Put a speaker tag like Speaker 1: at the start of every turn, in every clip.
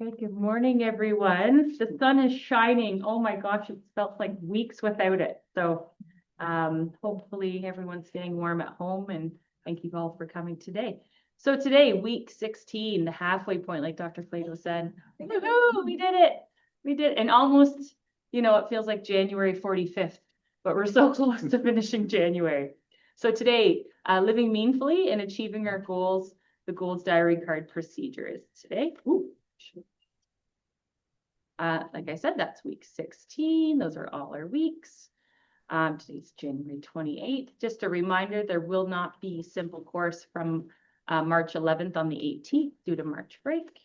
Speaker 1: Okay, good morning, everyone. The sun is shining. Oh my gosh, it's felt like weeks without it. So hopefully everyone's staying warm at home, and thank you all for coming today. So today, week 16, the halfway point, like Dr. Plato said. Woohoo, we did it. We did, and almost, it feels like January 45th, but we're so close to finishing January. So today, living meaningfully and achieving our goals, the Goals Diary Card procedure is today. Ooh. Like I said, that's week 16. Those are all our weeks. Today's January 28th. Just a reminder, there will not be simple course from March 11th on the 18th due to March break.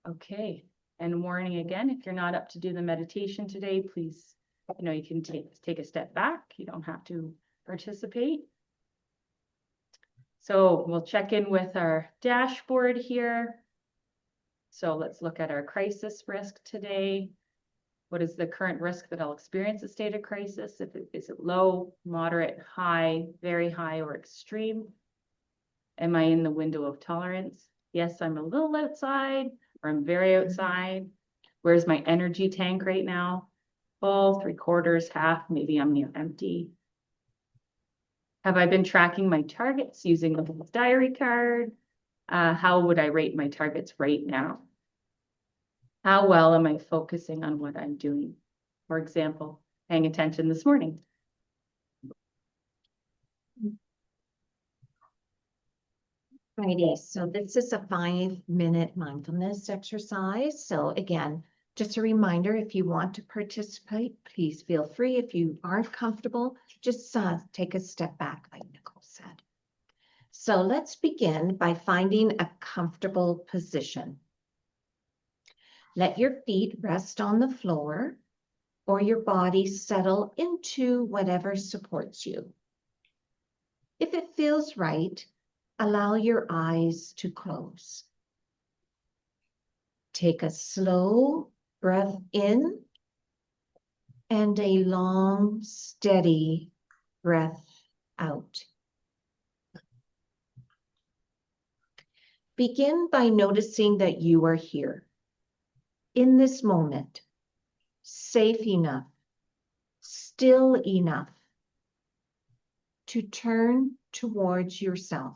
Speaker 1: Okay, and warning again, if you're not up to do the meditation today, please, you can take a step back. You don't have to participate. So we'll check in with our dashboard here. So let's look at our crisis risk today. What is the current risk that I'll experience a state of crisis? Is it low, moderate, high, very high, or extreme? Am I in the window of tolerance? Yes, I'm a little outside, or I'm very outside. Where's my energy tank right now? Full, 3/4, half, maybe I'm near empty. Have I been tracking my targets using the diary card? How would I rate my targets right now? How well am I focusing on what I'm doing? For example, paying attention this morning.
Speaker 2: Righty, so this is a 5-minute mindfulness exercise. So again, just a reminder, if you want to participate, please feel free. If you aren't comfortable, just take a step back, like Nicole said. So let's begin by finding a comfortable position. Let your feet rest on the floor or your body settle into whatever supports you. If it feels right, allow your eyes to close. Take a slow breath in and a long, steady breath out. Begin by noticing that you are here, in this moment, safe enough, still enough to turn towards yourself.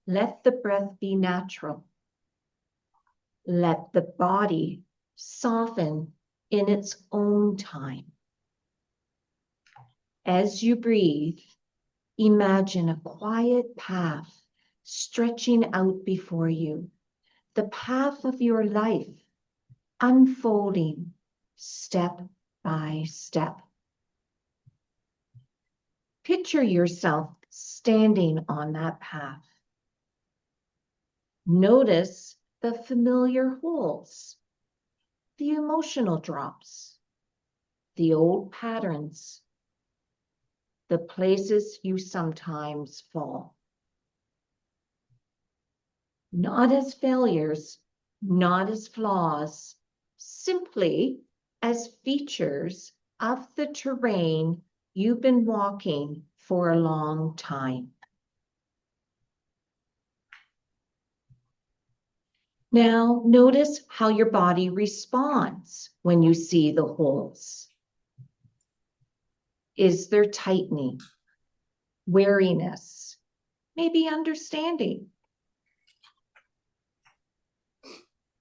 Speaker 2: Let the breath be natural. Let the body soften in its own time. As you breathe, imagine a quiet path stretching out before you, the path of your life, unfolding step by step. Picture yourself standing on that path. Notice the familiar holes, the emotional drops, the old patterns, the places you sometimes fall. Not as failures, not as flaws, simply as features of the terrain you've been walking for a long time. Now, notice how your body responds when you see the holes. Is there tightening, weariness, maybe understanding?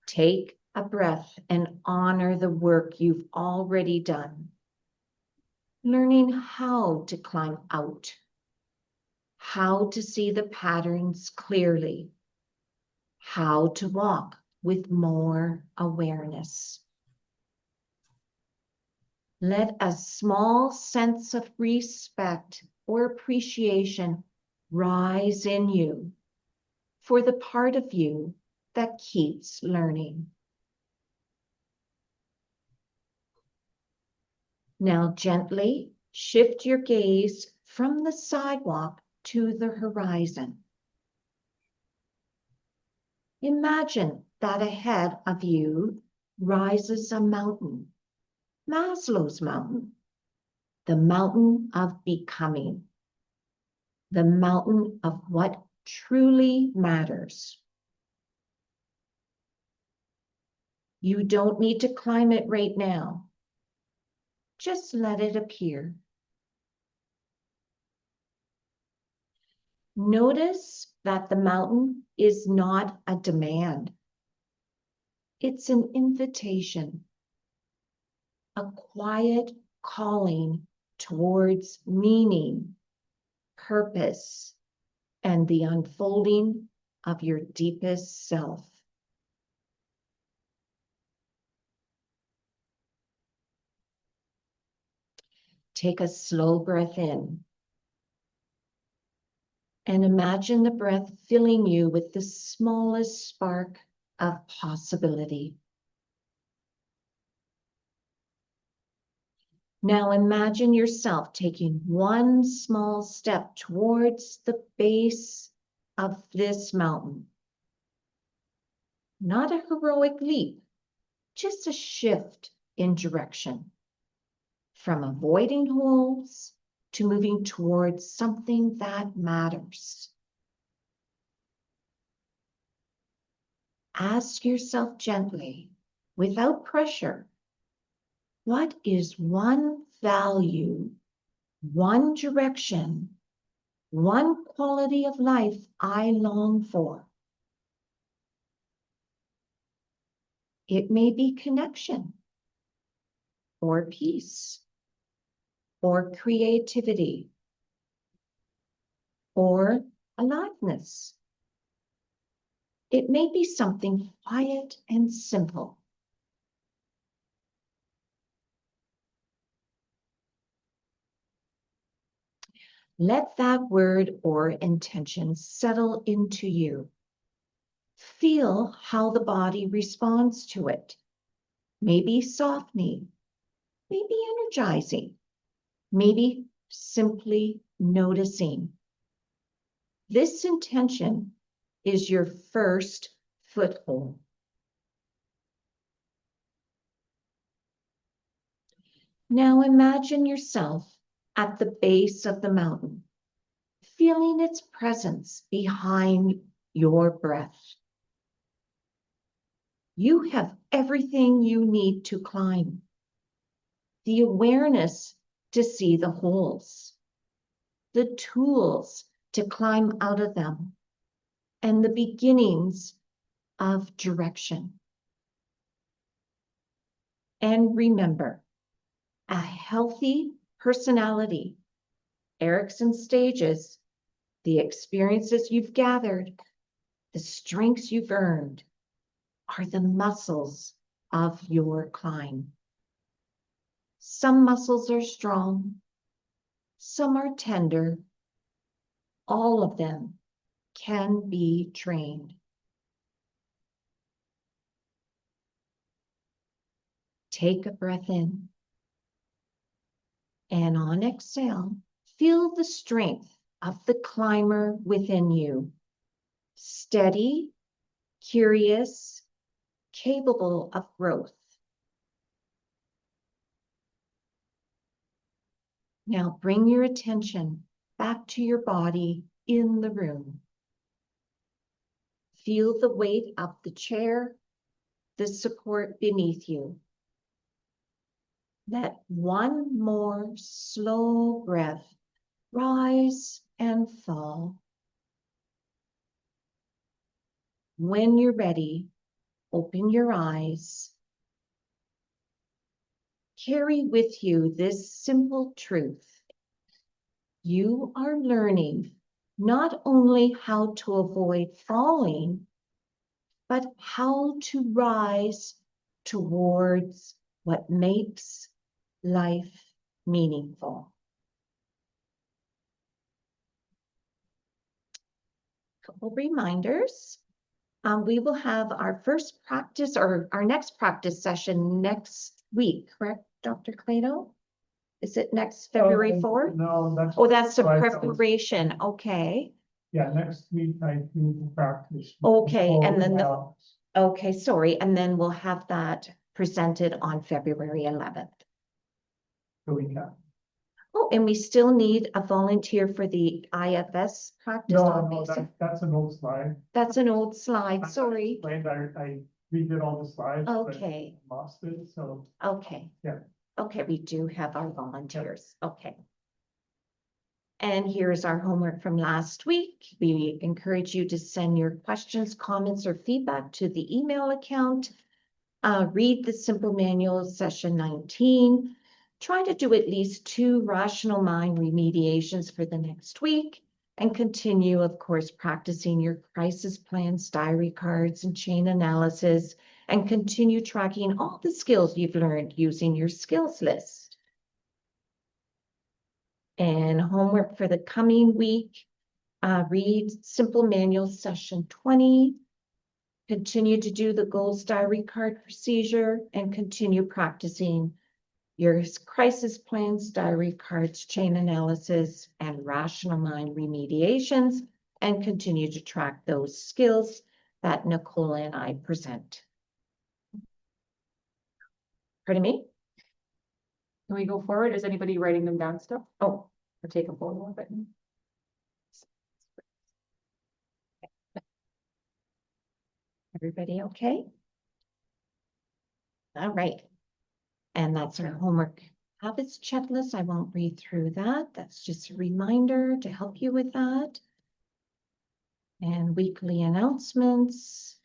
Speaker 2: Take a breath and honor the work you've already done. Learning how to climb out, how to see the patterns clearly, how to walk with more awareness. Let a small sense of respect or appreciation rise in you for the part of you that keeps learning. Now gently shift your gaze from the sidewalk to the horizon. Imagine that ahead of you rises a mountain, Maslow's mountain, the mountain of becoming, the mountain of what truly matters. You don't need to climb it right now. Just let it appear. Notice that the mountain is not a demand. It's an invitation, a quiet calling towards meaning, purpose, and the unfolding of your deepest self. Take a slow breath in. And imagine the breath filling you with the smallest spark of possibility. Now imagine yourself taking one small step towards the base of this mountain. Not a heroic leap, just a shift in direction. From avoiding holes to moving towards something that matters. Ask yourself gently, without pressure, what is one value, one direction, one quality of life I long for? It may be connection, or peace, or creativity, or aliveness. It may be something quiet and simple. Let that word or intention settle into you. Feel how the body responds to it. Maybe softening, maybe energizing, maybe simply noticing. This intention is your first foothold. Now imagine yourself at the base of the mountain, feeling its presence behind your breath. You have everything you need to climb. The awareness to see the holes, the tools to climb out of them, and the beginnings of direction. And remember, a healthy personality, Erickson stages, the experiences you've gathered, the strengths you've earned, are the muscles of your climb. Some muscles are strong, some are tender. All of them can be trained. Take a breath in. And on exhale, feel the strength of the climber within you. Steady, curious, capable of growth. Now bring your attention back to your body in the room. Feel the weight of the chair, the support beneath you. Let one more slow breath rise and fall. When you're ready, open your eyes. Carry with you this simple truth. You are learning not only how to avoid falling, but how to rise towards what makes life meaningful. Couple reminders. We will have our first practice or our next practice session next week, correct, Dr. Clado? Is it next February 4th?
Speaker 3: No, that's.
Speaker 2: Oh, that's the
Speaker 3: Right.
Speaker 2: preparation. Okay.
Speaker 3: Yeah, next week I do the practice.
Speaker 2: Okay, and then
Speaker 3: before,
Speaker 2: Okay, sorry. And then we'll have that presented on February 11th.
Speaker 3: the week after.
Speaker 2: Oh, and we still need a volunteer for the IFS practice on
Speaker 3: No,
Speaker 2: basic.
Speaker 3: that's an old slide.
Speaker 2: That's an old slide, sorry.
Speaker 3: I redid all the slides. but
Speaker 2: Okay.
Speaker 3: Lost it, so.
Speaker 2: Okay.
Speaker 3: Yeah.
Speaker 2: Okay, we do have our volunteers. Okay. And here's our homework from last week. We encourage you to send your questions, comments, or feedback to the email account. Read the simple manual session 19. Try to do at least 2 rational mind remediations for the next week. And continue, of course, practicing your crisis plans, diary cards, and chain analysis. And continue tracking all the skills you've learned using your skills list. And homework for the coming week, read Simple Manual Session 20. Continue to do the goals diary card procedure and continue practicing your crisis plans, diary cards, chain analysis, and rational mind remediations, and continue to track those skills that Nicole and I present. Pardon me?
Speaker 1: Can we go forward? Is anybody writing them down still?
Speaker 2: Oh,
Speaker 1: Or take a photo of it?
Speaker 2: everybody okay? All right. And that's our homework habits checklist. I won't read through that. That's just a reminder to help you with that. And weekly announcements.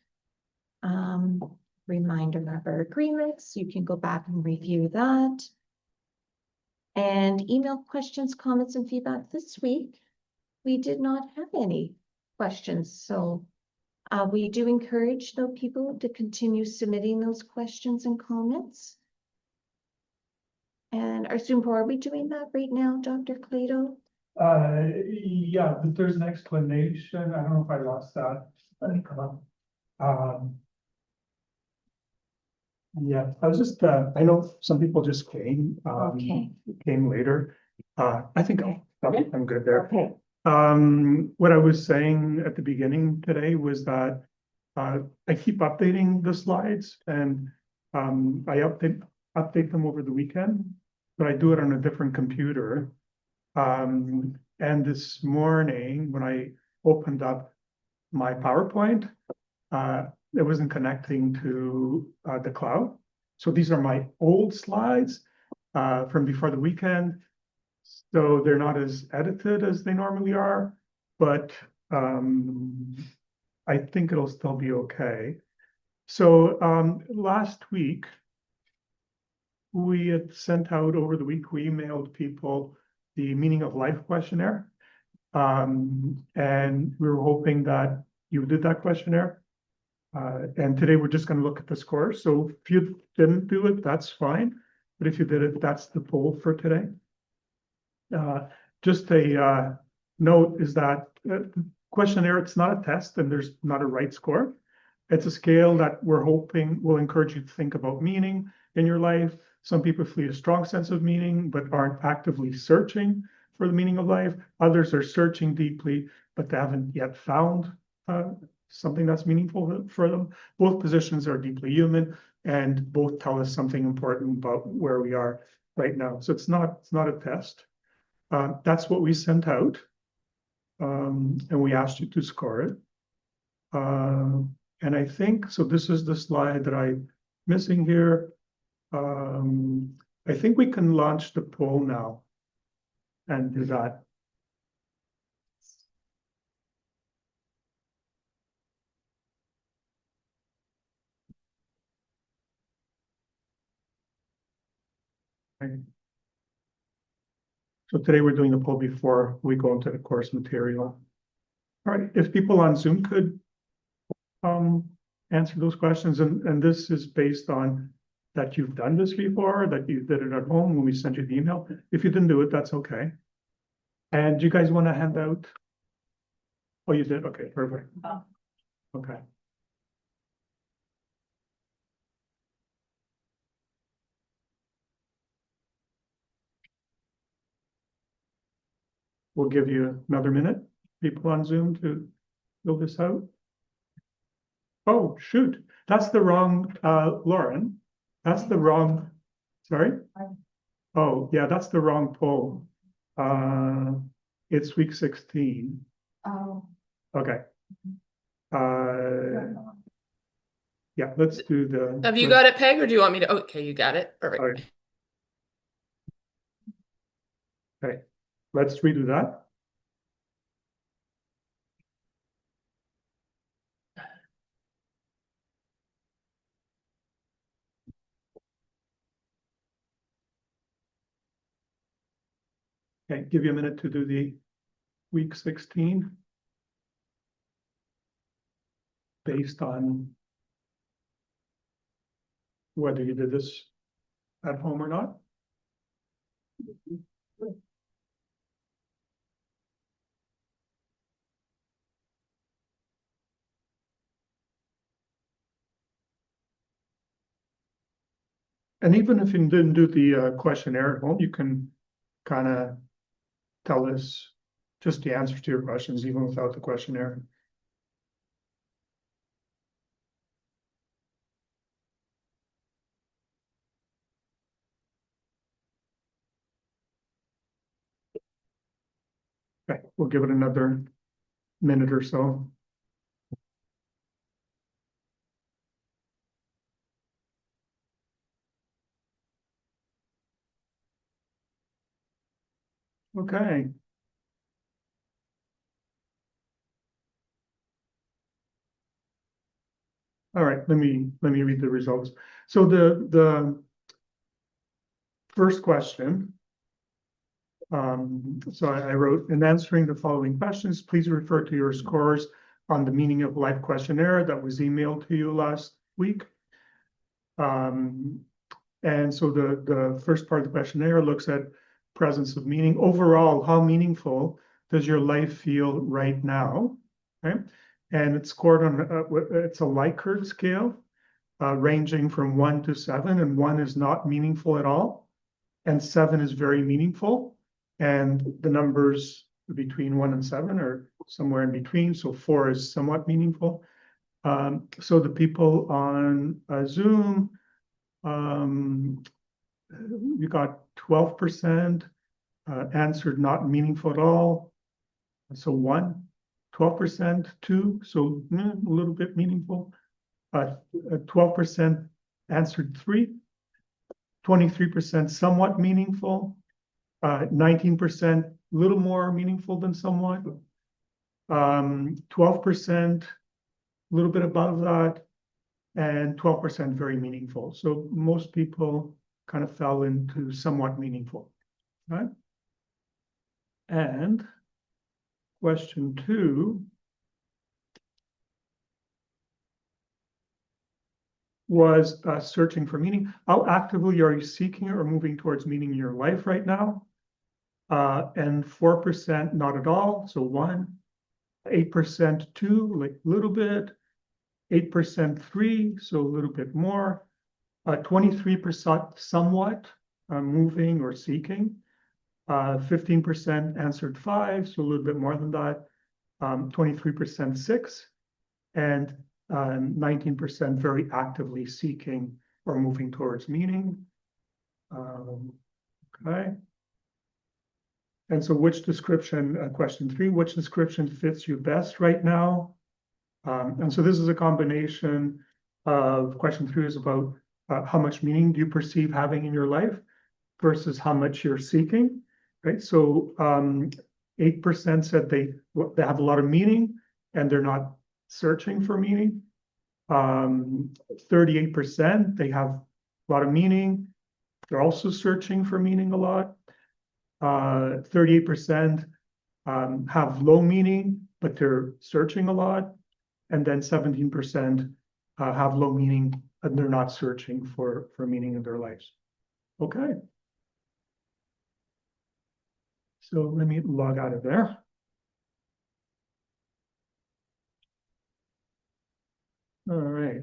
Speaker 2: Reminder of our agreements. You can go back and review that. And email questions, comments, and feedback this week. We did not have any questions, so we do encourage though people to continue submitting those questions and comments. And our Zoom board, are we doing that right now, Dr. Clado?
Speaker 3: Yeah, but there's an explanation. I don't know if I lost that. Let me come up. Yeah, I was just, I know some people just came,
Speaker 2: Okay.
Speaker 3: came later. I think
Speaker 2: Okay.
Speaker 3: I'm good there.
Speaker 2: Okay.
Speaker 3: What I was saying at the beginning today was that I keep updating the slides and I update them over the weekend, but I do it on a different computer. And this morning, when I opened up my PowerPoint, it wasn't connecting to the cloud. So these are my old slides from before the weekend. So they're not as edited as they normally are, but I think it'll still be okay. So last week, we had sent out over the week, we emailed people the meaning of life questionnaire. And we were hoping that you did that questionnaire. And today we're just going to look at the score. So if you didn't do it, that's fine. But if you did it, that's the poll for today. Just a note is that questionnaire, it's not a test and there's not a right score. It's a scale that we're hoping will encourage you to think about meaning in your life. Some people feel a strong sense of meaning, but aren't actively searching for the meaning of life. Others are searching deeply, but they haven't yet found something that's meaningful for them. Both positions are deeply human and both tell us something important about where we are right now. So it's not a test. That's what we sent out. And we asked you to score it. And I think, so this is the slide that I'm missing here. I think we can launch the poll now and do that. Okay. So today we're doing the poll before we go into the course material. All right, if people on Zoom could answer those questions, and this is based on that you've done this before, that you did it at home when we sent you the email. If you didn't do it, that's okay. And do you guys want to hand out? Oh, you did? Okay, perfect. Okay. We'll give you another minute, people on Zoom, to fill this out. Oh, shoot. That's the wrong, Lauren. That's the wrong, sorry? Oh, yeah, that's the wrong poll. It's week 16.
Speaker 2: Oh.
Speaker 3: Okay. Yeah, let's do the.
Speaker 4: Have you got it, Peg, or do you want me to? Okay, you got it. Perfect.
Speaker 3: All right. Okay, let's redo that. Okay, give you a minute to do the week 16. Based on whether you did this at home or not. And even if you didn't do the questionnaire at home, you can kind of tell us just the answers to your questions, even without the questionnaire. Okay, we'll give it another minute or so. Okay. All right, let me read the results. So the first question. So I wrote, in answering the following questions, please refer to your scores on the meaning of life questionnaire that was emailed to you last week. And so the first part of the questionnaire looks at presence of meaning. Overall, how meaningful does your life feel right now? Okay, and it's scored on it's a Likert scale, ranging from 1 to 7, and 1 is not meaningful at all, and 7 is very meaningful. And the numbers between 1 and 7 are somewhere in between. So 4 is somewhat meaningful. So the people on Zoom, you got 12% answered not meaningful at all. So 1, 12%, 2, so a little bit meaningful. 12% answered 3, 23% somewhat meaningful, 19% a little more meaningful than somewhat, 12% a little bit above that, and 12% very meaningful. So most people kind of fell into somewhat meaningful, right? And question 2 was searching for meaning. How actively are you seeking or moving towards meaning in your life right now? And 4% not at all, so 1. 8% 2, like a little bit. 8% 3, so a little bit more. 23% somewhat moving or seeking. 15% answered 5, so a little bit more than that. 23% 6, and 19% very actively seeking or moving towards meaning. Okay. And so which description, question 3, which description fits you best right now? And so this is a combination of question 3 is about how much meaning do you perceive having in your life versus how much you're seeking, right? So 8% said they have a lot of meaning and they're not searching for meaning. 38%, they have a lot of meaning. They're also searching for meaning a lot. 38% have low meaning, but they're searching a lot. And then 17% have low meaning and they're not searching for meaning in their lives. Okay. So let me log out of there. All right.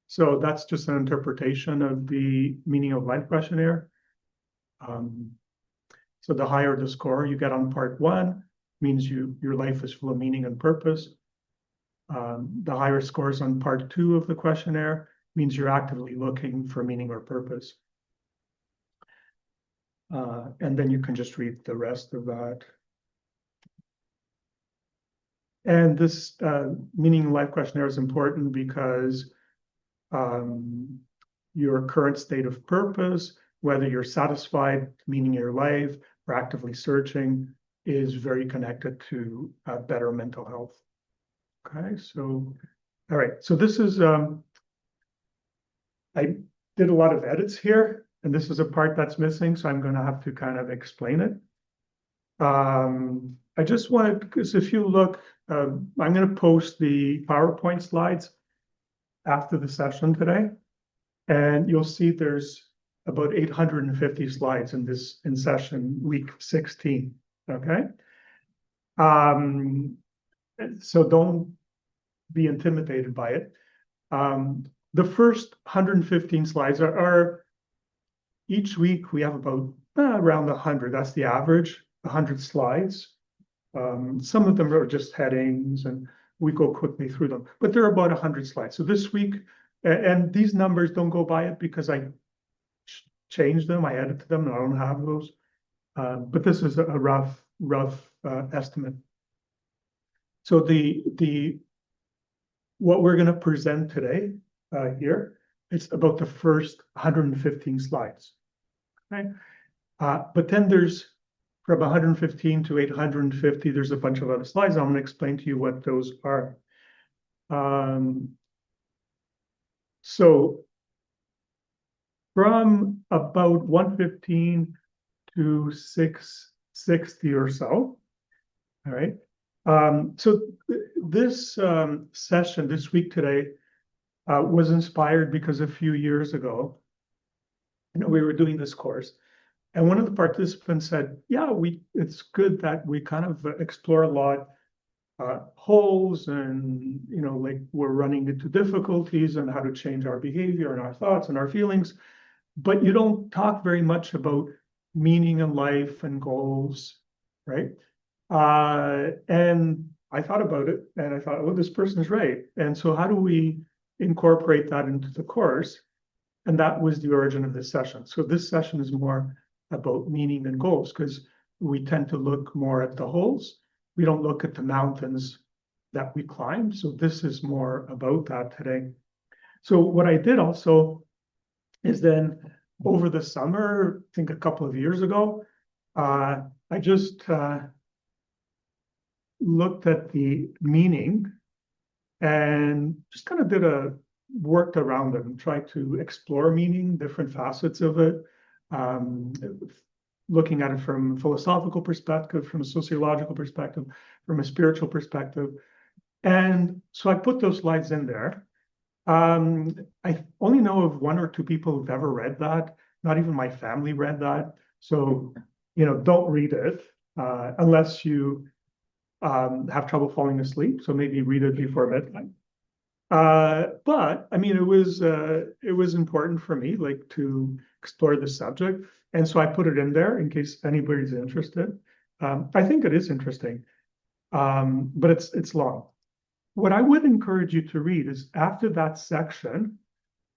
Speaker 3: So that's just an interpretation of the meaning of life questionnaire. So the higher the score you get on part 1 means your life is full of meaning and purpose. The higher scores on part 2 of the questionnaire means you're actively looking for meaning or purpose. And then you can just read the rest of that. And this meaning in life questionnaire is important because your current state of purpose, whether you're satisfied meaning in your life or actively searching, is very connected to better mental health. Okay, so, all right, so this is, I did a lot of edits here, and this is a part that's missing, so I'm gonna have to kind of explain it. I just wanted, because if you look, I'm gonna post the PowerPoint slides after the session today, and you'll see there's about 850 slides in session week 16, okay? So don't be intimidated by it. The first 115 slides are each week we have about around 100. That's the average, 100 slides. Some of them are just headings and we go quickly through them, but there are about 100 slides. So this week, and these numbers don't go by it because I changed them, I edited them, and I don't have those. But this is a rough estimate. So what we're going to present today here, it's about the first 115 slides. Okay, but then there's from 115 to 850. There's a bunch of other slides. I'm going to explain to you what those are. So from about 115 to 660 or so. All right. So this session this week today was inspired because a few years ago, we were doing this course, and one of the participants said, "Yeah, it's good that we kind of explore a lot holes and like we're running into difficulties and how to change our behavior and our thoughts and our feelings, but you don't talk very much about meaning in life and goals, right?" And I thought about it and I thought, oh, this person's right. And so how do we incorporate that into the course? And that was the origin of this session. So this session is more about meaning and goals because we tend to look more at the holes. We don't look at the mountains that we climb. So this is more about that today. So what I did also is then over the summer, I think a couple of years ago, I just looked at the meaning and just kind of worked around it and tried to explore meaning, different facets of it, looking at it from a philosophical perspective, from a sociological perspective, from a spiritual perspective. And so I put those slides in there. I only know of one or two people who've ever read that. Not even my family read that. So, don't read it unless you have trouble falling asleep. So maybe read it before bedtime. But I mean, it was important for me, like, to explore the subject, and so I put it in there in case anybody's interested. I think it is interesting, but it's long. What I would encourage you to read is after that section,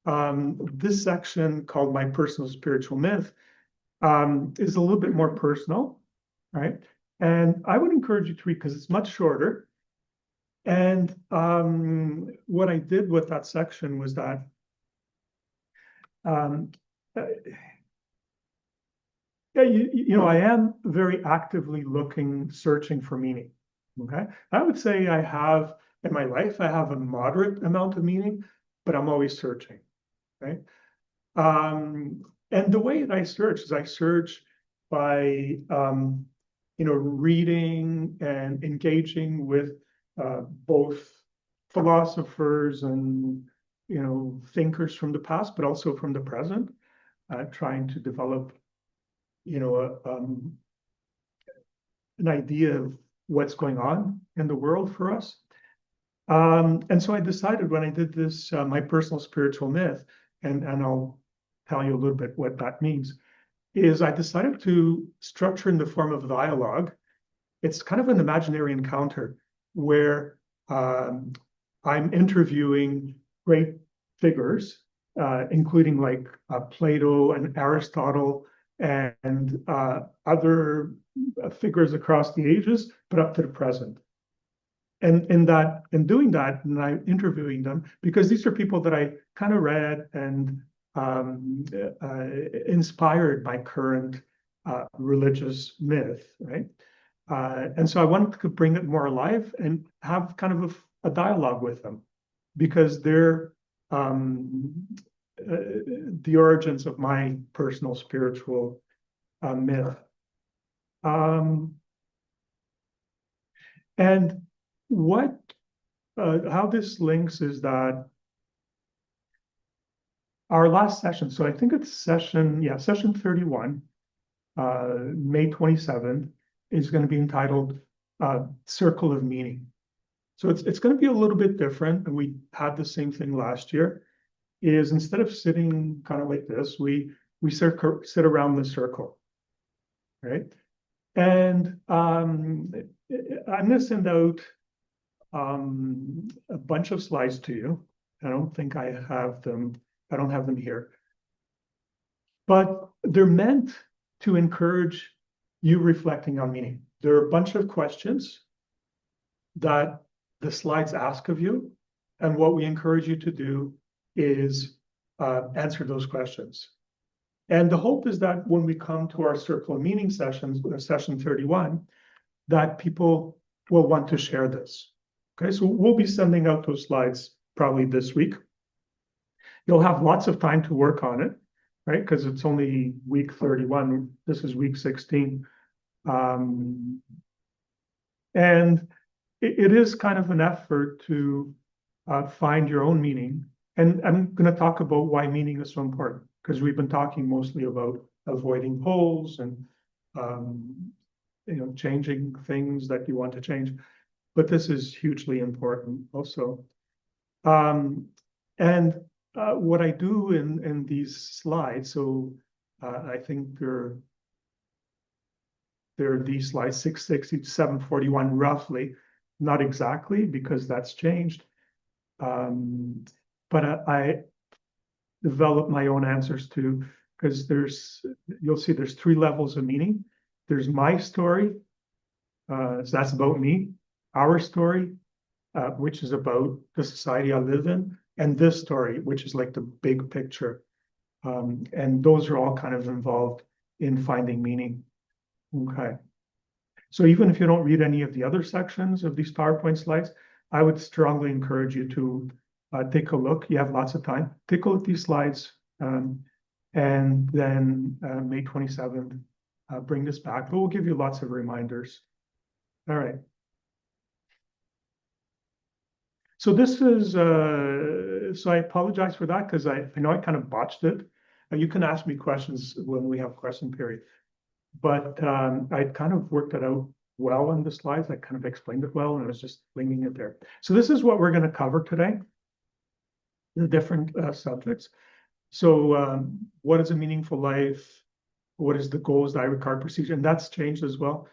Speaker 3: this section called My Personal Spiritual Myth is a little bit more personal, right? And I would encourage you to read because it's much shorter. And what I did with that section was that I am very actively searching for meaning. Okay, I would say I have in my life, I have a moderate amount of meaning, but I'm always searching, right? And the way that I search is I search by reading and engaging with both philosophers and thinkers from the past, but also from the present, trying to develop an idea of what's going on in the world for us. And so I decided when I did this, My Personal Spiritual Myth, and I'll tell you a little bit what that means, is I decided to structure in the form of dialogue. It's kind of an imaginary encounter where I'm interviewing great figures, including like Plato and Aristotle and other figures across the ages, but up to the present. And in doing that, and I'm interviewing them, because these are people that I kind of read and inspired by current religious myth, right? And so I wanted to bring it more alive and have kind of a dialogue with them, because they're the origins of my personal spiritual myth. And what, how this links is that our last session, so I think it's session 31, May 27th, is going to be entitled Circle of Meaning. So it's going to be a little bit different, and we had the same thing last year, is instead of sitting kind of like this, we sit around the circle, right? And I'm going to send out a bunch of slides to you. I don't think I have them. I don't have them here. But they're meant to encourage you reflecting on meaning. There are a bunch of questions that the slides ask of you. And what we encourage you to do is answer those questions. And the hope is that when we come to our Circle of Meaning sessions, session 31, that people will want to share this. Okay, so we'll be sending out those slides probably this week. You'll have lots of time to work on it, right? Because it's only week 31. This is week 16. And it is kind of an effort to find your own meaning. And I'm going to talk about why meaning is so important, because we've been talking mostly about avoiding holes and changing things that you want to change. But this is hugely important also. What I do in these slides, so I think there are these slides 660 to 741 roughly, not exactly because that's changed. But I develop my own answers too, because you'll see there's 3 levels of meaning. There's my story, so that's about me, our story, which is about the society I live in, and this story, which is like the big picture. And those are all kind of involved in finding meaning. Okay. So even if you don't read any of the other sections of these PowerPoint slides, I would strongly encourage you to take a look. You have lots of time. Take a look at these slides, and then May 27th, bring this back. But we'll give you lots of reminders. All right. So this is, so I apologize for that, because I know I kind of botched it. You can ask me questions when we have question period. But I kind of worked it out well in the slides. I kind of explained it well, and I was just flinging it there. So this is what we're going to cover today, the different subjects. So what is a meaningful life? What is the goals, the Ricard procedure? And that's changed as well.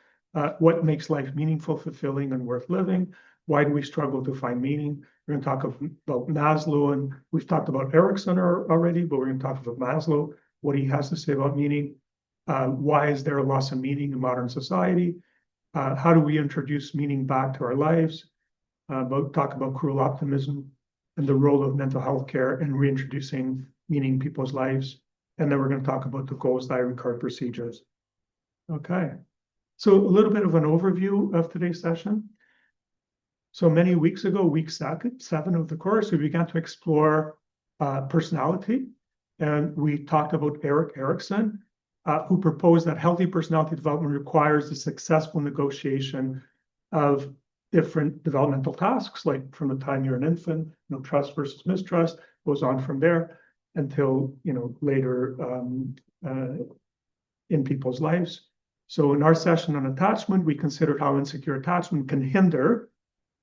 Speaker 3: What makes life meaningful, fulfilling, and worth living? Why do we struggle to find meaning? We're going to talk about Maslow, and we've talked about Erikson already, but we're going to talk about Maslow, what he has to say about meaning. Why is there a loss of meaning in modern society? How do we introduce meaning back to our lives? Talk about cruel optimism and the role of mental health care in reintroducing meaning in people's lives. And then we're going to talk about the goals, the Ricard procedures. Okay. So a little bit of an overview of today's session. So many weeks ago, week 7 of the course, we began to explore personality. And we talked about Erik Erikson, who proposed that healthy personality development requires the successful negotiation of different developmental tasks, like from the time you're an infant, trust versus mistrust, goes on from there until, later in people's lives. So in our session on attachment, we considered how insecure attachment can hinder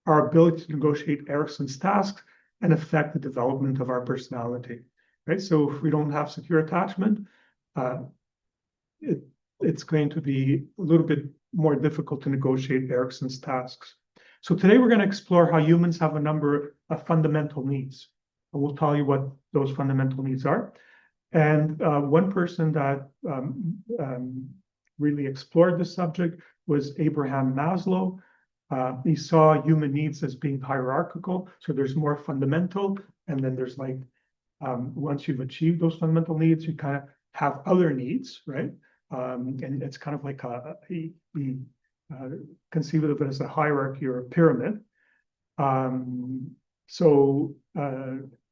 Speaker 3: our ability to negotiate Erikson's tasks and affect the development of our personality, right? So if we don't have secure attachment, it's going to be a little bit more difficult to negotiate Erikson's tasks. So today we're going to explore how humans have a number of fundamental needs. And we'll tell you what those fundamental needs are. And one person that really explored this subject was Abraham Maslow. He saw human needs as being hierarchical, so there's more fundamental, and then there's like, once you've achieved those fundamental needs, you kind of have other needs, right? And it's kind of like he conceived of it as a hierarchy or a pyramid. So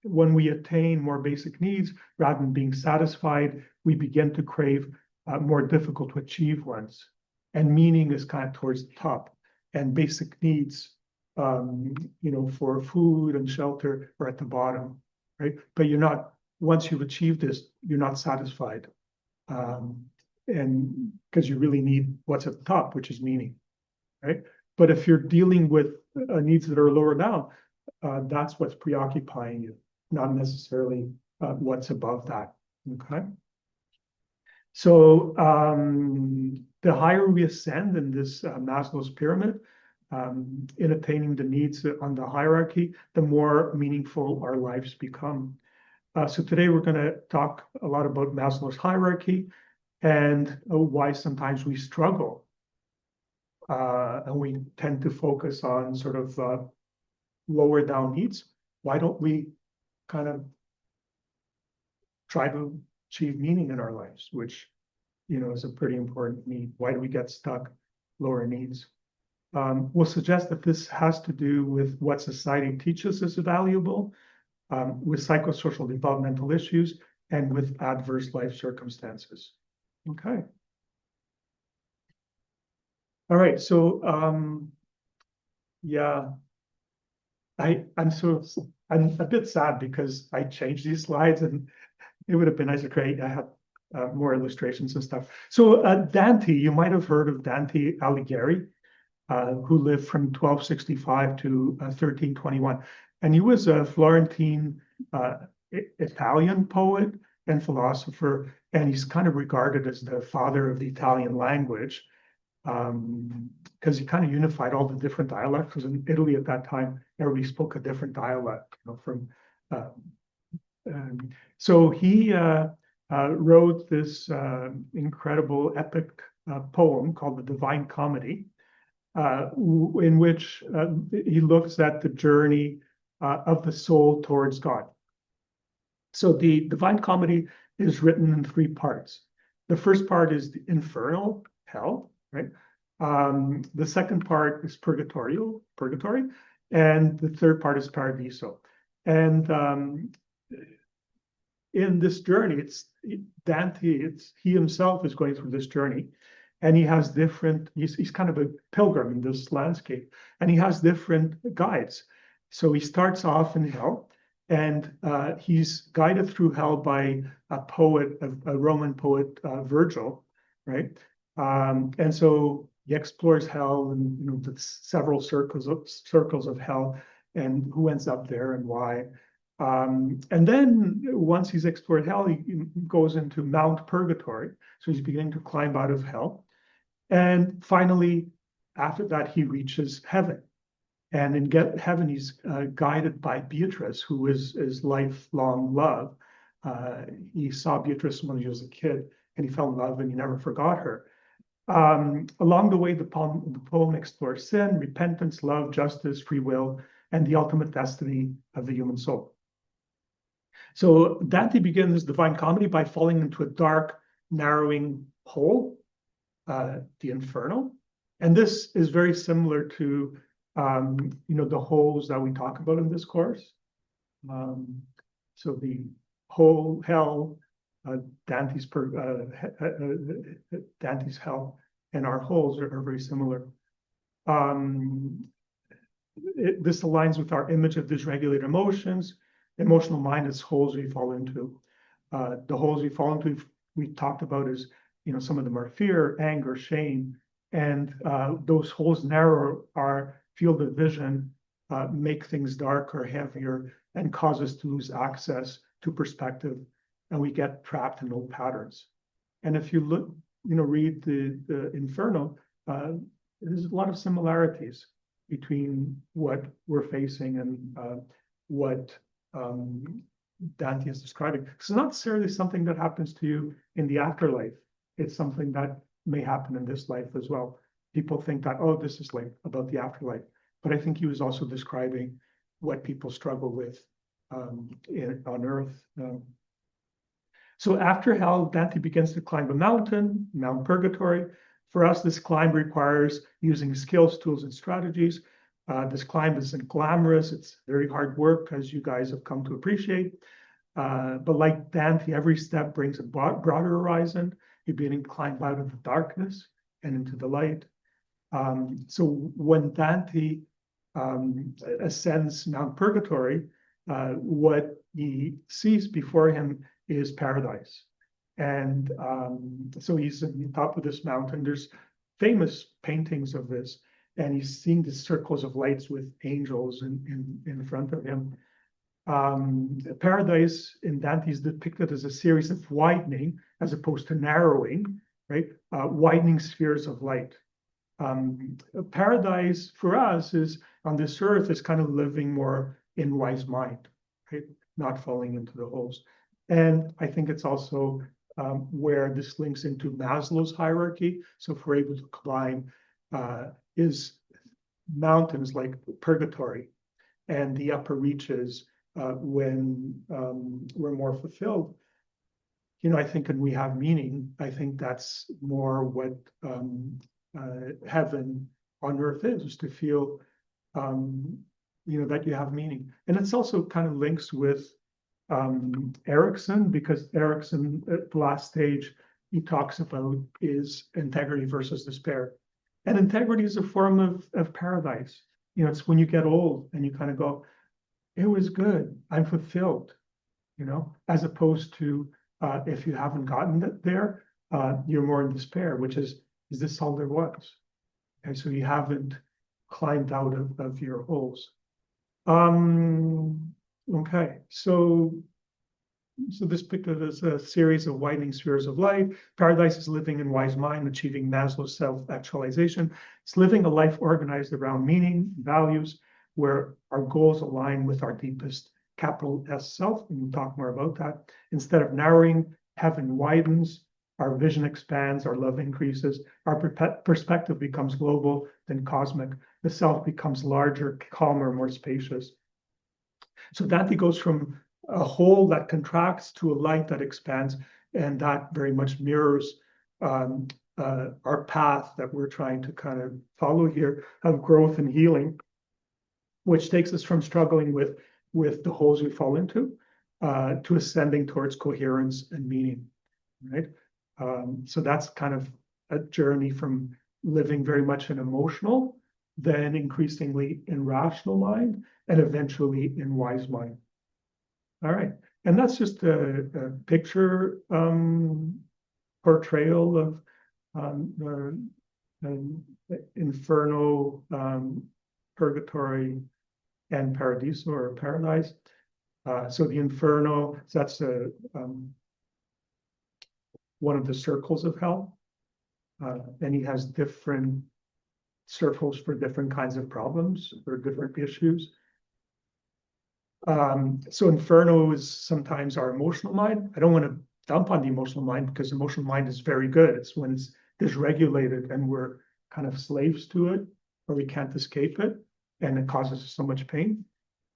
Speaker 3: when we attain more basic needs, rather than being satisfied, we begin to crave more difficult to achieve ones. And meaning is kind of towards the top. And basic needs, for food and shelter are at the bottom, right? But you're not, once you've achieved this, you're not satisfied. And because you really need what's at the top, which is meaning, right? But if you're dealing with needs that are lower down, that's what's preoccupying you, not necessarily what's above that, okay? So the higher we ascend in this Maslow's pyramid, in attaining the needs on the hierarchy, the more meaningful our lives become. So today we're going to talk a lot about Maslow's hierarchy and why sometimes we struggle. And we tend to focus on sort of lower down needs. Why don't we kind of try to achieve meaning in our lives, which, is a pretty important need. Why do we get stuck lower needs? We'll suggest that this has to do with what society teaches is valuable, with psychosocial developmental issues, and with adverse life circumstances. Okay. All right, so yeah, I'm a bit sad because I changed these slides, and it would have been nice to create. I have more illustrations and stuff. So Dante, you might have heard of Dante Alighieri, who lived from 1265 to 1321, and he was a Florentine Italian poet and philosopher, and he's kind of regarded as the father of the Italian language, because he kind of unified all the different dialects. Because in Italy at that time, everybody spoke a different dialect, so he wrote this incredible epic poem called the Divine Comedy, in which he looks at the journey of the soul towards God. So the Divine Comedy is written in 3 parts. The first part is the infernal, hell, right? The second part is purgatory, and the third part is paradiso. And in this journey, he himself is going through this journey, and he has he's kind of a pilgrim in this landscape, and he has different guides. So he starts off in hell, and he's guided through hell by a Roman poet, Virgil, right? And so he explores hell and the several circles of hell, and who ends up there and why. And then once he's explored hell, he goes into Mount Purgatory. So he's beginning to climb out of hell. And finally, after that, he reaches heaven. And in heaven, he's guided by Beatrice, who is his lifelong love. He saw Beatrice when he was a kid, and he fell in love, and he never forgot her. Along the way, the poem explores sin, repentance, love, justice, free will, and the ultimate destiny of the human soul. So Dante begins his Divine Comedy by falling into a dark, narrowing hole, the Inferno. And this is very similar to, the holes that we talk about in this course. So the hole, hell, Dante's hell, and our holes are very similar. This aligns with our image of dysregulated emotions. Emotional mind is holes we fall into. The holes we fall into, we talked about, is some of them are fear, anger, shame, and those holes narrow our field of vision, make things darker, heavier, and cause us to lose access to perspective, and we get trapped in old patterns. And if you look, read the Inferno, there's a lot of similarities between what we're facing and what Dante is describing. It's not necessarily something that happens to you in the afterlife. It's something that may happen in this life as well. people think that, oh, this is like about the afterlife. But I think he was also describing what people struggle with on earth. So after hell, Dante begins to climb a mountain, Mount Purgatory. For us, this climb requires using skills, tools, and strategies. This climb isn't glamorous. It's very hard work, as you guys have come to appreciate. But like Dante, every step brings a broader horizon. You're being climbed out of the darkness and into the light. So when Dante ascends Mount Purgatory, what he sees before him is paradise. And so he's at the top of this mountain. There's famous paintings of this, and he's seeing the circles of lights with angels in front of him. Paradise in Dante is depicted as a series of widening as opposed to narrowing, right? Widening spheres of light. Paradise for us is on this earth is kind of living more in wise mind, right? Not falling into the holes. And I think it's also where this links into Maslow's hierarchy. So if we're able to climb is mountains like purgatory and the upper reaches when we're more fulfilled. You know, I think when we have meaning, I think that's more what heaven on earth is to feel, you know, that you have meaning. And it's also kind of links with Erickson, because Erickson at the last stage he talks about is integrity versus despair. And integrity is a form of paradise. You know, it's when you get old and you kind of go, it was good, I'm fulfilled, you know, as opposed to if you haven't gotten it there, you're more in despair, which is this all there was? And so you haven't climbed out of your holes. Okay, so this picture is a series of widening spheres of light. Paradise is living in wise mind, achieving Maslow's self-actualization. It's living a life organized around meaning, values, where our goals align with our deepest capital S self, and we'll talk more about that. Instead of narrowing, heaven widens, our vision expands, our love increases, our perspective becomes global, then cosmic. The self becomes larger, calmer, more spacious. So Dante goes from a hole that contracts to a light that expands, and that very much mirrors our path that we're trying to kind of follow here of growth and healing, which takes us from struggling with the holes we fall into to ascending towards coherence and meaning, right? So that's kind of a journey from living very much in emotional, then increasingly in rational mind, and eventually in wise mind. All right, and that's just a picture portrayal of the Inferno, Purgatory, and Paradiso or Paradise. So the Inferno, that's one of the circles of hell. And he has different circles for different kinds of problems or different issues. So Inferno is sometimes our emotional mind. I don't want to dump on the emotional mind because emotional mind is very good. It's when it's dysregulated and we're kind of slaves to it, or we can't escape it, and it causes us so much pain.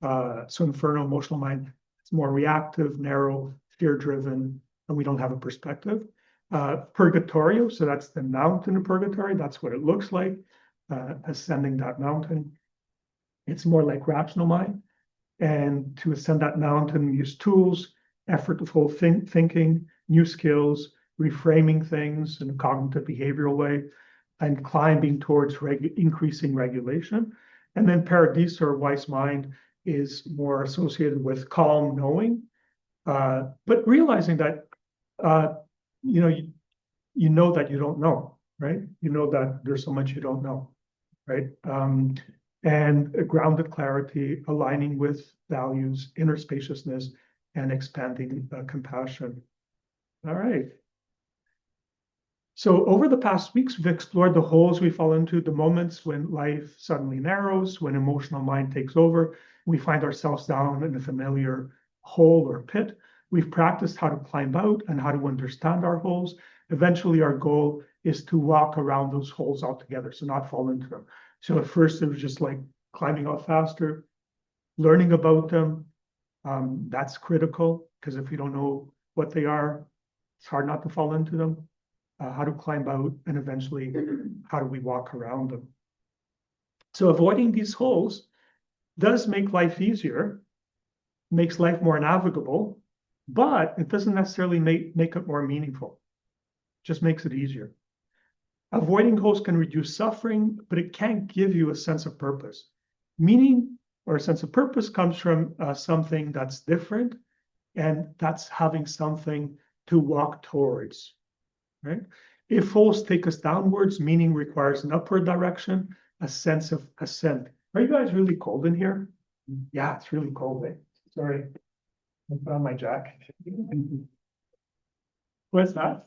Speaker 3: So Inferno, emotional mind, it's more reactive, narrow, fear-driven, and we don't have a perspective. Purgatorio, so that's the mountain of purgatory. That's what it looks like, ascending that mountain. It's more like rational mind. And to ascend that mountain, use tools, effortful thinking, new skills, reframing things in a cognitive behavioral way, and climbing towards increasing regulation. And then Paradiso, or wise mind, is more associated with calm knowing, but realizing that you know that you don't know, right? You know that there's so much you don't know, right? And a grounded clarity, aligning with values, inner spaciousness, and expanding compassion. All right. So over the past weeks, we've explored the holes we fall into, the moments when life suddenly narrows, when emotional mind takes over, we find ourselves down in a familiar hole or pit. We've practiced how to climb out and how to understand our holes. Eventually, our goal is to walk around those holes altogether, so not fall into them. So at first, it was just like climbing out faster, learning about them. That's critical, because if you don't know what they are, it's hard not to fall into them. How to climb out, and eventually, how do we walk around them? So avoiding these holes does make life easier, makes life more navigable, but it doesn't necessarily make it more meaningful. Just makes it easier. Avoiding holes can reduce suffering, but it can't give you a sense of purpose. Meaning or a sense of purpose comes from something that's different, and that's having something to walk towards, right? If holes take us downwards, meaning requires an upward direction, a sense of ascent. Are you guys really cold in here? Yeah, it's really cold, eh? Sorry. I put on my jacket. What's that?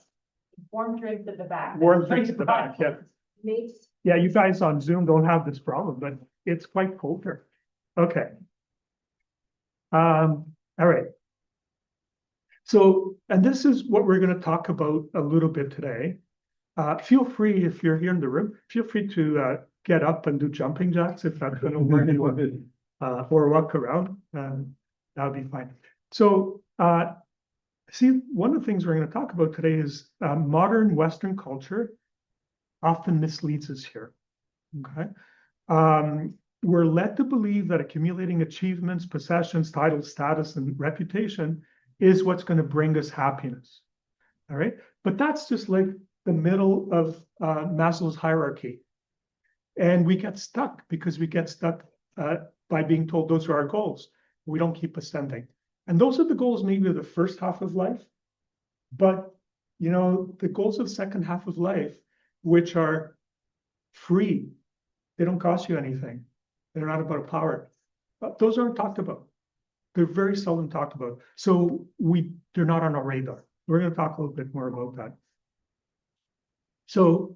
Speaker 5: Warm drinks at the back.
Speaker 3: Warm drinks at the back, yeah.
Speaker 5: Makes
Speaker 3: Yeah, you guys on Zoom don't have this problem, but it's quite cold here. Okay. All right. So, and this is what we're going to talk about a little bit today. Feel free, if you're here in the room, feel free to get up and do jumping jacks if that's going to work, or walk around. That'll be fine. So, see, one of the things we're going to talk about today is modern Western culture often misleads us here. Okay. We're led to believe that accumulating achievements, possessions, titles, status, and reputation is what's going to bring us happiness. All right. But that's just like the middle of Maslow's hierarchy. And we get stuck because we get stuck by being told those are our goals. We don't keep ascending. And those are the goals maybe of the first half of life. But, you know, the goals of the second half of life, which are free, they don't cost you anything. They're not about power. But those aren't talked about. They're very seldom talked about. So they're not on our radar. We're going to talk a little bit more about that. So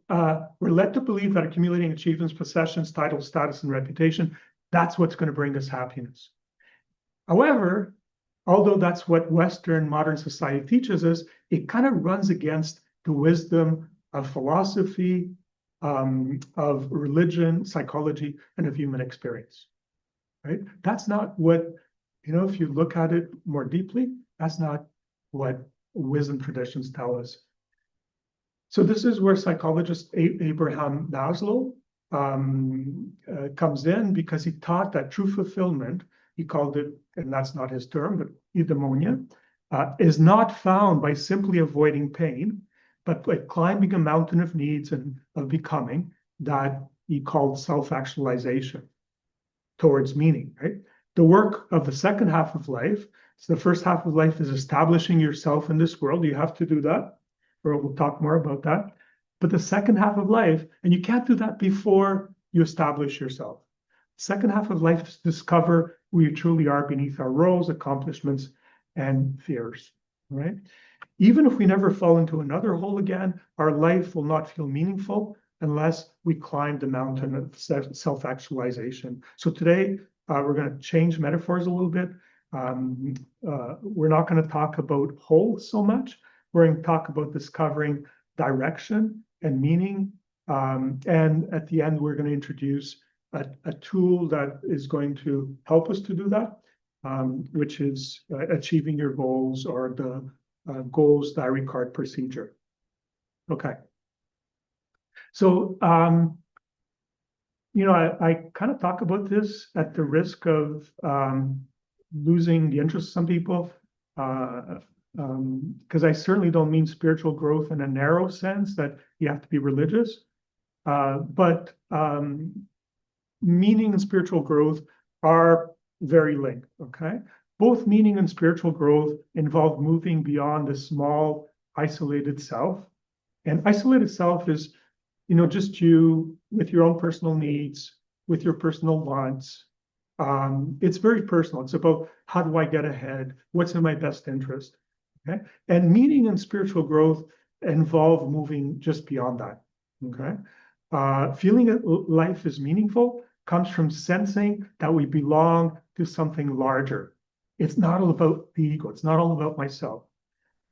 Speaker 3: we're led to believe that accumulating achievements, possessions, titles, status, and reputation, that's what's going to bring us happiness. However, although that's what Western modern society teaches us, it kind of runs against the wisdom of philosophy, of religion, psychology, and of human experience, right? That's not what, you know, if you look at it more deeply, that's not what wisdom traditions tell us. So this is where psychologist Abraham Maslow comes in, because he taught that true fulfillment, he called it, and that's not his term, but eudaimonia, is not found by simply avoiding pain, but by climbing a mountain of needs and of becoming, that he called self-actualization towards meaning, right? The work of the second half of life, so the first half of life is establishing yourself in this world. You have to do that, or we'll talk more about that. But the second half of life, and you can't do that before you establish yourself. Second half of life is discover who you truly are beneath our roles, accomplishments, and fears, right? Even if we never fall into another hole again, our life will not feel meaningful unless we climb the mountain of self-actualization. So today, we're going to change metaphors a little bit. We're not going to talk about holes so much. We're going to talk about discovering direction and meaning. And at the end, we're going to introduce a tool that is going to help us to do that, which is achieving your goals, or the goals diary card procedure. Okay. So, you know, I kind of talk about this at the risk of losing the interest of some people, because I certainly don't mean spiritual growth in a narrow sense that you have to be religious, but meaning and spiritual growth are very linked, okay? Both meaning and spiritual growth involve moving beyond the small, isolated self. And isolated self is, you know, just you with your own personal needs, with your personal wants. It's very personal. It's about, how do I get ahead? What's in my best interest? Okay. And meaning and spiritual growth involve moving just beyond that. Okay. Feeling that life is meaningful comes from sensing that we belong to something larger. It's not all about the ego. It's not all about myself,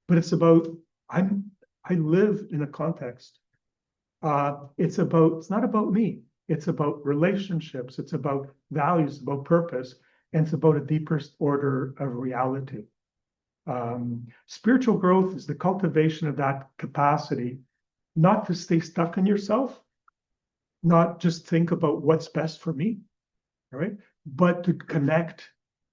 Speaker 3: but it's about I live in a context. It's not about me. It's about relationships. It's about values, about purpose, and it's about a deeper order of reality. Spiritual growth is the cultivation of that capacity, not to stay stuck in yourself, not just think about what's best for me, right? But to connect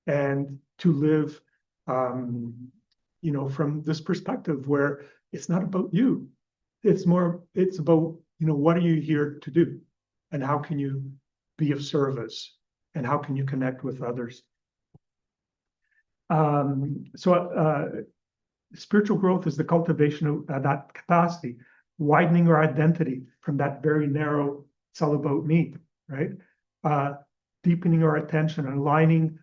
Speaker 3: and to live, from this perspective where it's not about you. It's about, what are you here to do? And how can you be of service? And how can you connect with others? Spiritual growth is the cultivation of that capacity, widening our identity from that very narrow, it's all about me, right? Deepening our attention and aligning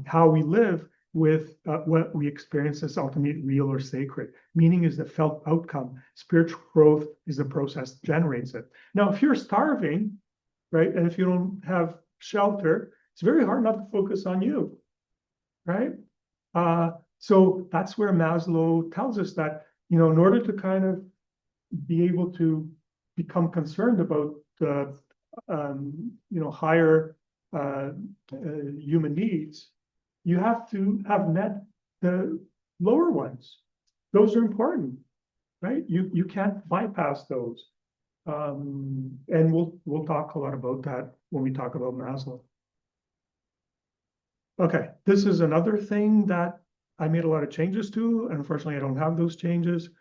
Speaker 3: how we live with what we experience as ultimately real or sacred. Meaning is the felt outcome. Spiritual growth is the process that generates it. Now, if you're starving, right, and if you don't have shelter, it's very hard not to focus on you, right? So that's where Maslow tells us that, in order to kind of be able to become concerned about higher human needs, you have to have met the lower ones. Those are important, right? You can't bypass those. And we'll talk a lot about that when we talk about Maslow. Okay, this is another thing that I made a lot of changes to. Unfortunately, I don't have those changes.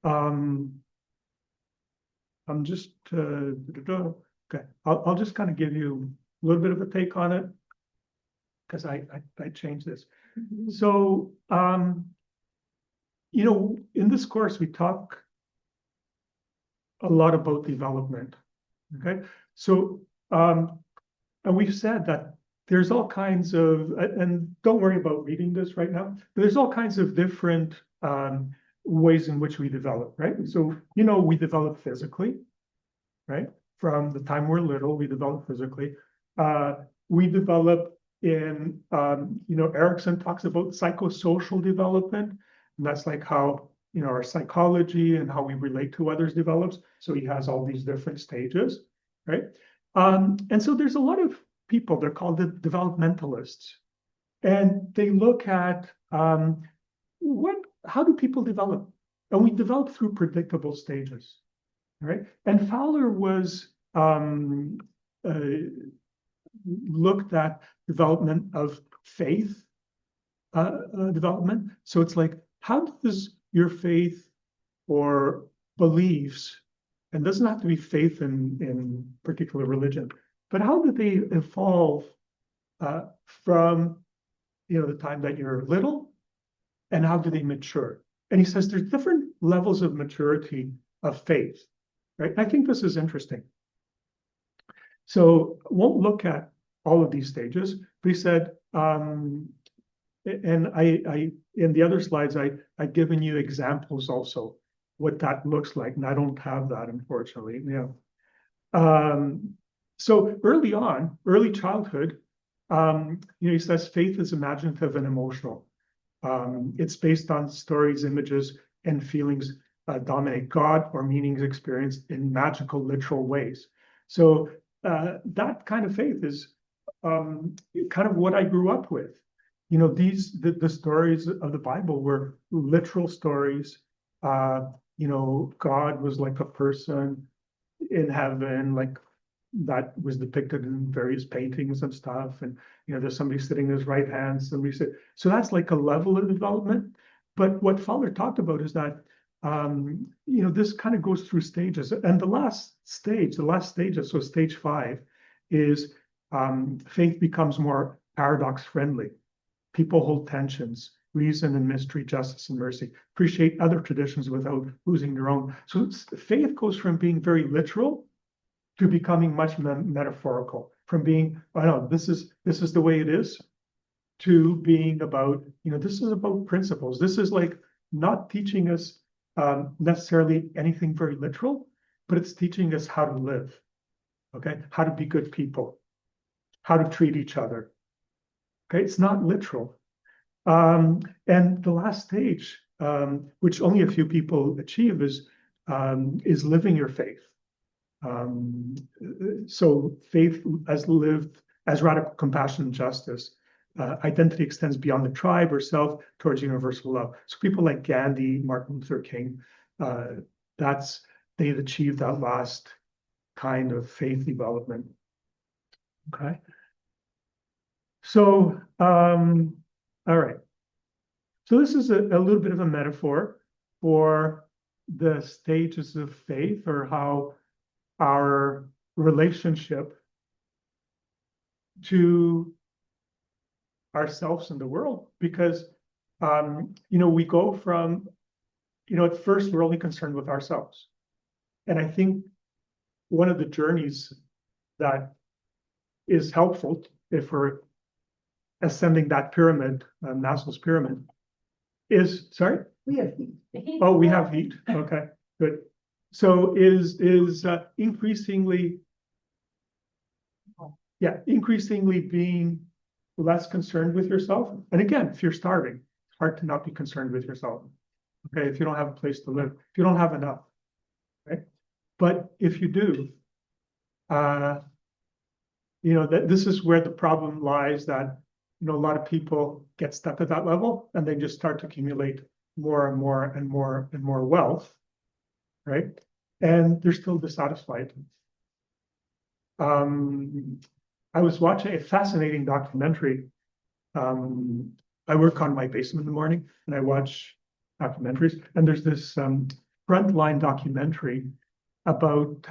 Speaker 3: I'm just okay. I'll just kind of give you a little bit of a take on it because I changed this. So in this course we talk a lot about development. Okay, so and we've said that there's all kinds of, and don't worry about reading this right now, but there's all kinds of different ways in which we develop, right? So, we develop physically, right? From the time we're little, we develop physically. We develop in, Erickson talks about psychosocial development, and that's like how, our psychology and how we relate to others develops. So he has all these different stages, right? And so there's a lot of people, they're called the developmentalists, and they look at how do people develop? And we develop through predictable stages, right? And Fowler was looked at development of faith development. So it's like, how does your faith or beliefs, and doesn't have to be faith in particular religion, but how do they evolve from the time that you're little, and how do they mature? And he says there's different levels of maturity of faith, right? I think this is interesting. So won't look at all of these stages, but he said, and I in the other slides I've given you examples also what that looks like, and I don't have that unfortunately. So early on, early childhood, he says faith is imaginative and emotional. It's based on stories, images, and feelings dominate God or meanings experienced in magical, literal ways. So that kind of faith is kind of what I grew up with. The stories of the Bible were literal stories. God was like a person in heaven, like that was depicted in various paintings and stuff. And, there's somebody sitting at his right hand, somebody sit. So that's like a level of development. But what Fowler talked about is that, this kind of goes through stages. And the last stage, so stage 5 is faith becomes more paradox friendly. People hold tensions, reason and mystery, justice and mercy, appreciate other traditions without losing their own. So faith goes from being very literal to becoming much metaphorical, from being, this is the way it is, to being about, this is about principles. This is like not teaching us necessarily anything very literal, but it's teaching us how to live, okay? How to be good people, how to treat each other. Okay, it's not literal. And the last stage, which only a few people achieve, is living your faith. So faith as lived as radical compassion and justice. Identity extends beyond the tribe or self towards universal love. So people like Gandhi, Martin Luther King, they've achieved that last kind of faith development. Okay. So, all right. So this is a little bit of a metaphor for the stages of faith, or how our relationship to ourselves and the world, because we go from, at first we're only concerned with ourselves. And I think one of the journeys that is helpful if we're ascending that pyramid, Maslow's pyramid, is, sorry?
Speaker 5: We have heat.
Speaker 3: Oh, we have heat. Okay, good. So is increasingly being less concerned with yourself. And again, if you're starving, it's hard to not be concerned with yourself. Okay, if you don't have a place to live, if you don't have enough, right? But if you do, that this is where the problem lies, that a lot of people get stuck at that level and they just start to accumulate more and more and more and more wealth, right? And they're still dissatisfied. I was watching a fascinating documentary. I work on my basement in the morning and I watch documentaries, and there's this Frontline documentary about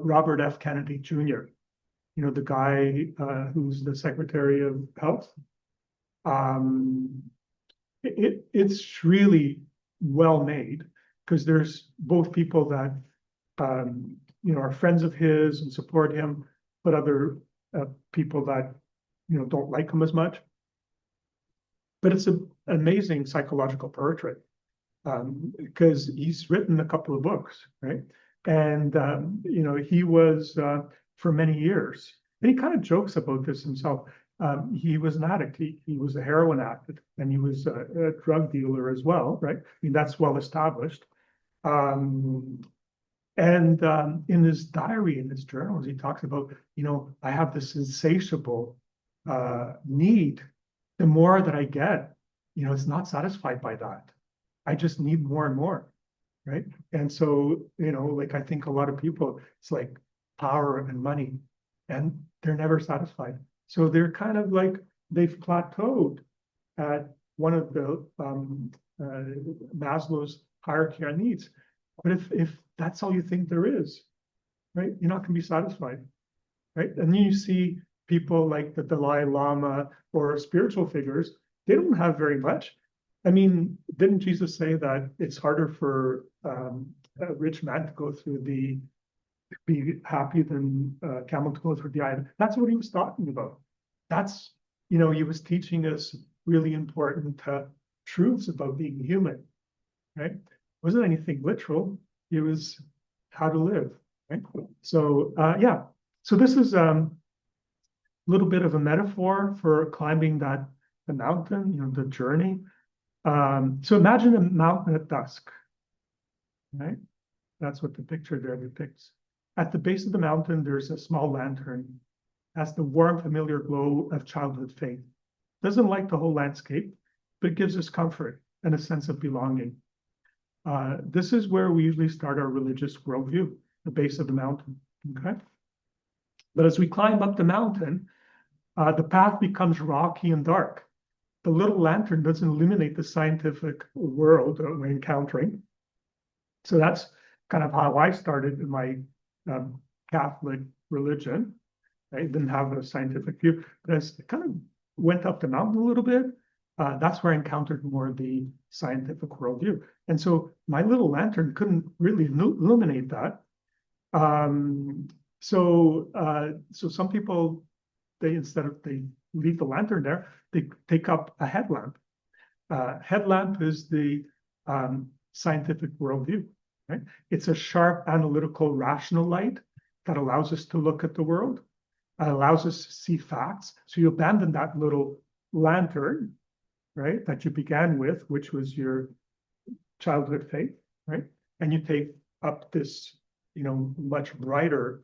Speaker 3: Robert F. Kennedy Jr., the guy who's the Secretary of Health. It's really well made, because there's both people that are friends of his and support him, but other people that don't like him as much. But it's an amazing psychological portrait, because he's written a couple of books, right? And he was for many years, and he kind of jokes about this himself. He was an addict. He was a heroin addict, and he was a drug dealer as well, right? I mean, that's well established. And in his diary, in his journals, he talks about, I have this insatiable need. The more that I get, it's not satisfied by that. I just need more and more, right? And so, I think a lot of people, it's like power and money, and they're never satisfied. So they're kind of like, they've plateaued at one of the Maslow's hierarchy of needs. But if that's all you think there is, right, you're not going to be satisfied, right? And then you see people like the Dalai Lama or spiritual figures, they don't have very much. I mean, didn't Jesus say that it's harder for a rich man to go through be happy than a camel to go through the eye? That's what he was talking about. That's, he was teaching us really important truths about being human, right? It wasn't anything literal. It was how to live, right? So, yeah. So this is a little bit of a metaphor for climbing the mountain, the journey. So imagine a mountain at dusk, right? That's what the picture there depicts. At the base of the mountain, there's a small lantern. That's the warm, familiar glow of childhood faith. Doesn't light the whole landscape, but it gives us comfort and a sense of belonging. This is where we usually start our religious worldview, the base of the mountain, okay? But as we climb up the mountain, the path becomes rocky and dark. The little lantern doesn't illuminate the scientific world that we're encountering. So that's kind of how I started in my Catholic religion. I didn't have a scientific view, but as I kind of went up the mountain a little bit, that's where I encountered more of the scientific worldview. And so my little lantern couldn't really illuminate that. So some people, they leave the lantern there, they take up a headlamp. Headlamp is the scientific worldview, right? It's a sharp, analytical, rational light that allows us to look at the world, allows us to see facts. So you abandon that little lantern right, that you began with, which was your childhood faith, right? And you take up this, much brighter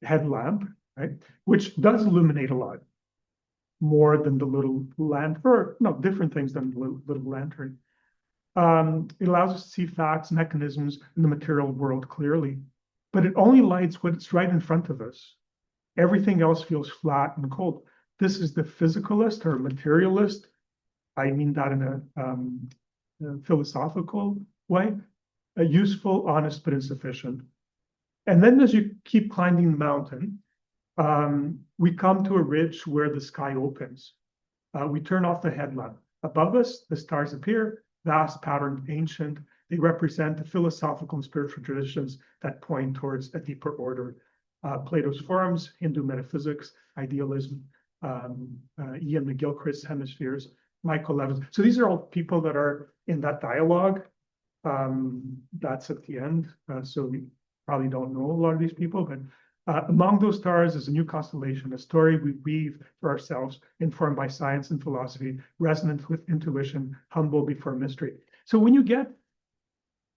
Speaker 3: headlamp, right? Which does illuminate a lot more than the little lantern, or no, different things than the little lantern. It allows us to see facts, mechanisms in the material world clearly, but it only lights what's right in front of us. Everything else feels flat and cold. This is the physicalist or materialist. I mean that in a philosophical way, useful, honest, but insufficient. And then as you keep climbing the mountain, we come to a ridge where the sky opens. We turn off the headlamp. Above us, the stars appear, vast, patterned, ancient. They represent the philosophical and spiritual traditions that point towards a deeper order. Plato's forms, Hindu metaphysics, idealism, Ian McGilchrist's hemispheres, Michael Levin's. So these are all people that are in that dialogue. That's at the end. So we probably don't know a lot of these people, but among those stars is a new constellation, a story we weave for ourselves, informed by science and philosophy, resonant with intuition, humble before mystery. So when you get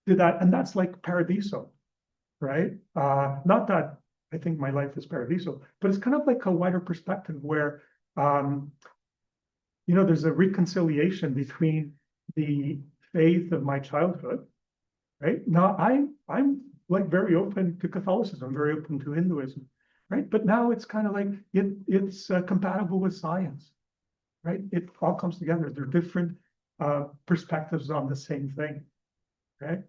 Speaker 3: to that, and that's like Paradiso, right? Not that I think my life is Paradiso, but it's kind of like a wider perspective where, there's a reconciliation between the faith of my childhood, right? Now I'm like very open to Catholicism, very open to Hinduism, right? But now it's kind of like it's compatible with science, right? It all comes together. They're different perspectives on the same thing, right?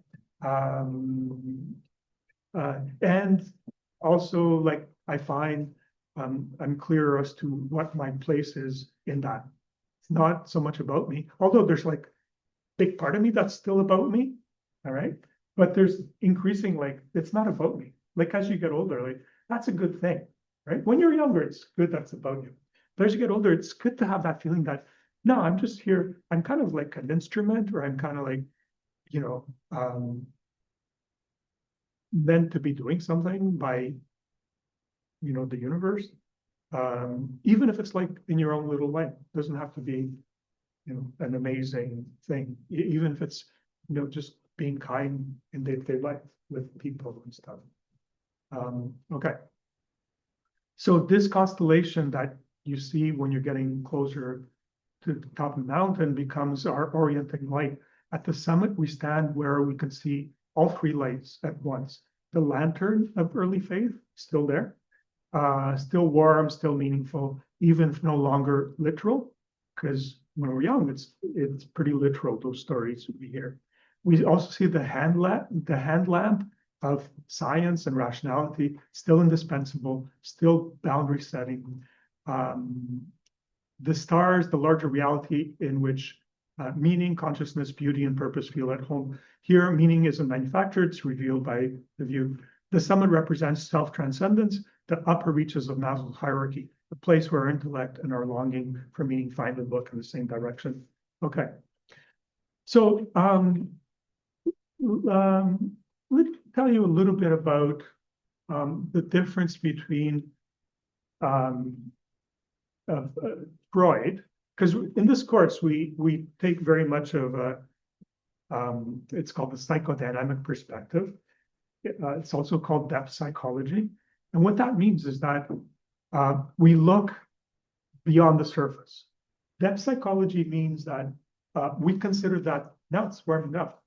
Speaker 3: And also, like, I find I'm clear as to what my place is in that. It's not so much about me, although there's like big part of me that's still about me, all right? But there's increasing, like, it's not about me. Like, as you get older, like, that's a good thing, right? When you're younger, it's good that's about you. But as you get older, it's good to have that feeling that, no, I'm just here. I'm kind of like an instrument, or I'm kind of like, meant to be doing something by, the universe. Even if it's like in your own little way, it doesn't have to be, an amazing thing. Even if it's, just being kind in day-to-day life with people and stuff. Okay. So this constellation that you see when you're getting closer to the top of the mountain becomes our orienting light. At the summit, we stand where we can see all three lights at once. The lantern of early faith, still there, still warm, still meaningful, even if no longer literal, because when we're young, it's pretty literal, those stories we hear. We also see the hand lamp of science and rationality, still indispensable, still boundary setting. The stars, the larger reality in which meaning, consciousness, beauty, and purpose feel at home. Here, meaning isn't manufactured, it's revealed by the view. The summit represents self-transcendence, the upper reaches of Maslow's hierarchy, the place where our intellect and our longing for meaning finally look in the same direction. Okay. So, let me tell you a little bit about the difference between Freud, because in this course we take very much of a it's called the psychodynamic perspective. It's also called depth psychology, and what that means is that we look beyond the surface. Depth psychology means that we consider that now it's warming up.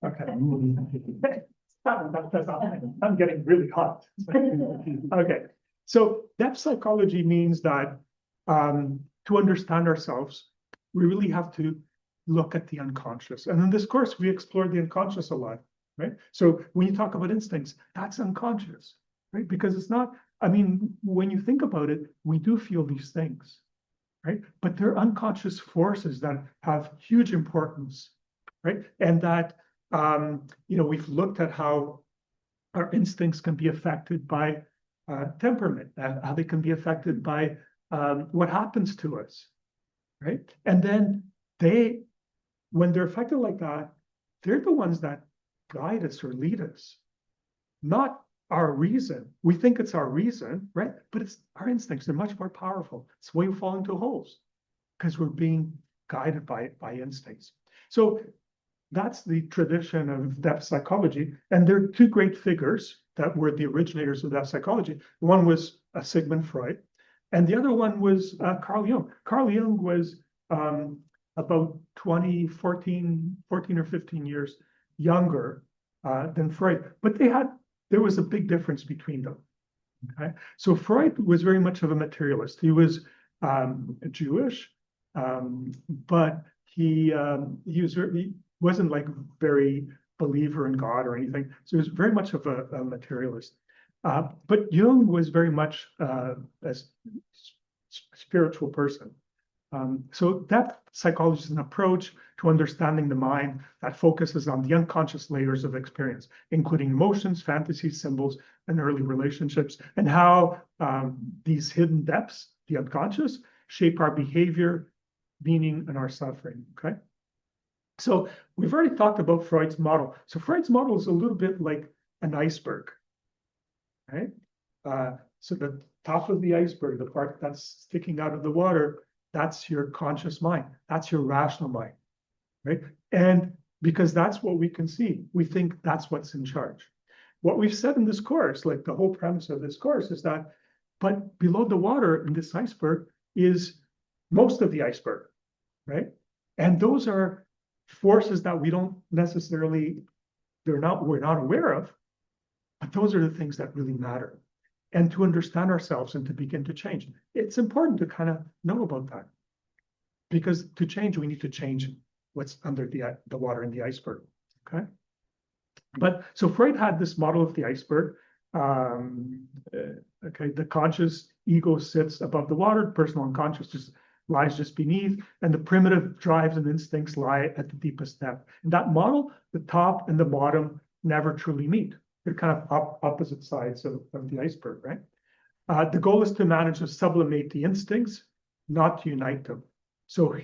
Speaker 3: Okay. I'm getting really hot. Okay. So depth psychology means that to understand ourselves, we really have to look at the unconscious. And in this course, we explore the unconscious a lot, right? So when you talk about instincts, that's unconscious, right? Because it's not, I mean, when you think about it, we do feel these things, right? But they're unconscious forces that have huge importance, right? And that, we've looked at how our instincts can be affected by temperament, and how they can be affected by what happens to us, right? And then when they're affected like that, they're the ones that guide us or lead us, not our reason. We think it's our reason, right? But it's our instincts. They're much more powerful. It's the way we fall into holes, because we're being guided by instincts. So that's the tradition of depth psychology. And there are two great figures that were the originators of depth psychology. One was Sigmund Freud, and the other one was Carl Jung. Carl Jung was about 14 or 15 years younger than Freud, but there was a big difference between them. Okay, so Freud was very much of a materialist. He was Jewish, but he wasn't like very believer in God or anything. So he was very much of a materialist. But Jung was very much a spiritual person. So that psychology is an approach to understanding the mind that focuses on the unconscious layers of experience, including emotions, fantasies, symbols, and early relationships, and how these hidden depths, the unconscious, shape our behavior, meaning, and our suffering. Okay. So we've already talked about Freud's model. So Freud's model is a little bit like an iceberg. Right? So the top of the iceberg, the part that's sticking out of the water, that's your conscious mind. That's your rational mind, right? And because that's what we can see, we think that's what's in charge. What we've said in this course, like the whole premise of this course is that, but below the water in this iceberg is most of the iceberg, right? And those are forces that we don't necessarily, we're not aware of, but those are the things that really matter. And to understand ourselves and to begin to change. It's important to kind of know about that. Because to change, we need to change what's under the water in the iceberg. Okay. But so Freud had this model of the iceberg. Okay, the conscious ego sits above the water, personal unconscious lies just beneath, and the primitive drives and instincts lie at the deepest depth. In that model, the top and the bottom never truly meet. They're kind of opposite sides of the iceberg, right? The goal is to manage to sublimate the instincts, not to unite them. So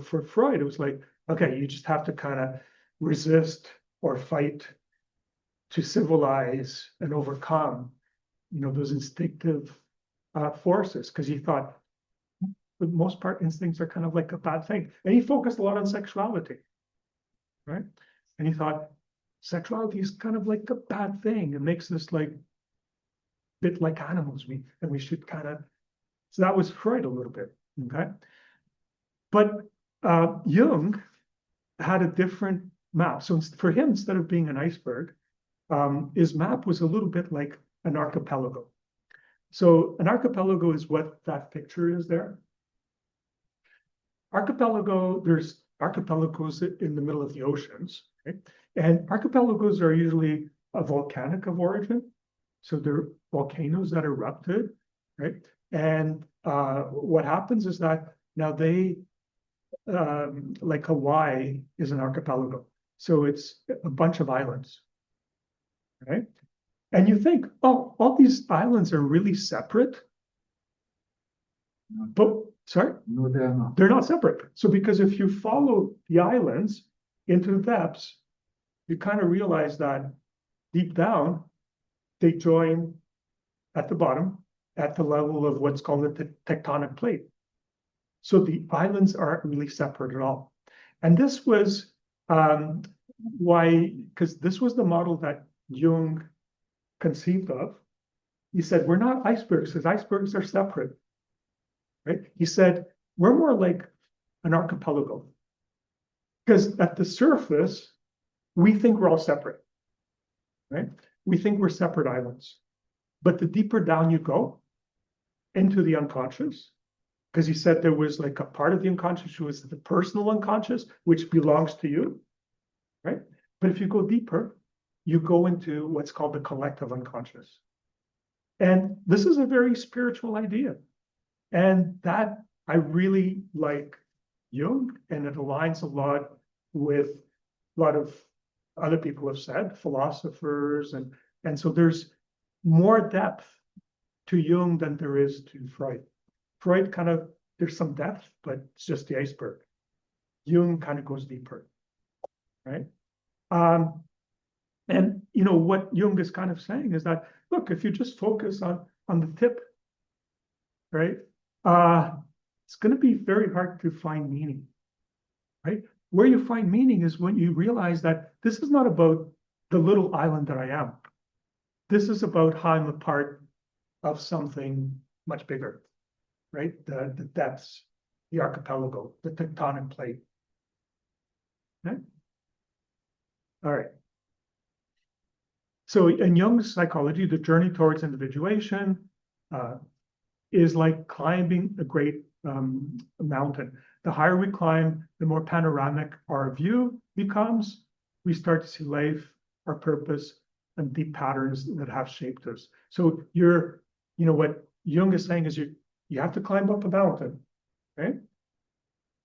Speaker 3: for Freud, it was like, okay, you just have to kind of resist or fight to civilize and overcome, those instinctive forces, because he thought, for the most part, instincts are kind of like a bad thing. And he focused a lot on sexuality, right? And he thought, sexuality is kind of like a bad thing. It makes us like a bit like animals. We should kind of. So that was Freud a little bit. Okay. But Jung had a different map. So for him, instead of being an iceberg, his map was a little bit like an archipelago. So an archipelago is what that picture is there. There's archipelagos in the middle of the oceans, right? And archipelagos are usually volcanic of origin. So they're volcanoes that erupted, right? And what happens is that now they, like Hawaii is an archipelago. So it's a bunch of islands, right? And you think, oh, all these islands are really separate. But, sorry?
Speaker 6: No, they are not.
Speaker 3: They're not separate. So because if you follow the islands into the depths, you kind of realize that deep down, they join at the bottom at the level of what's called the tectonic plate. So the islands aren't really separate at all. And this was why, because this was the model that Jung conceived of. He said, we're not icebergs, because icebergs are separate, right? He said, we're more like an archipelago. Because at the surface, we think we're all separate, right? We think we're separate islands. But the deeper down you go into the unconscious, because he said there was like a part of the unconscious which was the personal unconscious, which belongs to you, right? But if you go deeper, you go into what's called the collective unconscious. And this is a very spiritual idea. And that I really like Jung, and it aligns a lot with a lot of other people have said, philosophers, and so there's more depth to Jung than there is to Freud. Freud kind of, there's some depth, but it's just the iceberg. Jung kind of goes deeper, right? And what Jung is kind of saying is that, look, if you just focus on the tip, right? it's going to be very hard to find meaning, right? Where you find meaning is when you realize that this is not about the little island that I am. This is about how I'm a part of something much bigger, right? The depths, the archipelago, the tectonic plate. Okay? All right. So in Jung's psychology, the journey towards individuation is like climbing a great mountain. The higher we climb, the more panoramic our view becomes. We start to see life, our purpose, and deep patterns that have shaped us. So what Jung is saying is you have to climb up a mountain, right?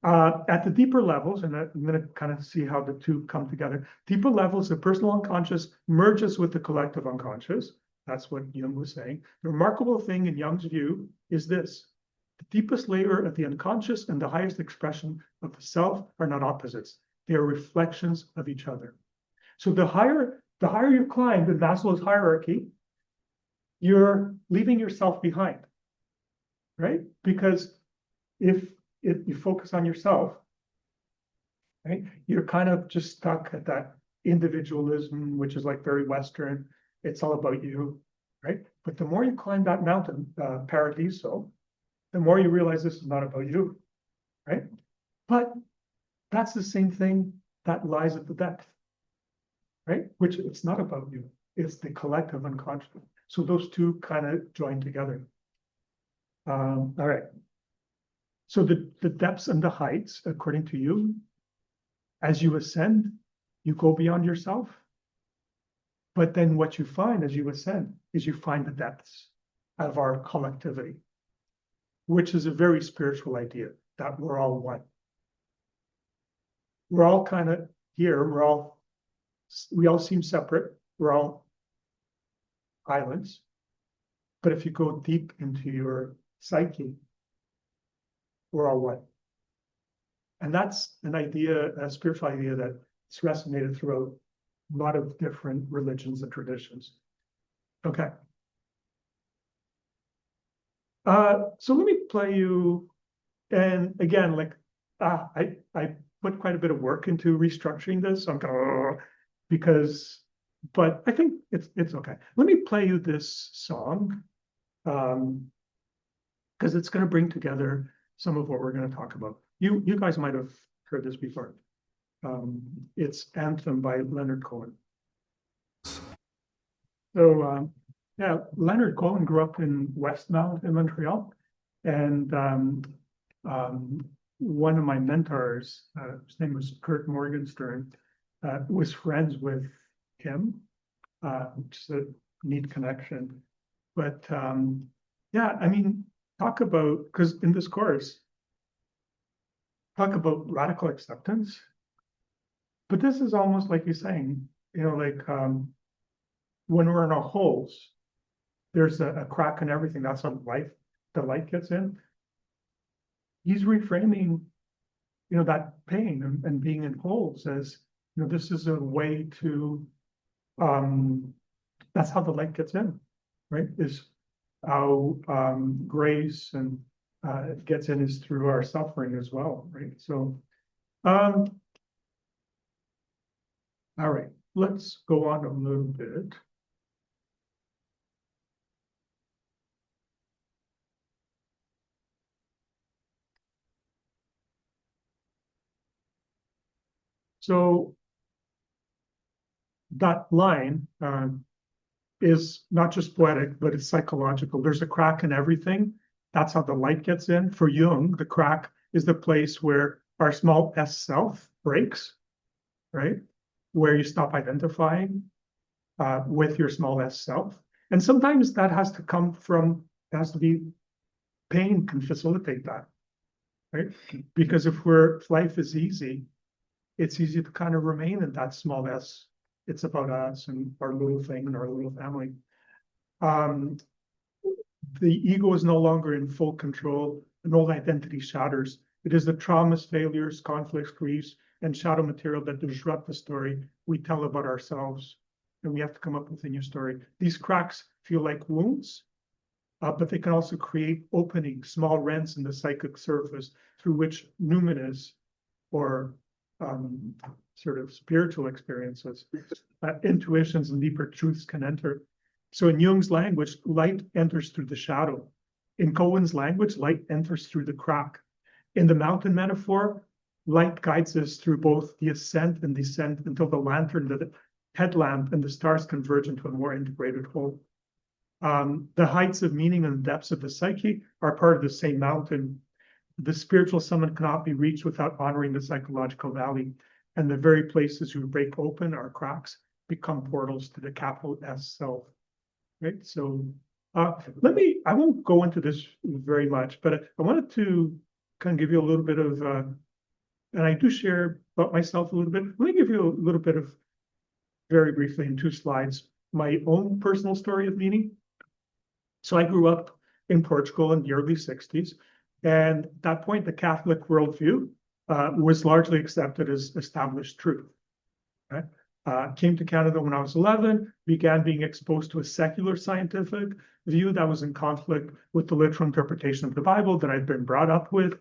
Speaker 3: At the deeper levels, and I'm going to kind of see how the two come together. Deeper levels, the personal unconscious merges with the collective unconscious. That's what Jung was saying. The remarkable thing in Jung's view is this: the deepest layer of the unconscious and the highest expression of the self are not opposites. They are reflections of each other. So the higher you climb in Maslow's hierarchy, you're leaving yourself behind, right? Because if you focus on yourself, right, you're kind of just stuck at that individualism, which is like very Western. It's all about you, right? But the more you climb that mountain, Paradiso, the more you realize this is not about you, right? But that's the same thing that lies at the depth, right? Which it's not about you. It's the collective unconscious. So those two kind of join together. All right. So the depths and the heights, according to you, as you ascend, you go beyond yourself. But then what you find as you ascend is you find the depths of our collectivity, which is a very spiritual idea that we're all one. We're all kind of here. We all seem separate. We're all islands. But if you go deep into your psyche, we're all one. And that's an idea, a spiritual idea that's resonated throughout a lot of different religions and traditions. Okay. So let me play you, and again, like I put quite a bit of work into restructuring this. So I'm gonna but I think it's okay. Let me play you this song, because it's going to bring together some of what we're going to talk about. You guys might have heard this before. It's Anthem by Leonard Cohen. So yeah, Leonard Cohen grew up in Westmount in Montreal, and one of my mentors, his name was Kurt Morgenstern, was friends with him, which is a neat connection. But yeah, I mean, talk about, because in this course, talk about radical acceptance. But this is almost like you're saying, like when we're in our holes, there's a crack in everything. That's how the light gets in. He's reframing, that pain and being in holes as, this is a way to, that's how the light gets in, right? Is how grace and gets in is through our suffering as well, right? So, all right, let's go on a little bit. So that line is not just poetic, but it's psychological. There's a crack in everything. That's how the light gets in. For Jung, the crack is the place where our small s self breaks, right? Where you stop identifying with your small s self. And sometimes that has to be pain can facilitate that, right? Because if life is easy, it's easy to kind of remain in that small s. It's about us and our little thing and our little family. The ego is no longer in full control. An old identity shatters. It is the traumas, failures, conflicts, griefs, and shadow material that disrupt the story we tell about ourselves. And we have to come up with a new story. These cracks feel like wounds, but they can also create openings, small rents in the psychic surface through which numinous or sort of spiritual experiences, intuitions and deeper truths can enter. So in Jung's language, light enters through the shadow. In Cohen's language, light enters through the crack. In the mountain metaphor, light guides us through both the ascent and descent until the lantern, the headlamp, and the stars converge into a more integrated whole. The heights of meaning and the depths of the psyche are part of the same mountain. The spiritual summit cannot be reached without honoring the psychological valley, and the very places you break open or cracks become portals to the capital S self. Right. So I won't go into this very much, but I wanted to kind of give you a little bit of, and I do share about myself a little bit. Let me give you a little bit of, very briefly in 2 slides, my own personal story of meaning. So I grew up in Portugal in the early 60s. And at that point, the Catholic worldview was largely accepted as established truth. Right? Came to Canada when I was 11, began being exposed to a secular scientific view that was in conflict with the literal interpretation of the Bible that I'd been brought up with.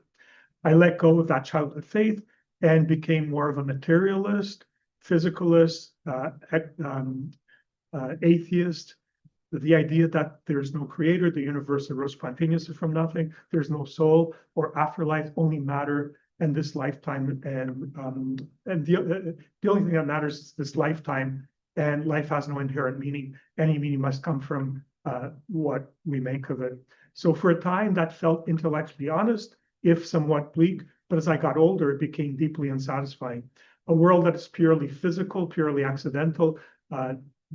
Speaker 3: I let go of that childhood faith and became more of a materialist, physicalist, atheist. The idea that there's no creator, the universe arose spontaneously from nothing, there's no soul or afterlife, only matter and this lifetime, and the only thing that matters is this lifetime, and life has no inherent meaning. Any meaning must come from what we make of it. So for a time that felt intellectually honest, if somewhat bleak, but as I got older, it became deeply unsatisfying. A world that is purely physical, purely accidental,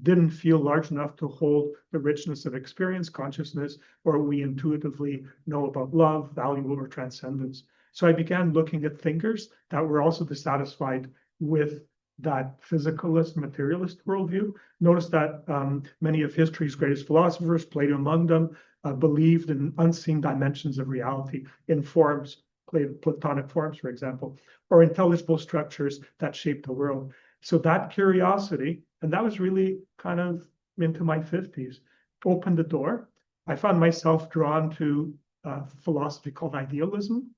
Speaker 3: didn't feel large enough to hold the richness of experience, consciousness, or we intuitively know about love, value, or transcendence. So I began looking at thinkers that were also dissatisfied with that physicalist, materialist worldview. Notice that many of history's greatest philosophers, Plato among them, believed in unseen dimensions of reality, in forms, Platonic forms, for example, or intelligible structures that shape the world. So that curiosity, and that was really kind of into my 50s, opened the door. I found myself drawn to philosophy called idealism,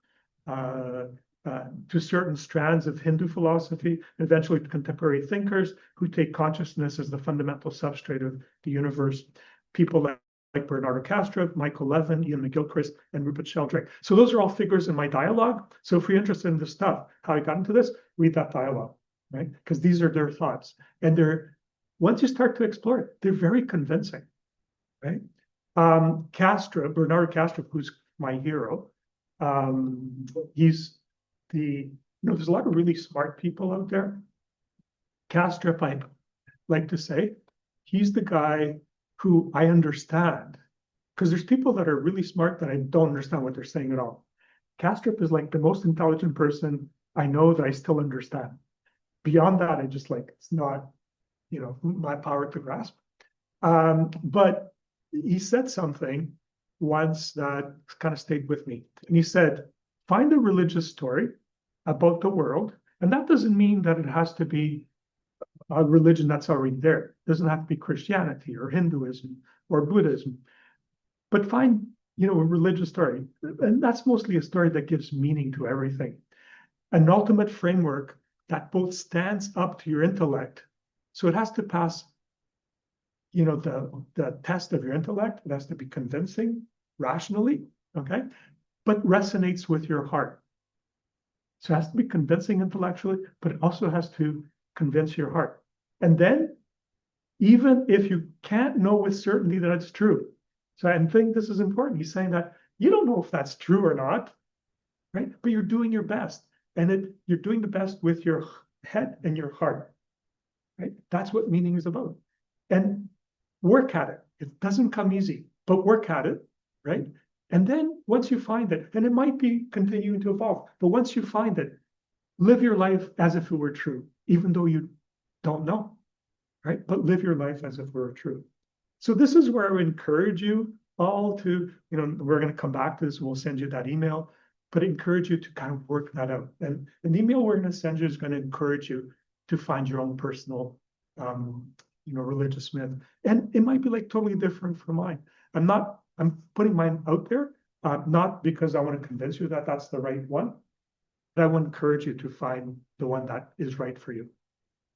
Speaker 3: to certain strands of Hindu philosophy, eventually to contemporary thinkers who take consciousness as the fundamental substrate of the universe. People like Bernardo Kastrup, Michael Levin, Ian McGilchrist, and Rupert Sheldrake. So those are all figures in my dialogue. So if you're interested in this stuff, how I got into this, read that dialogue, right? Because these are their thoughts. And once you start to explore it, they're very convincing, right? Kastrup, Bernardo Kastrup, who's my hero, he's there's a lot of really smart people out there. Kastrup, I like to say, he's the guy who I understand, because there's people that are really smart that I don't understand what they're saying at all. Kastrup is like the most intelligent person I know that I still understand. Beyond that, I just it's not, my power to grasp. But he said something once that kind of stayed with me. And he said, find a religious story about the world. And that doesn't mean that it has to be a religion that's already there. It doesn't have to be Christianity or Hinduism or Buddhism. But find, a religious story. And that's mostly a story that gives meaning to everything. An ultimate framework that both stands up to your intellect. So it has to pass, the test of your intellect. It has to be convincing, rationally, okay? But resonates with your heart. So it has to be convincing intellectually, but it also has to convince your heart. And then, even if you can't know with certainty that it's true. So I think this is important. He's saying that you don't know if that's true or not, right? But you're doing your best. And you're doing the best with your head and your heart, right? That's what meaning is about. And work at it. It doesn't come easy, but work at it, right? And then once you find it, and it might be continuing to evolve, but once you find it, live your life as if it were true, even though you don't know, right? But live your life as if it were true. So this is where I would encourage you all to, we're going to come back to this, we'll send you that email, but encourage you to kind of work that out. And an email we're going to send you is going to encourage you to find your own personal, religious myth. And it might be totally different from mine. I'm not I'm putting mine out there, not because I want to convince you that that's the right one, but I want to encourage you to find the one that is right for you.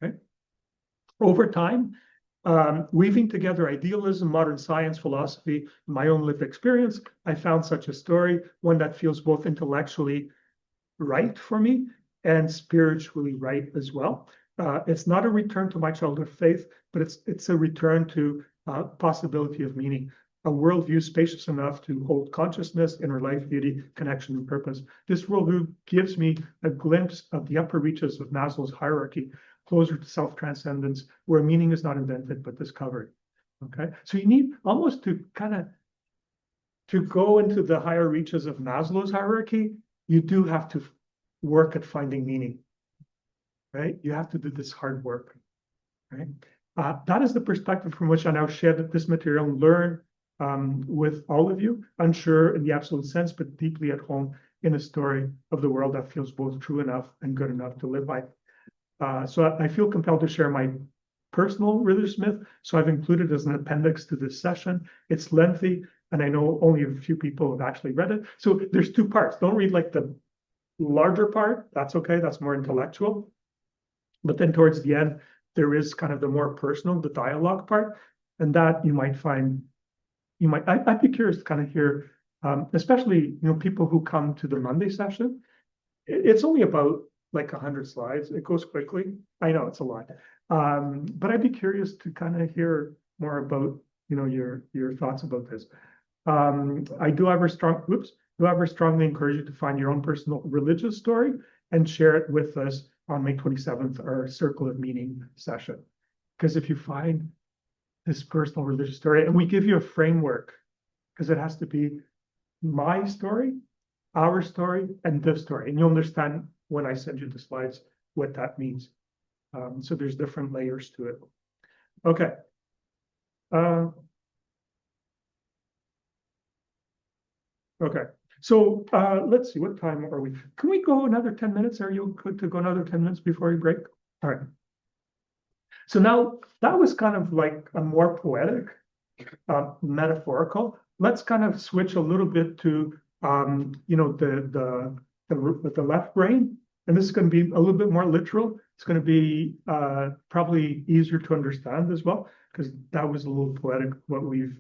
Speaker 3: Okay. Over time, weaving together idealism, modern science, philosophy, my own lived experience, I found such a story, one that feels both intellectually right for me and spiritually right as well. It's not a return to my childhood faith, but it's a return to possibility of meaning, a worldview spacious enough to hold consciousness, inner life, beauty, connection, and purpose. This worldview gives me a glimpse of the upper reaches of Maslow's hierarchy, closer to self-transcendence, where meaning is not invented but discovered. Okay, so you need almost to kind of to go into the higher reaches of Maslow's hierarchy. You do have to work at finding meaning, right? You have to do this hard work, right? That is the perspective from which I now share this material and learn with all of you, unsure in the absolute sense, but deeply at home in a story of the world that feels both true enough and good enough to live by. So I feel compelled to share my personal religious myth. So I've included as an appendix to this session. It's lengthy, and I know only a few people have actually read it. So there's two parts. Don't read like the larger part. That's okay. That's more intellectual. But then towards the end, there is kind of the more personal, the dialogue part, and that you might find. I'd be curious to kind of hear, especially people who come to the Monday session. It's only about like 100 slides. It goes quickly. I know it's a lot, but I'd be curious to kind of hear more about your thoughts about this. I do ever strongly encourage you to find your own personal religious story and share it with us on May 27th, our Circle of Meaning session. Because if you find this personal religious story, and we give you a framework, because it has to be my story, our story, and this story. And you'll understand when I send you the slides what that means. So there's different layers to it. Okay. Okay. So let's see, what time are we? Can we go another 10 minutes? Are you good to go another 10 minutes before we break? All right. So now that was kind of like a more poetic, metaphorical. Let's kind of switch a little bit to the left brain, and this is going to be a little bit more literal. It's going to be probably easier to understand as well, because that was a little poetic what we've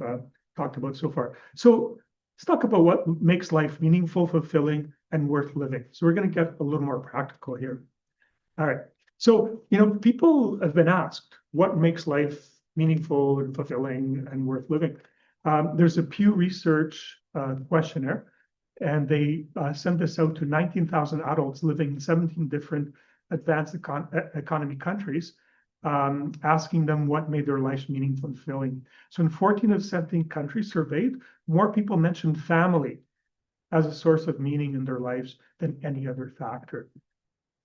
Speaker 3: talked about so far. So let's talk about what makes life meaningful, fulfilling, and worth living. So we're going to get a little more practical here. All right. So, people have been asked what makes life meaningful and fulfilling and worth living. There's a Pew Research questionnaire, and they sent this out to 19,000 adults living in 17 different advanced economy countries, asking them what made their lives meaningful and fulfilling. So in 14 of 17 countries surveyed, more people mentioned family as a source of meaning in their lives than any other factor.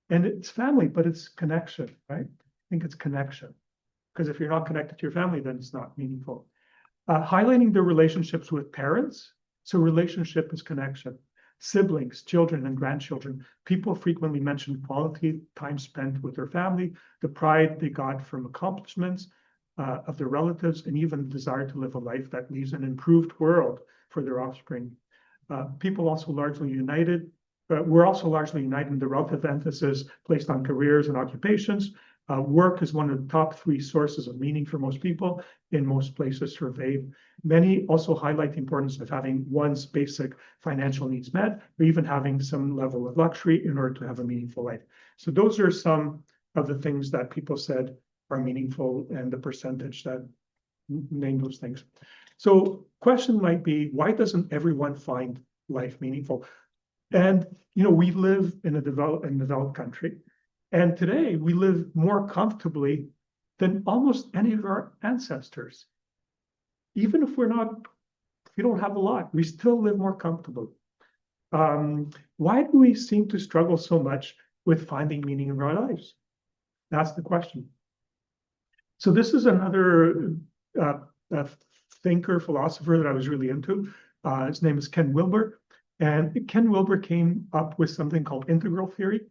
Speaker 3: And it's family, but it's connection, right? I think it's connection. Because if you're not connected to your family, then it's not meaningful. Highlighting their relationships with parents. So relationship is connection. Siblings, children, and grandchildren. People frequently mention quality time spent with their family, the pride they got from accomplishments of their relatives, and even the desire to live a life that leaves an improved world for their offspring. People also largely united. We're also largely united in the relative emphasis placed on careers and occupations. Work is one of the top 3 sources of meaning for most people in most places surveyed. Many also highlight the importance of having one's basic financial needs met, or even having some level of luxury in order to have a meaningful life. So those are some of the things that people said are meaningful and the percentage that name those things. So question might be, why doesn't everyone find life meaningful? And, we live in a developed country. And today we live more comfortably than almost any of our ancestors. Even if we don't have a lot, we still live more comfortably. Why do we seem to struggle so much with finding meaning in our lives? That's the question. So this is another thinker, philosopher that I was really into. His name is Ken Wilber. And Ken Wilber came up with something called integral theory.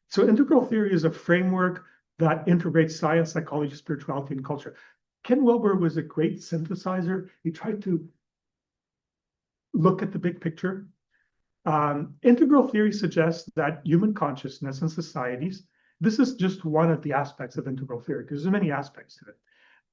Speaker 3: So integral theory is a framework that integrates science, psychology, spirituality, and culture. Ken Wilber was a great synthesizer. He tried to look at the big picture. Integral theory suggests that human consciousness and societies, this is just one of the aspects of integral theory, because there's many aspects to it,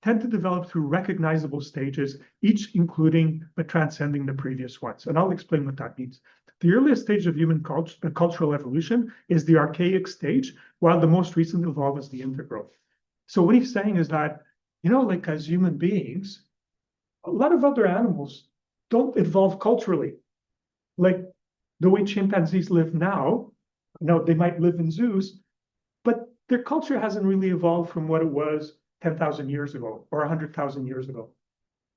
Speaker 3: tend to develop through recognizable stages, each including but transcending the previous ones. And I'll explain what that means. The earliest stage of human cultural evolution is the archaic stage, while the most recent evolve is the integral. So what he's saying is that, like as human beings, a lot of other animals don't evolve culturally. Like the way chimpanzees live now, they might live in zoos, but their culture hasn't really evolved from what it was 10,000 years ago or 100,000 years ago,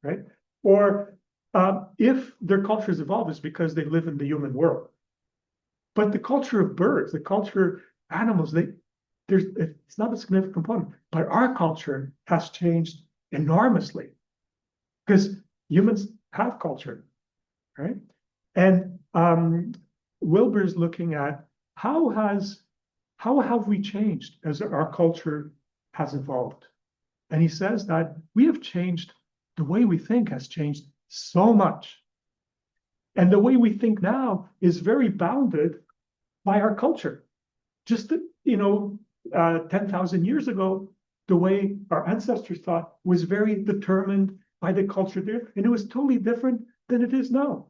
Speaker 3: right? Or if their cultures evolve, it's because they live in the human world. But the culture of birds, the culture of animals, it's not a significant component. But our culture has changed enormously because humans have culture, right? And Wilber's looking at how have we changed as our culture has evolved. And he says that we have changed, the way we think has changed so much. And the way we think now is very bounded by our culture. Just, 10,000 years ago, the way our ancestors thought was very determined by the culture there. And it was totally different than it is now,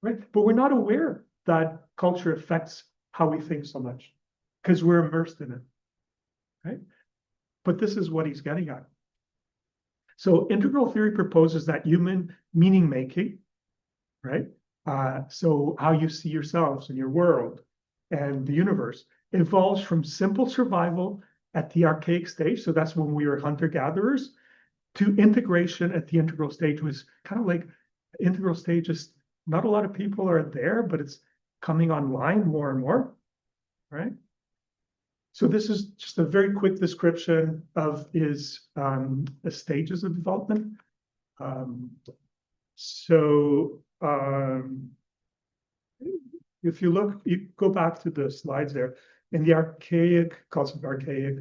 Speaker 3: right? But we're not aware that culture affects how we think so much because we're immersed in it, right? But this is what he's getting at. So integral theory proposes that human meaning making, right? So how you see yourselves and your world and the universe evolves from simple survival at the archaic stage. So that's when we were hunter-gatherers, to integration at the integral stage. Was kind of like integral stages. Not a lot of people are there, but it's coming online more and more, right? So this is just a very quick description of his stages of development. If you go back to the slides there, in the archaic, calls it archaic,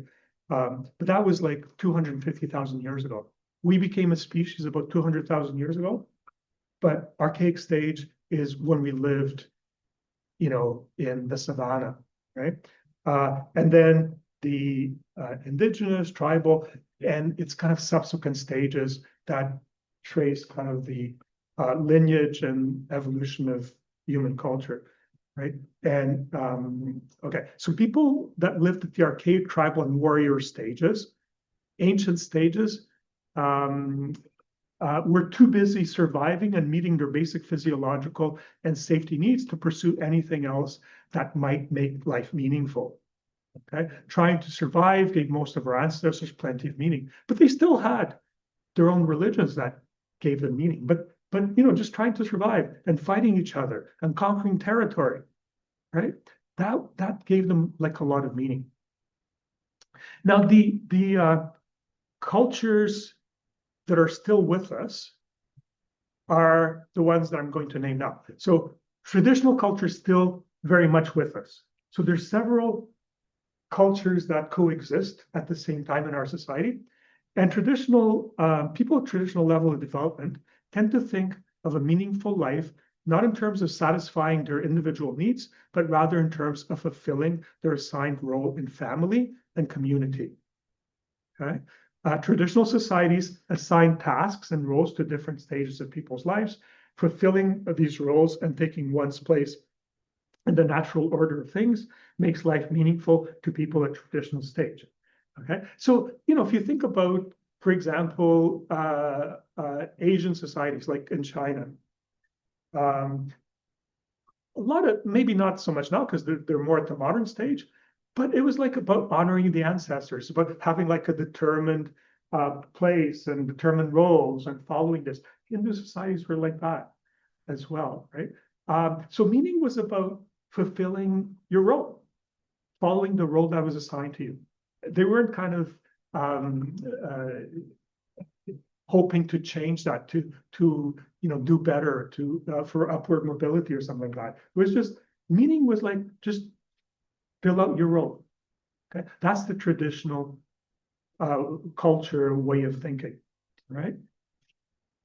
Speaker 3: but that was like 250,000 years ago. We became a species about 200,000 years ago, but archaic stage is when we lived, in the savannah, right? And then the indigenous, tribal, and it's kind of subsequent stages that trace kind of the lineage and evolution of human culture, right? And okay, so people that lived at the archaic, tribal, and warrior stages, ancient stages, were too busy surviving and meeting their basic physiological and safety needs to pursue anything else that might make life meaningful. Okay, trying to survive gave most of our ancestors plenty of meaning, but they still had their own religions that gave them meaning. But just trying to survive and fighting each other and conquering territory, right? That gave them like a lot of meaning. Now the cultures that are still with us are the ones that I'm going to name now. So traditional culture is still very much with us. So there's several cultures that coexist at the same time in our society. And traditional people at traditional level of development tend to think of a meaningful life, not in terms of satisfying their individual needs, but rather in terms of fulfilling their assigned role in family and community. Okay. Traditional societies assign tasks and roles to different stages of people's lives. Fulfilling these roles and taking one's place in the natural order of things makes life meaningful to people at traditional stage. Okay, so if you think about, for example, Asian societies like in China, a lot of, maybe not so much now because they're more at the modern stage, but it was like about honoring the ancestors, about having like a determined place and determined roles and following this. Hindu societies were like that as well, right? So meaning was about fulfilling your role, following the role that was assigned to you. They weren't kind of hoping to change that to do better, for upward mobility or something like that. It was just, meaning was like just fill out your role. Okay, that's the traditional culture way of thinking, right?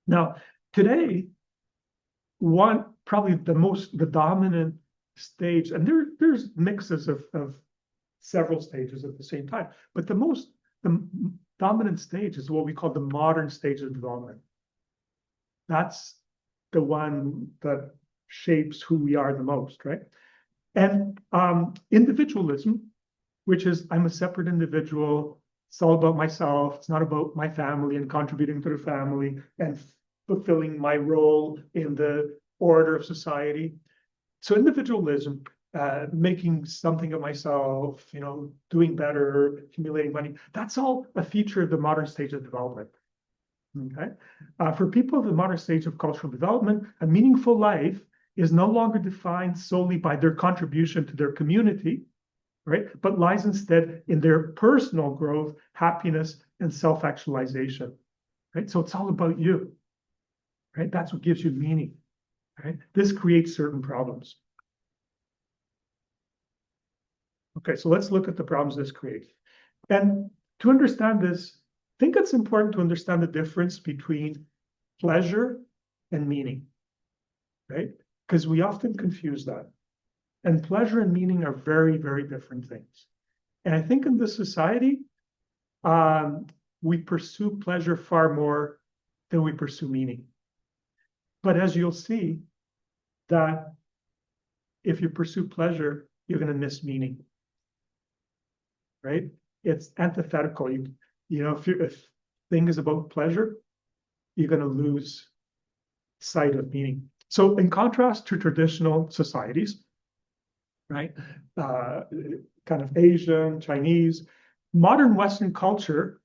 Speaker 3: Now, today, probably the dominant stage, and there's mixes of several stages at the same time, but the dominant stage is what we call the modern stage of development. That's the one that shapes who we are the most, right? And individualism, which is I'm a separate individual, it's all about myself, it's not about my family and contributing to the family and fulfilling my role in the order of society. So individualism, making something of myself, doing better, accumulating money, that's all a feature of the modern stage of development. Okay. For people of the modern stage of cultural development, a meaningful life is no longer defined solely by their contribution to their community, right? But lies instead in their personal growth, happiness, and self-actualization, right? So it's all about you, right? That's what gives you meaning, right? This creates certain problems. Okay, so let's look at the problems this creates. And to understand this, I think it's important to understand the difference between pleasure and meaning, right? Because we often confuse that. And pleasure and meaning are very, very different things. And I think in this society, we pursue pleasure far more than we pursue meaning. But as you'll see, that if you pursue pleasure, you're going to miss meaning, right? It's antithetical. If thing is about pleasure, you're going to lose sight of meaning. So in contrast to traditional societies, right, kind of Asian, Chinese, modern Western culture,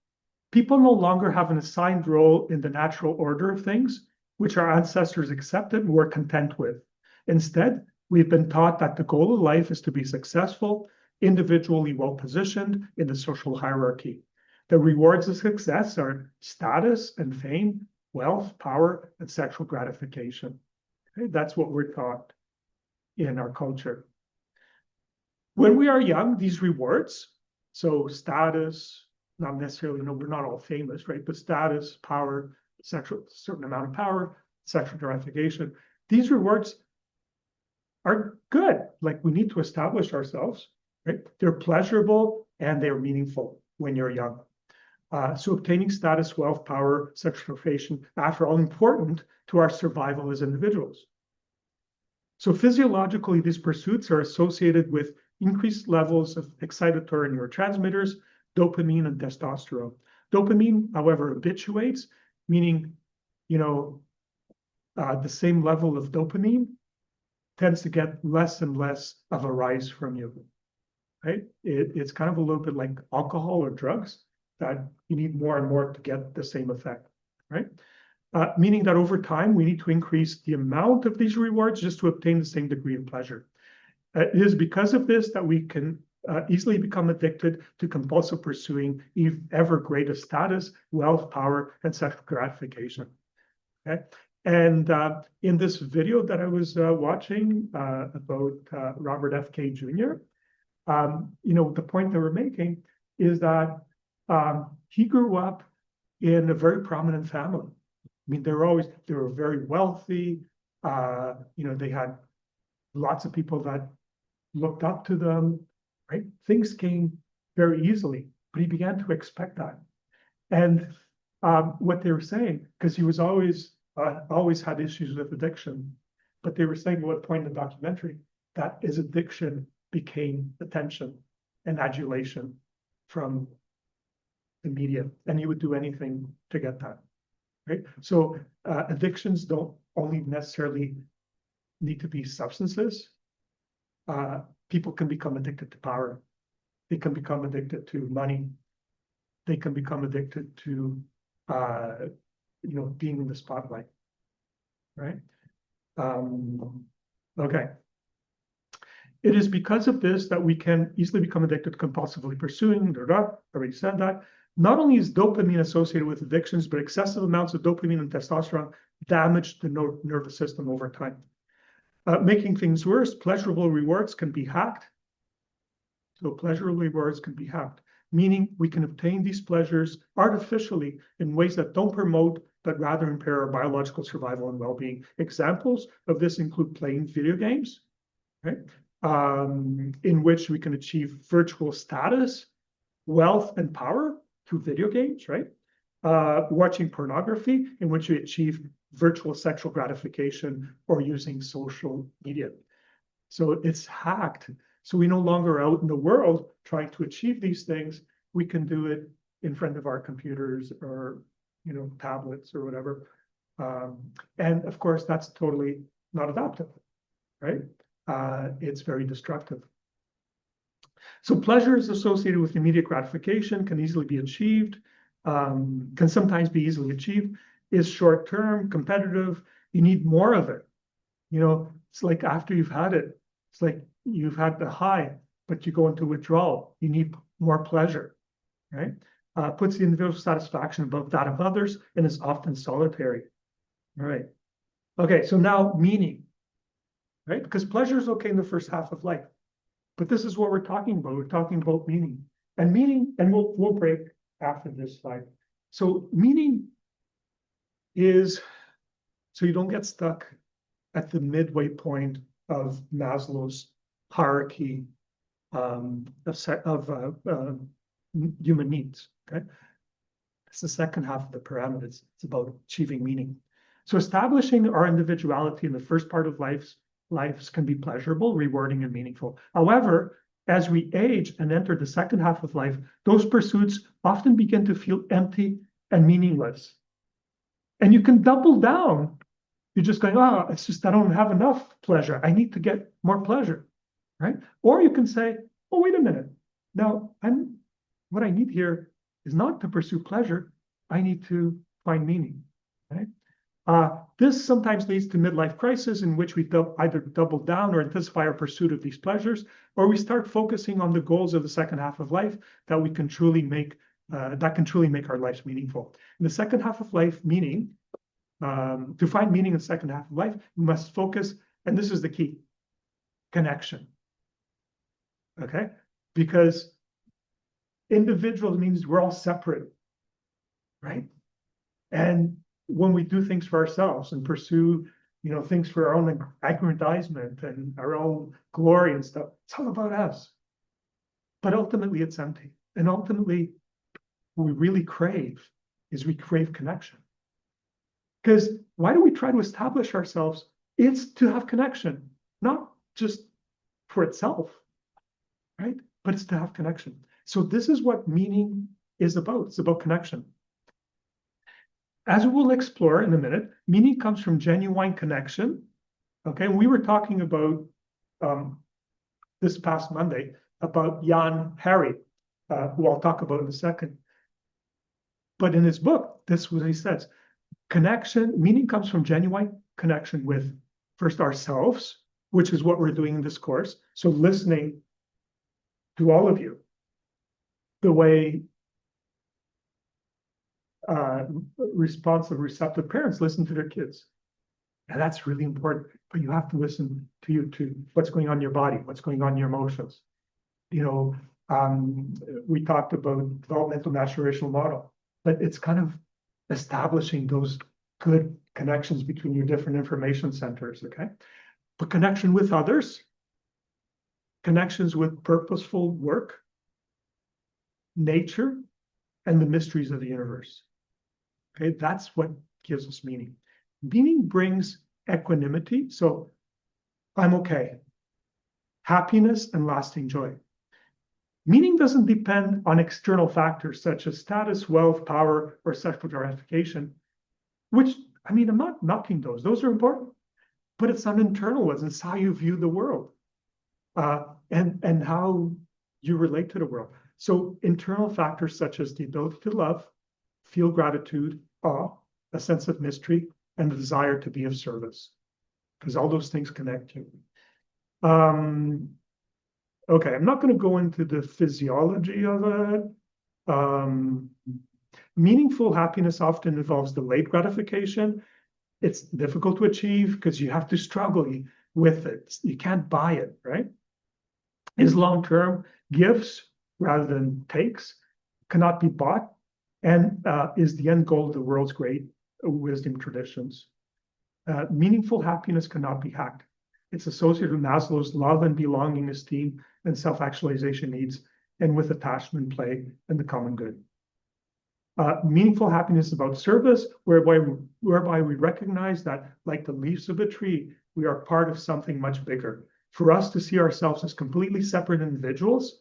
Speaker 3: people no longer have an assigned role in the natural order of things, which our ancestors accepted and were content with. Instead, we've been taught that the goal of life is to be successful, individually well-positioned in the social hierarchy. The rewards of success are status and fame, wealth, power, and sexual gratification. Okay? That's what we're taught in our culture. When we are young, these rewards, so status, not necessarily, we're not all famous, right? But status, power, certain amount of power, sexual gratification, these rewards are good. Like we need to establish ourselves, right? They're pleasurable and they're meaningful when you're young. So obtaining status, wealth, power, sexual gratification, after all, important to our survival as individuals. So physiologically, these pursuits are associated with increased levels of excitatory neurotransmitters, dopamine and testosterone. Dopamine, however, habituates, meaning, the same level of dopamine tends to get less and less of a rise from you, right? It's kind of a little bit like alcohol or drugs, that you need more and more to get the same effect, right? Meaning that over time, we need to increase the amount of these rewards just to obtain the same degree of pleasure. It is because of this that we can easily become addicted to compulsive pursuing ever greater status, wealth, power, and sexual gratification. Okay, and in this video that I was watching about Robert F. Kennedy Jr., the point that we're making is that he grew up in a very prominent family. I mean, they were very wealthy. They had lots of people that looked up to them, right? Things came very easily, but he began to expect that. And what they were saying, because he was always had issues with addiction, but they were saying at one point in the documentary that his addiction became attention and adulation from the media, and he would do anything to get that, right? So addictions don't only necessarily need to be substances. People can become addicted to power. They can become addicted to money. They can become addicted to, being in the spotlight, right? Okay. It is because of this that we can easily become addicted to compulsively pursuing, already said that. Not only is dopamine associated with addictions, but excessive amounts of dopamine and testosterone damage the nervous system over time. Making things worse, pleasurable rewards can be hacked. So pleasurable rewards can be hacked, meaning we can obtain these pleasures artificially in ways that don't promote but rather impair our biological survival and well-being. Examples of this include playing video games, right? In which we can achieve virtual status, wealth, and power through video games, right? Watching pornography, in which we achieve virtual sexual gratification, or using social media. So it's hacked. So we no longer out in the world trying to achieve these things. We can do it in front of our computers or, tablets or whatever. And of course, that's totally not adaptive, right? It's very destructive. So pleasures associated with immediate gratification can easily be achieved, can sometimes be easily achieved, is short-term, competitive. You need more of it. It's like after you've had it, it's like you've had the high, but you go into withdrawal. You need more pleasure, right? Puts the individual satisfaction above that of others and is often solitary. All right. Okay, so now meaning, right? Because pleasure is okay in the first half of life, but this is what we're talking about. We're talking about meaning, and we'll break after this slide. So meaning is, so you don't get stuck at the midway point of Maslow's hierarchy of human needs. Okay, it's the second half of the pyramid. It's about achieving meaning. So establishing our individuality in the first part of lives can be pleasurable, rewarding, and meaningful. However, as we age and enter the second half of life, those pursuits often begin to feel empty and meaningless. And you can double down. You're just going, oh, it's just I don't have enough pleasure. I need to get more pleasure, right? Or you can say, oh, wait a minute. Now, what I need here is not to pursue pleasure. I need to find meaning, right? This sometimes leads to midlife crisis, in which we either double down or intensify our pursuit of these pleasures, or we start focusing on the goals of the second half of life that can truly make our lives meaningful. In the second half of life, to find meaning in the second half of life, we must focus, and this is the key, connection. Okay? Because individuals means we're all separate, right? And when we do things for ourselves and pursue, things for our own aggrandizement and our own glory and stuff, it's all about us. But ultimately, it's empty. And ultimately, what we really crave is we crave connection. Because why do we try to establish ourselves? It's to have connection, not just for itself, right? But it's to have connection. So this is what meaning is about. It's about connection. As we'll explore in a minute, meaning comes from genuine connection. Okay, we were talking about this past Monday about Jan Harry, who I'll talk about in a second. But in his book, this is what he says. Meaning comes from genuine connection with first ourselves, which is what we're doing in this course. So listening to all of you, the way responsive, receptive parents listen to their kids. And that's really important, but you have to listen to you too. What's going on in your body? What's going on in your emotions? We talked about developmental natural model, but it's kind of establishing those good connections between your different information centers, okay? But connection with others, connections with purposeful work, nature, and the mysteries of the universe. Okay, that's what gives us meaning. Meaning brings equanimity. So I'm okay. Happiness and lasting joy. Meaning doesn't depend on external factors such as status, wealth, power, or sexual gratification, which, I'm not knocking those. Those are important, but it's an internal one. It's how you view the world and how you relate to the world. So internal factors such as the ability to love, feel gratitude, awe, a sense of mystery, and the desire to be of service, because all those things connect you. Okay, I'm not going to go into the physiology of it. Meaningful happiness often involves delayed gratification. It's difficult to achieve because you have to struggle with it. You can't buy it, right? Is long-term, gifts rather than takes, cannot be bought, and is the end goal of the world's great wisdom traditions. Meaningful happiness cannot be hacked. It's associated with Maslow's love and belonging, esteem, and self-actualization needs, and with attachment, play, and the common good. Meaningful happiness is about service, whereby we recognize that, like the leaves of a tree, we are part of something much bigger. For us to see ourselves as completely separate individuals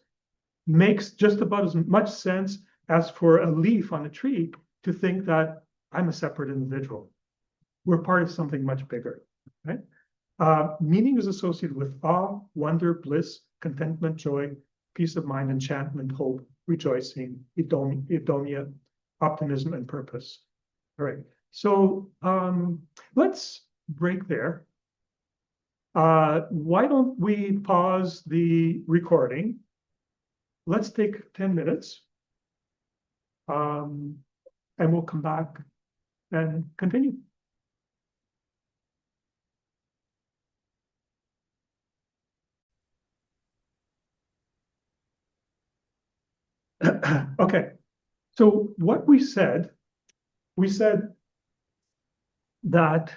Speaker 3: makes just about as much sense as for a leaf on a tree to think that I'm a separate individual. We're part of something much bigger, right? Meaning is associated with awe, wonder, bliss, contentment, joy, peace of mind, enchantment, hope, rejoicing, idonia, optimism, and purpose. All right, so let's break there. Why don't we pause the recording? Let's take 10 minutes. And we'll come back and continue. Okay, so what we said that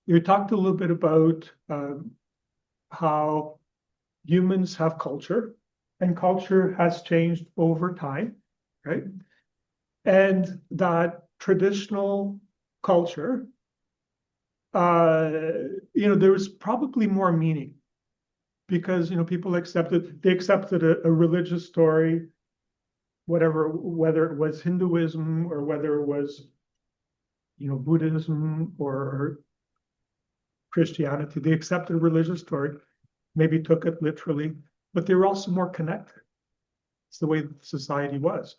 Speaker 3: we talked a little bit about how humans have culture, and culture has changed over time, right? And that traditional culture, there was probably more meaning because, people accepted a religious story, whether it was Hinduism or whether it was, Buddhism or Christianity. They accepted a religious story, maybe took it literally, but they were also more connected. It's the way society was.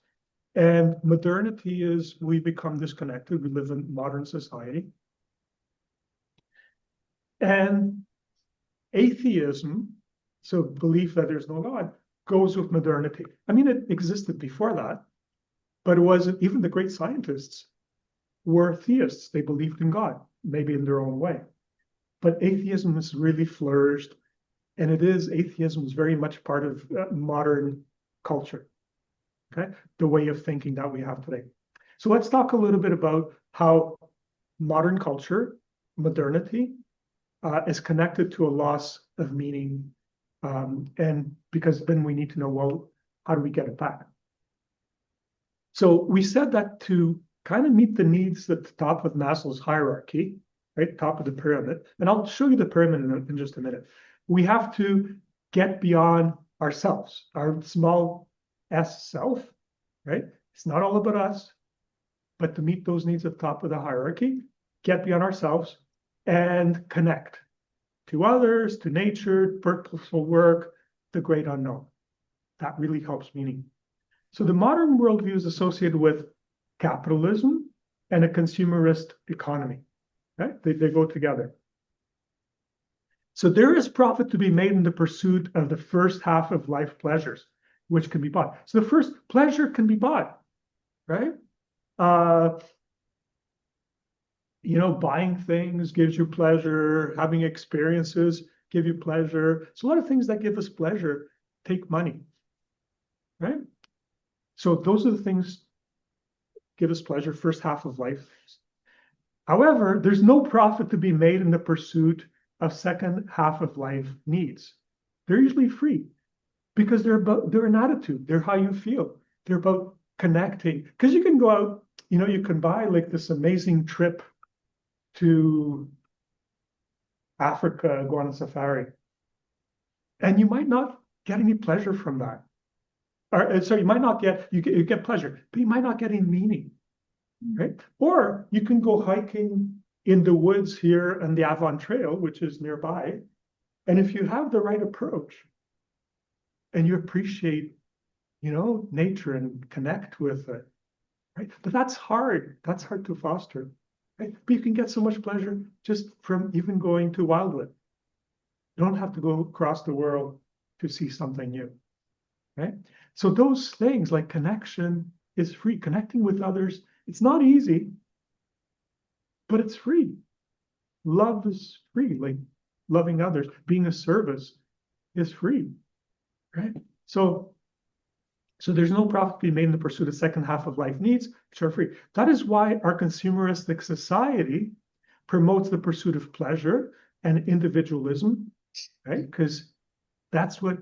Speaker 3: And modernity is we become disconnected. We live in modern society. And atheism, so belief that there's no God, goes with modernity. I mean, it existed before that, but it wasn't, even the great scientists were theists. They believed in God, maybe in their own way. But atheism has really flourished, and atheism is very much part of modern culture, okay? The way of thinking that we have today. So let's talk a little bit about how modern culture, modernity, is connected to a loss of meaning. And because then we need to know, well, how do we get it back? So we said that to kind of meet the needs at the top of Maslow's hierarchy, right, top of the pyramid, and I'll show you the pyramid in just a minute. We have to get beyond ourselves, our small s self, right? It's not all about us, but to meet those needs at the top of the hierarchy, get beyond ourselves and connect to others, to nature, purposeful work, the great unknown. That really helps meaning. So the modern worldview is associated with capitalism and a consumerist economy, right? They go together. So there is profit to be made in the pursuit of the first half of life pleasures, which can be bought. So the first pleasure can be bought, right? Buying things gives you pleasure, having experiences give you pleasure. So a lot of things that give us pleasure take money, right? So those are the things give us pleasure, first half of life. However, there's no profit to be made in the pursuit of second half of life needs. They're usually free because they're an attitude. They're how you feel. They're about connecting. Because you can go out, you can buy like this amazing trip to Africa, go on a safari. And you might not get any pleasure from that. Or sorry, you get pleasure, but you might not get any meaning, right? Or you can go hiking in the woods here on the Avon Trail, which is nearby. And if you have the right approach and you appreciate, nature and connect with it, right? But that's hard. That's hard to foster, right? But you can get so much pleasure just from even going to Wildwood. You don't have to go across the world to see something new, right? So those things like connection is free. Connecting with others, it's not easy, but it's free. Love is free, like loving others, being a service is free, right? So So there's no profit to be made in the pursuit of second half of life needs, which are free. That is why our consumeristic society promotes the pursuit of pleasure and individualism, right? Because that's what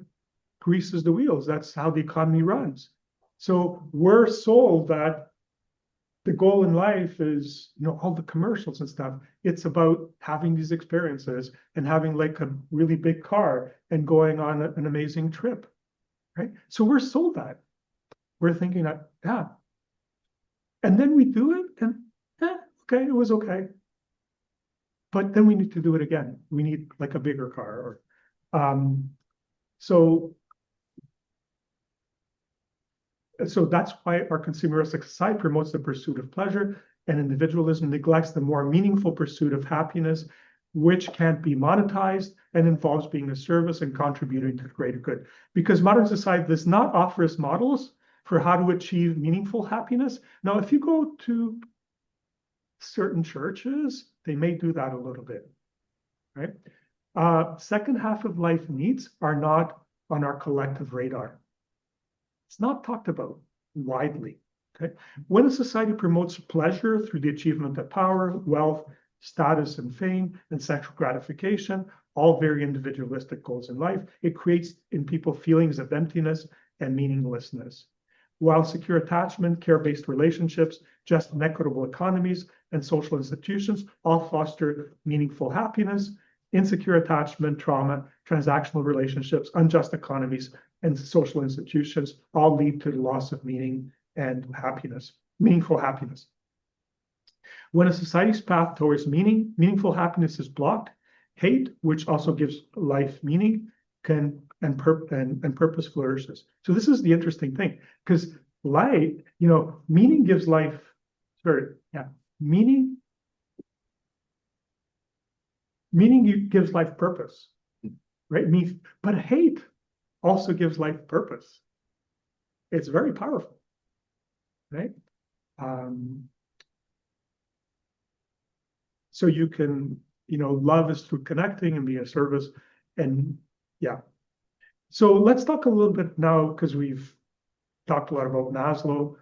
Speaker 3: greases the wheels. That's how the economy runs. So we're sold that the goal in life is, all the commercials and stuff. It's about having these experiences and having like a really big car and going on an amazing trip, right? So we're sold that. We're thinking that, yeah. And then we do it and, okay, it was okay. But then we need to do it again. We need like a bigger car. So that's why our consumeristic society promotes the pursuit of pleasure, and individualism neglects the more meaningful pursuit of happiness, which can't be monetized and involves being of service and contributing to the greater good. Because modern society does not offer us models for how to achieve meaningful happiness. Now, if you go to certain churches, they may do that a little bit, right? Second half of life needs are not on our collective radar. It's not talked about widely, okay? When a society promotes pleasure through the achievement of power, wealth, status, and fame, and sexual gratification, all very individualistic goals in life, it creates in people feelings of emptiness and meaninglessness. While secure attachment, care-based relationships, just and equitable economies, and social institutions all foster meaningful happiness, insecure attachment, trauma, transactional relationships, unjust economies, and social institutions all lead to the loss of meaning and happiness, meaningful happiness. When a society's path towards meaningful happiness is blocked, hate, which also gives life meaning, and purpose flourishes. So this is the interesting thing, because meaning gives life, meaning gives life purpose, right? But hate also gives life purpose. It's very powerful, right? So you can, love is through connecting and be of service, and yeah. So let's talk a little bit now, because we've talked a lot about Maslow.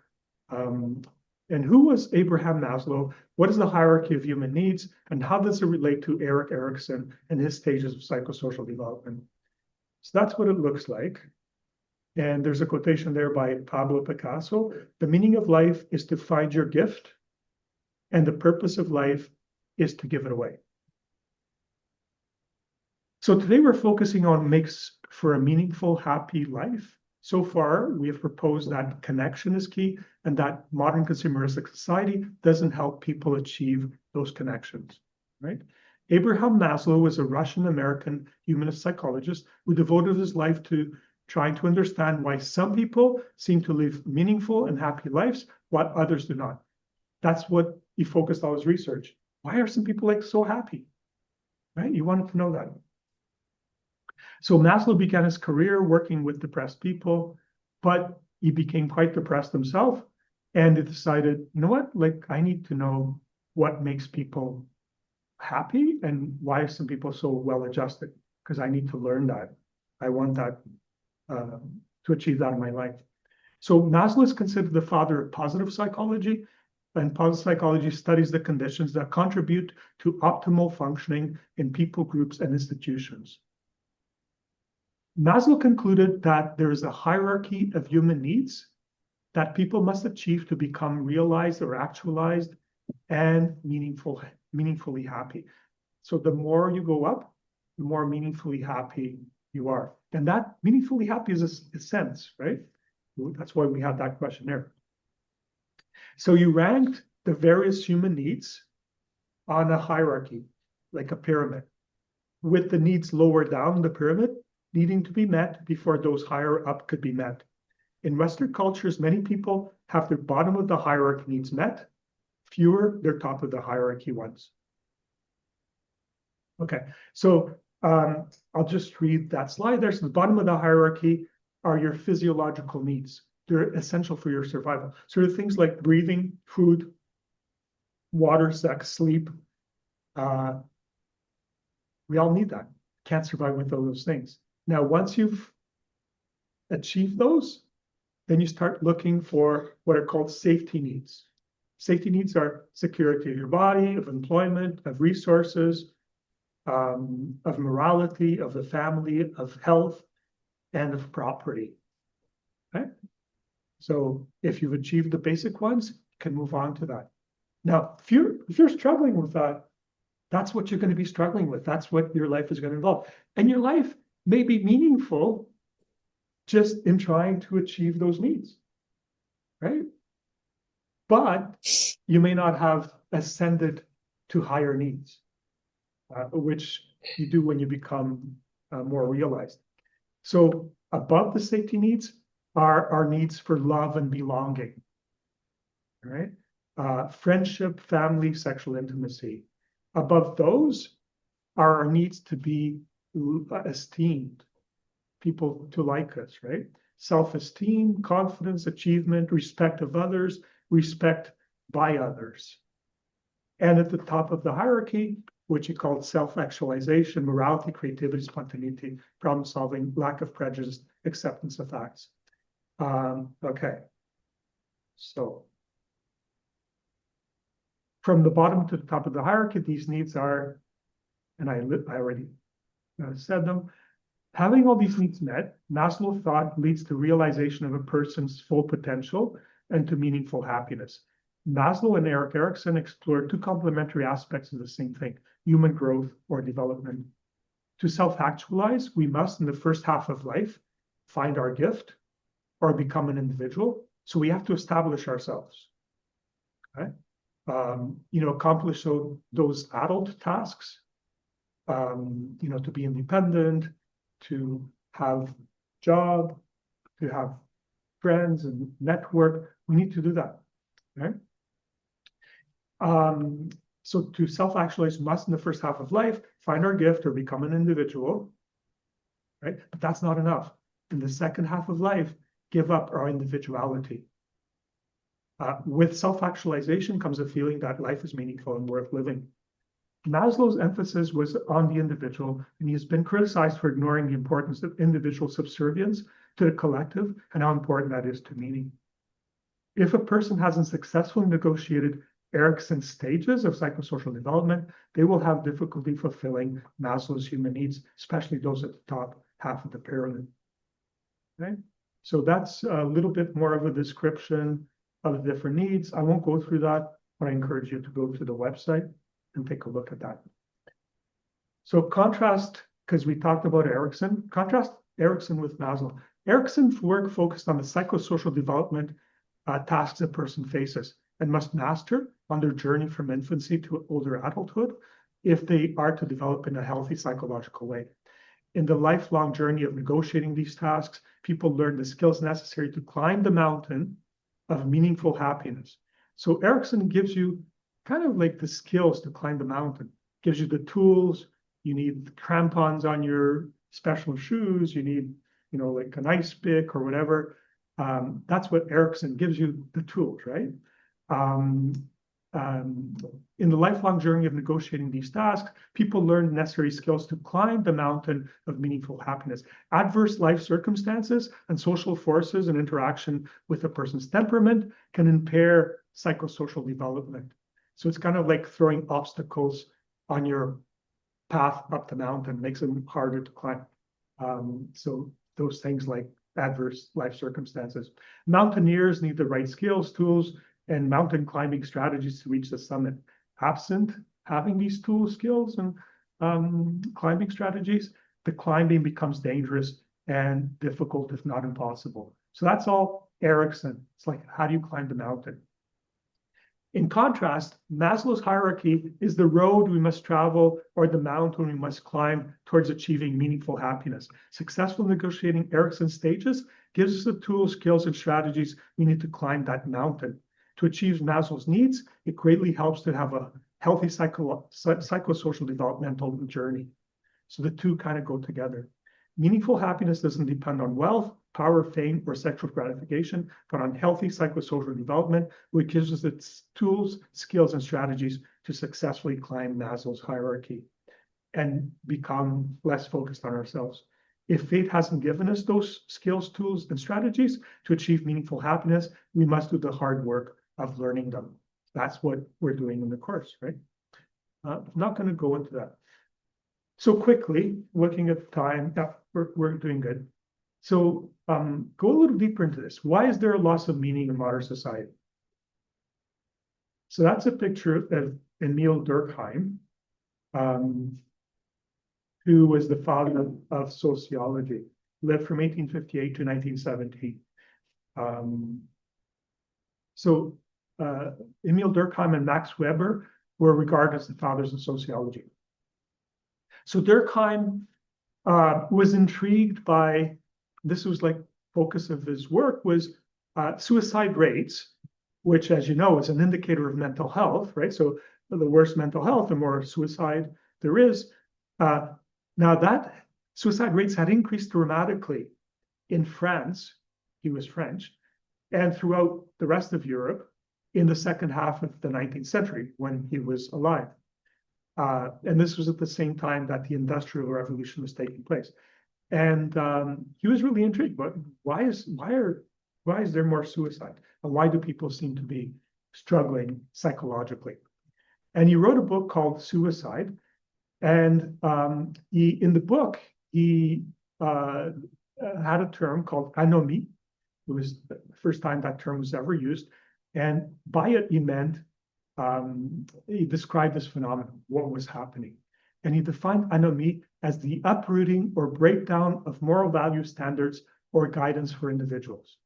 Speaker 3: And who was Abraham Maslow? What is the hierarchy of human needs? And how does it relate to Erik Erikson and his stages of psychosocial development? So that's what it looks like. And there's a quotation there by Pablo Picasso. The meaning of life is to find your gift, and the purpose of life is to give it away. So today we're focusing on makes for a meaningful, happy life. So far, we have proposed that connection is key, and that modern consumeristic society doesn't help people achieve those connections, right? Abraham Maslow was a Russian-American humanist psychologist who devoted his life to trying to understand why some people seem to live meaningful and happy lives, while others do not. That's what he focused on his research. Why are some people so happy, right? You wanted to know that. So Maslow began his career working with depressed people, but he became quite depressed himself, and he decided, you know what, I need to know what makes people happy and why are some people so well adjusted, because I need to learn that. I want that to achieve that in my life. So Maslow is considered the father of positive psychology, and positive psychology studies the conditions that contribute to optimal functioning in people, groups, and institutions. Maslow concluded that there is a hierarchy of human needs that people must achieve to become realized or actualized and meaningfully happy. So the more you go up, the more meaningfully happy you are. And that meaningfully happy is a sense, right? That's why we had that questionnaire. So you ranked the various human needs on a hierarchy, like a pyramid, with the needs lower down the pyramid needing to be met before those higher up could be met. In Western cultures, many people have their bottom of the hierarchy needs met, fewer their top of the hierarchy ones. Okay, so I'll just read that slide there. So the bottom of the hierarchy are your physiological needs. They're essential for your survival. So there are things like breathing, food, water, sex, sleep. We all need that. Can't survive without those things. Now, once you've achieved those, then you start looking for what are called safety needs. Safety needs are security of your body, of employment, of resources, of morality, of the family, of health, and of property. Okay? So if you've achieved the basic ones, you can move on to that. Now, if you're struggling with that, that's what you're going to be struggling with. That's what your life is going to involve. And your life may be meaningful just in trying to achieve those needs, right? But you may not have ascended to higher needs, which you do when you become more realized. So above the safety needs are our needs for love and belonging, all right? Friendship, family, sexual intimacy. Above those are our needs to be esteemed, people to like us, right? Self-esteem, confidence, achievement, respect of others, respect by others. And at the top of the hierarchy, which you call self-actualization, morality, creativity, spontaneity, problem-solving, lack of prejudice, acceptance of facts. Okay. So from the bottom to the top of the hierarchy, these needs are, and I already said them. Having all these needs met, Maslow thought leads to realization of a person's full potential and to meaningful happiness. Maslow and Erik Erikson explored two complementary aspects of the same thing, human growth or development. To self-actualize, we must, in the first half of life, find our gift or become an individual. So we have to establish ourselves. Okay? Accomplish those adult tasks, to be independent, to have job, to have friends and network. We need to do that, right? So to self-actualize, must in the first half of life find our gift or become an individual, right? But that's not enough. In the second half of life, give up our individuality. With self-actualization comes a feeling that life is meaningful and worth living. Maslow's emphasis was on the individual, and he has been criticized for ignoring the importance of individual subservience to the collective and how important that is to meaning. If a person hasn't successfully negotiated Erikson's stages of psychosocial development, they will have difficulty fulfilling Maslow's human needs, especially those at the top half of the pyramid. Okay? So that's a little bit more of a description of the different needs. I won't go through that, but I encourage you to go to the website and take a look at that. So contrast, because we talked about Erikson, contrast Erikson with Maslow. Erikson's work focused on the psychosocial development tasks a person faces and must master on their journey from infancy to older adulthood if they are to develop in a healthy psychological way. In the lifelong journey of negotiating these tasks, people learn the skills necessary to climb the mountain of meaningful happiness. So Erikson gives you kind of like the skills to climb the mountain, gives you the tools. You need crampons on your special shoes. You need, like an ice pick or whatever. That's what Erikson gives you, the tools, right? In the lifelong journey of negotiating these tasks, people learn necessary skills to climb the mountain of meaningful happiness. Adverse life circumstances and social forces and interaction with a person's temperament can impair psychosocial development. So it's kind of like throwing obstacles on your path up the mountain, makes them harder to climb. So those things like adverse life circumstances. Mountaineers need the right skills, tools, and mountain climbing strategies to reach the summit. Absent having these tools, skills, and climbing strategies, the climbing becomes dangerous and difficult, if not impossible. So that's all Erikson. It's like, how do you climb the mountain? In contrast, Maslow's hierarchy is the road we must travel or the mountain we must climb towards achieving meaningful happiness. Successful negotiating Erikson's stages gives us the tools, skills, and strategies we need to climb that mountain. To achieve Maslow's needs, it greatly helps to have a healthy psychosocial developmental journey. So the two kind of go together. Meaningful happiness doesn't depend on wealth, power, fame, or sexual gratification, but on healthy psychosocial development, which gives us its tools, skills, and strategies to successfully climb Maslow's hierarchy and become less focused on ourselves. If fate hasn't given us those skills, tools, and strategies to achieve meaningful happiness, we must do the hard work of learning them. That's what we're doing in the course, right? I'm not going to go into that. So quickly, looking at the time, yeah, we're doing good. So go a little deeper into this. Why is there a loss of meaning in modern society? So that's a picture of Emile Durkheim, who was the father of sociology, lived from 1858 to 1917. Emile Durkheim and Max Weber were regarded as the fathers of sociology. So Durkheim was intrigued by, this was like focus of his work, was suicide rates, which, as you know, is an indicator of mental health, right? So the worse mental health, the more suicide there is. Now that suicide rates had increased dramatically in France, he was French, and throughout the rest of Europe in the second half of the 19th century when he was alive. And this was at the same time that the Industrial Revolution was taking place. And he was really intrigued, but why is there more suicide? And why do people seem to be struggling psychologically? And he wrote a book called Suicide. And in the book, he had a term called anomie. It was the first time that term was ever used. And by it, he meant, he described this phenomenon, what was happening. And he defined anomie as the uprooting or breakdown of moral value standards or guidance for individuals.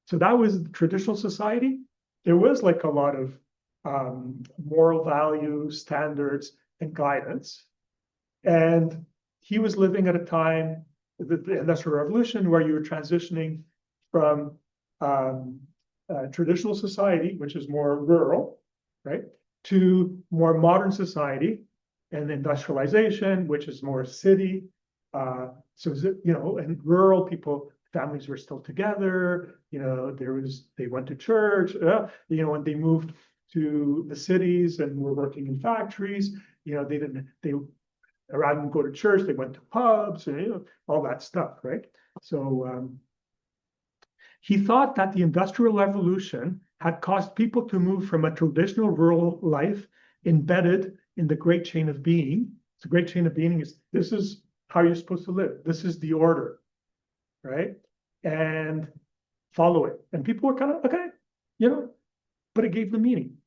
Speaker 3: So that was traditional society. There was like a lot of moral value standards and guidance. And he was living at a time, the Industrial Revolution, where you were transitioning from traditional society, which is more rural, right, to more modern society and industrialization, which is more city. And rural people, families were still together. They went to church. When they moved to the cities and were working in factories, rather than go to church, they went to pubs and all that stuff, right? So he thought that the Industrial Revolution had caused people to move from a traditional rural life embedded in the great chain of being. The great chain of being is, this is how you're supposed to live. This is the order, right? And follow it. And people were kind of, okay, but it gave them meaning,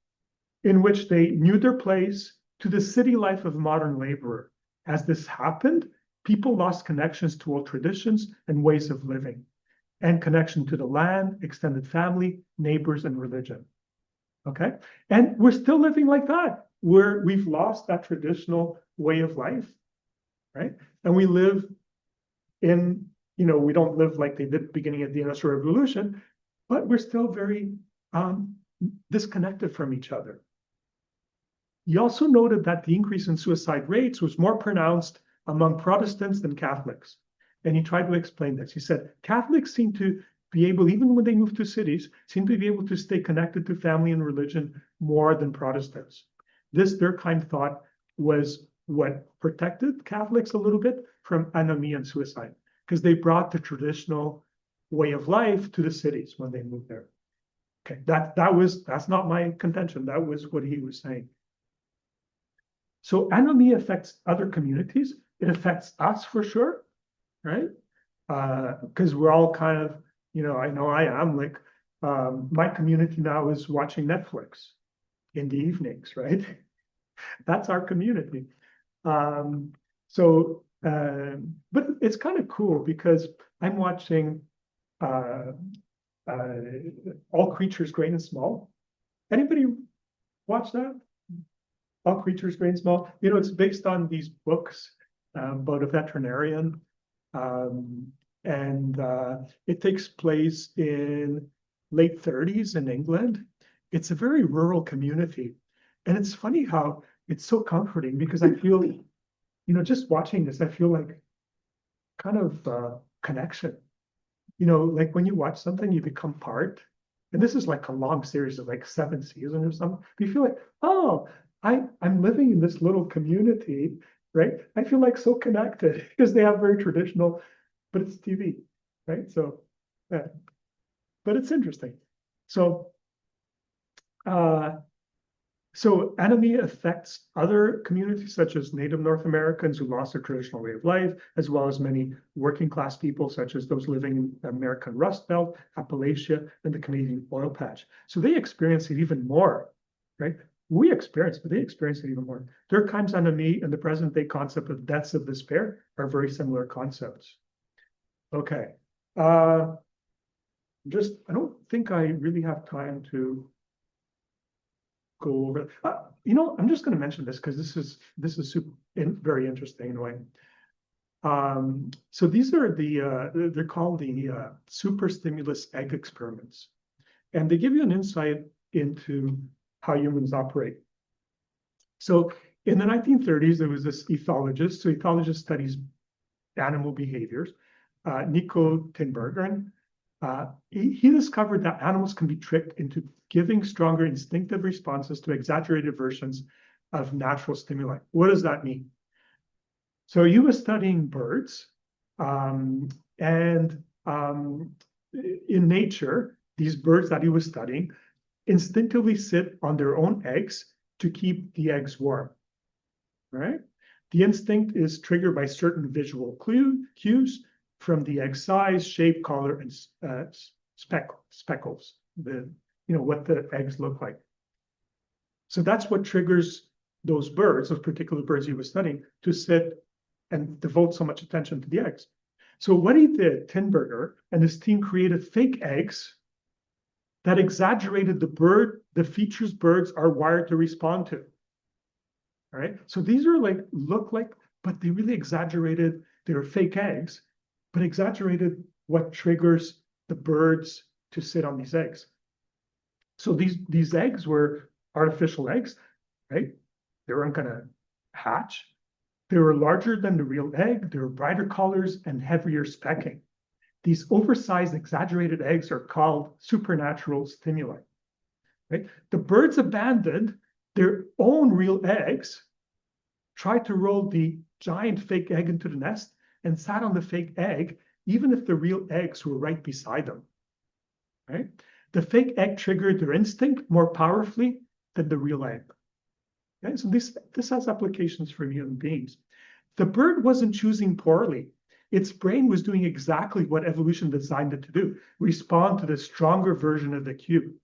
Speaker 3: in which they knew their place to the city life of modern laborer. As this happened, people lost connections to old traditions and ways of living, and connection to the land, extended family, neighbors, and religion. Okay? And we're still living like that, where we've lost that traditional way of life, right? And we live in, we don't live like they did at the beginning of the Industrial Revolution, but we're still very disconnected from each other. He also noted that the increase in suicide rates was more pronounced among Protestants than Catholics. And he tried to explain this. He said, Catholics seem to be able, even when they move to cities, seem to be able to stay connected to family and religion more than Protestants. This Durkheim thought was what protected Catholics a little bit from anomie and suicide, because they brought the traditional way of life to the cities when they moved there. Okay, that's not my contention. That was what he was saying. So anomie affects other communities. It affects us for sure, right? Because we're all kind of, I know I am, like, my community now is watching Netflix in the evenings, right? That's our community. But it's kind of cool because I'm watching All Creatures Great and Small. Anybody watch that? All Creatures Great and Small. It's based on these books about a veterinarian. It takes place in late 30s in England. It's a very rural community. And it's funny how it's so comforting because I feel, just watching this, I feel like kind of connection. Like when you watch something, you become part. And this is like a long series of like 7 seasons or something. You feel like, oh, I'm living in this little community, right? I feel like so connected because they have very traditional but it's TV, right? So, yeah. But it's interesting. So, anomia affects other communities such as Native North Americans who lost their traditional way of life, as well as many working class people such as those living in the American Rust Belt, Appalachia, and the Canadian oil patch. So they experience it even more, right? We experience, but they experience it even more. Durkheim's anomie and the present day concept of deaths of despair are very similar concepts. Okay. I don't think I really have time to go over. I'm just going to mention this because this is very interesting in a way. So these are they're called the super stimulus egg experiments, and they give you an insight into how humans operate. So in the 1930s, there was this ethologist. So ethologist studies animal behaviors, Nico Tinbergen. He discovered that animals can be tricked into giving stronger instinctive responses to exaggerated versions of natural stimuli. What does that mean? So he was studying birds, and in nature, these birds that he was studying instinctively sit on their own eggs to keep the eggs warm, right? The instinct is triggered by certain visual cues from the egg size, shape, color, and speckles, what the eggs look like. So that's what triggers those particular birds he was studying, to sit and devote so much attention to the eggs. So what he did, Tinbergen and his team created fake eggs that exaggerated the features birds are wired to respond to. All right. So these are look like, but they really exaggerated. They were fake eggs, but exaggerated what triggers the birds to sit on these eggs. So these eggs were artificial eggs, right? They weren't going to hatch. They were larger than the real egg. They were brighter colors and heavier specking. These oversized, exaggerated eggs are called supernatural stimuli, right? The birds abandoned their own real eggs, tried to roll the giant fake egg into the nest, and sat on the fake egg, even if the real eggs were right beside them, right? The fake egg triggered their instinct more powerfully than the real egg. Okay? So this has applications for human beings. The bird wasn't choosing poorly. Its brain was doing exactly what evolution designed it to do, respond to the stronger version of the cue.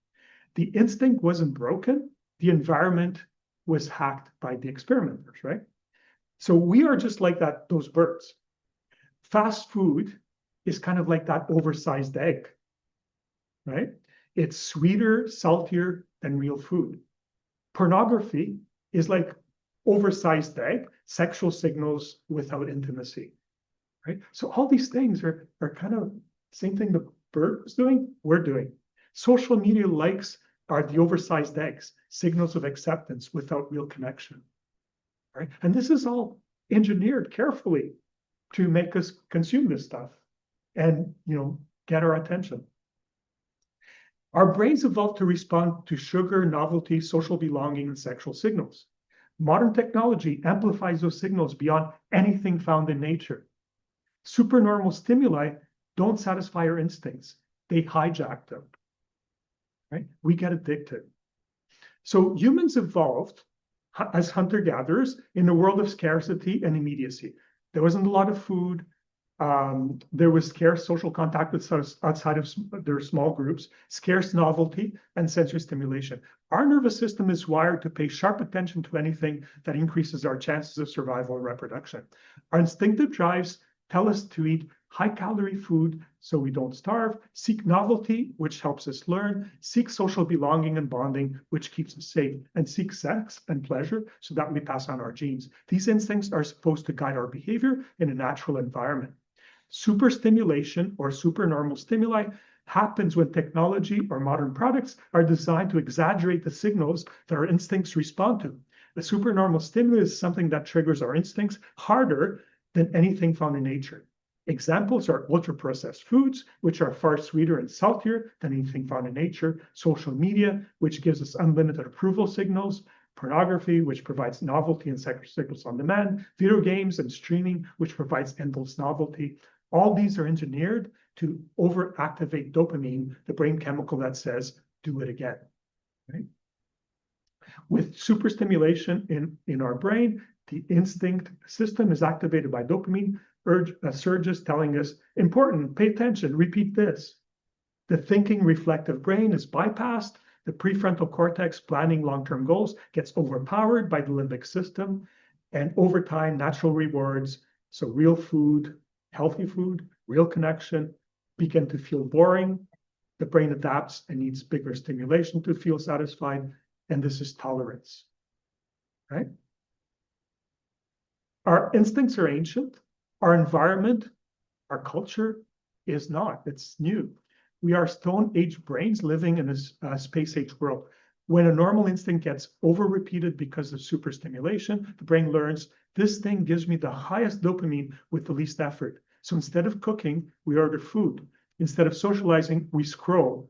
Speaker 3: The instinct wasn't broken. The environment was hacked by the experimenters, right? So we are just like those birds. Fast food is kind of like that oversized egg, right? It's sweeter, saltier than real food. Pornography is like oversized egg, sexual signals without intimacy, right? So all these things are kind of same thing the bird was doing, we're doing. Social media likes are the oversized eggs, signals of acceptance without real connection, right? And this is all engineered carefully to make us consume this stuff and, get our attention. Our brains evolved to respond to sugar, novelty, social belonging, and sexual signals. Modern technology amplifies those signals beyond anything found in nature. Supernormal stimuli don't satisfy our instincts. They hijack them, right? We get addicted. So humans evolved as hunter-gatherers in a world of scarcity and immediacy. There wasn't a lot of food. There was scarce social contact outside of their small groups, scarce novelty, and sensory stimulation. Our nervous system is wired to pay sharp attention to anything that increases our chances of survival and reproduction. Our instinctive drives tell us to eat high-calorie food so we don't starve, seek novelty, which helps us learn, seek social belonging and bonding, which keeps us safe, and seek sex and pleasure so that we pass on our genes. These instincts are supposed to guide our behavior in a natural environment. Superstimulation or supernormal stimuli happens when technology or modern products are designed to exaggerate the signals that our instincts respond to. The supernormal stimulus is something that triggers our instincts harder than anything found in nature. Examples are ultra-processed foods, which are far sweeter and saltier than anything found in nature, social media, which gives us unlimited approval signals, pornography, which provides novelty and sexual signals on demand, video games and streaming, which provides endless novelty. All these are engineered to overactivate dopamine, the brain chemical that says, do it again, right? With superstimulation in our brain, the instinct system is activated by dopamine surges telling us, important, pay attention, repeat this. The thinking reflective brain is bypassed. The prefrontal cortex planning long-term goals gets overpowered by the limbic system. And over time, natural rewards, so real food, healthy food, real connection, begin to feel boring. The brain adapts and needs bigger stimulation to feel satisfied. And this is tolerance, right? Our instincts are ancient. Our environment, our culture is not. It's new. We are Stone Age brains living in a space age world. When a normal instinct gets over-repeated because of superstimulation, the brain learns this thing gives me the highest dopamine with the least effort. So instead of cooking, we order food. Instead of socializing, we scroll.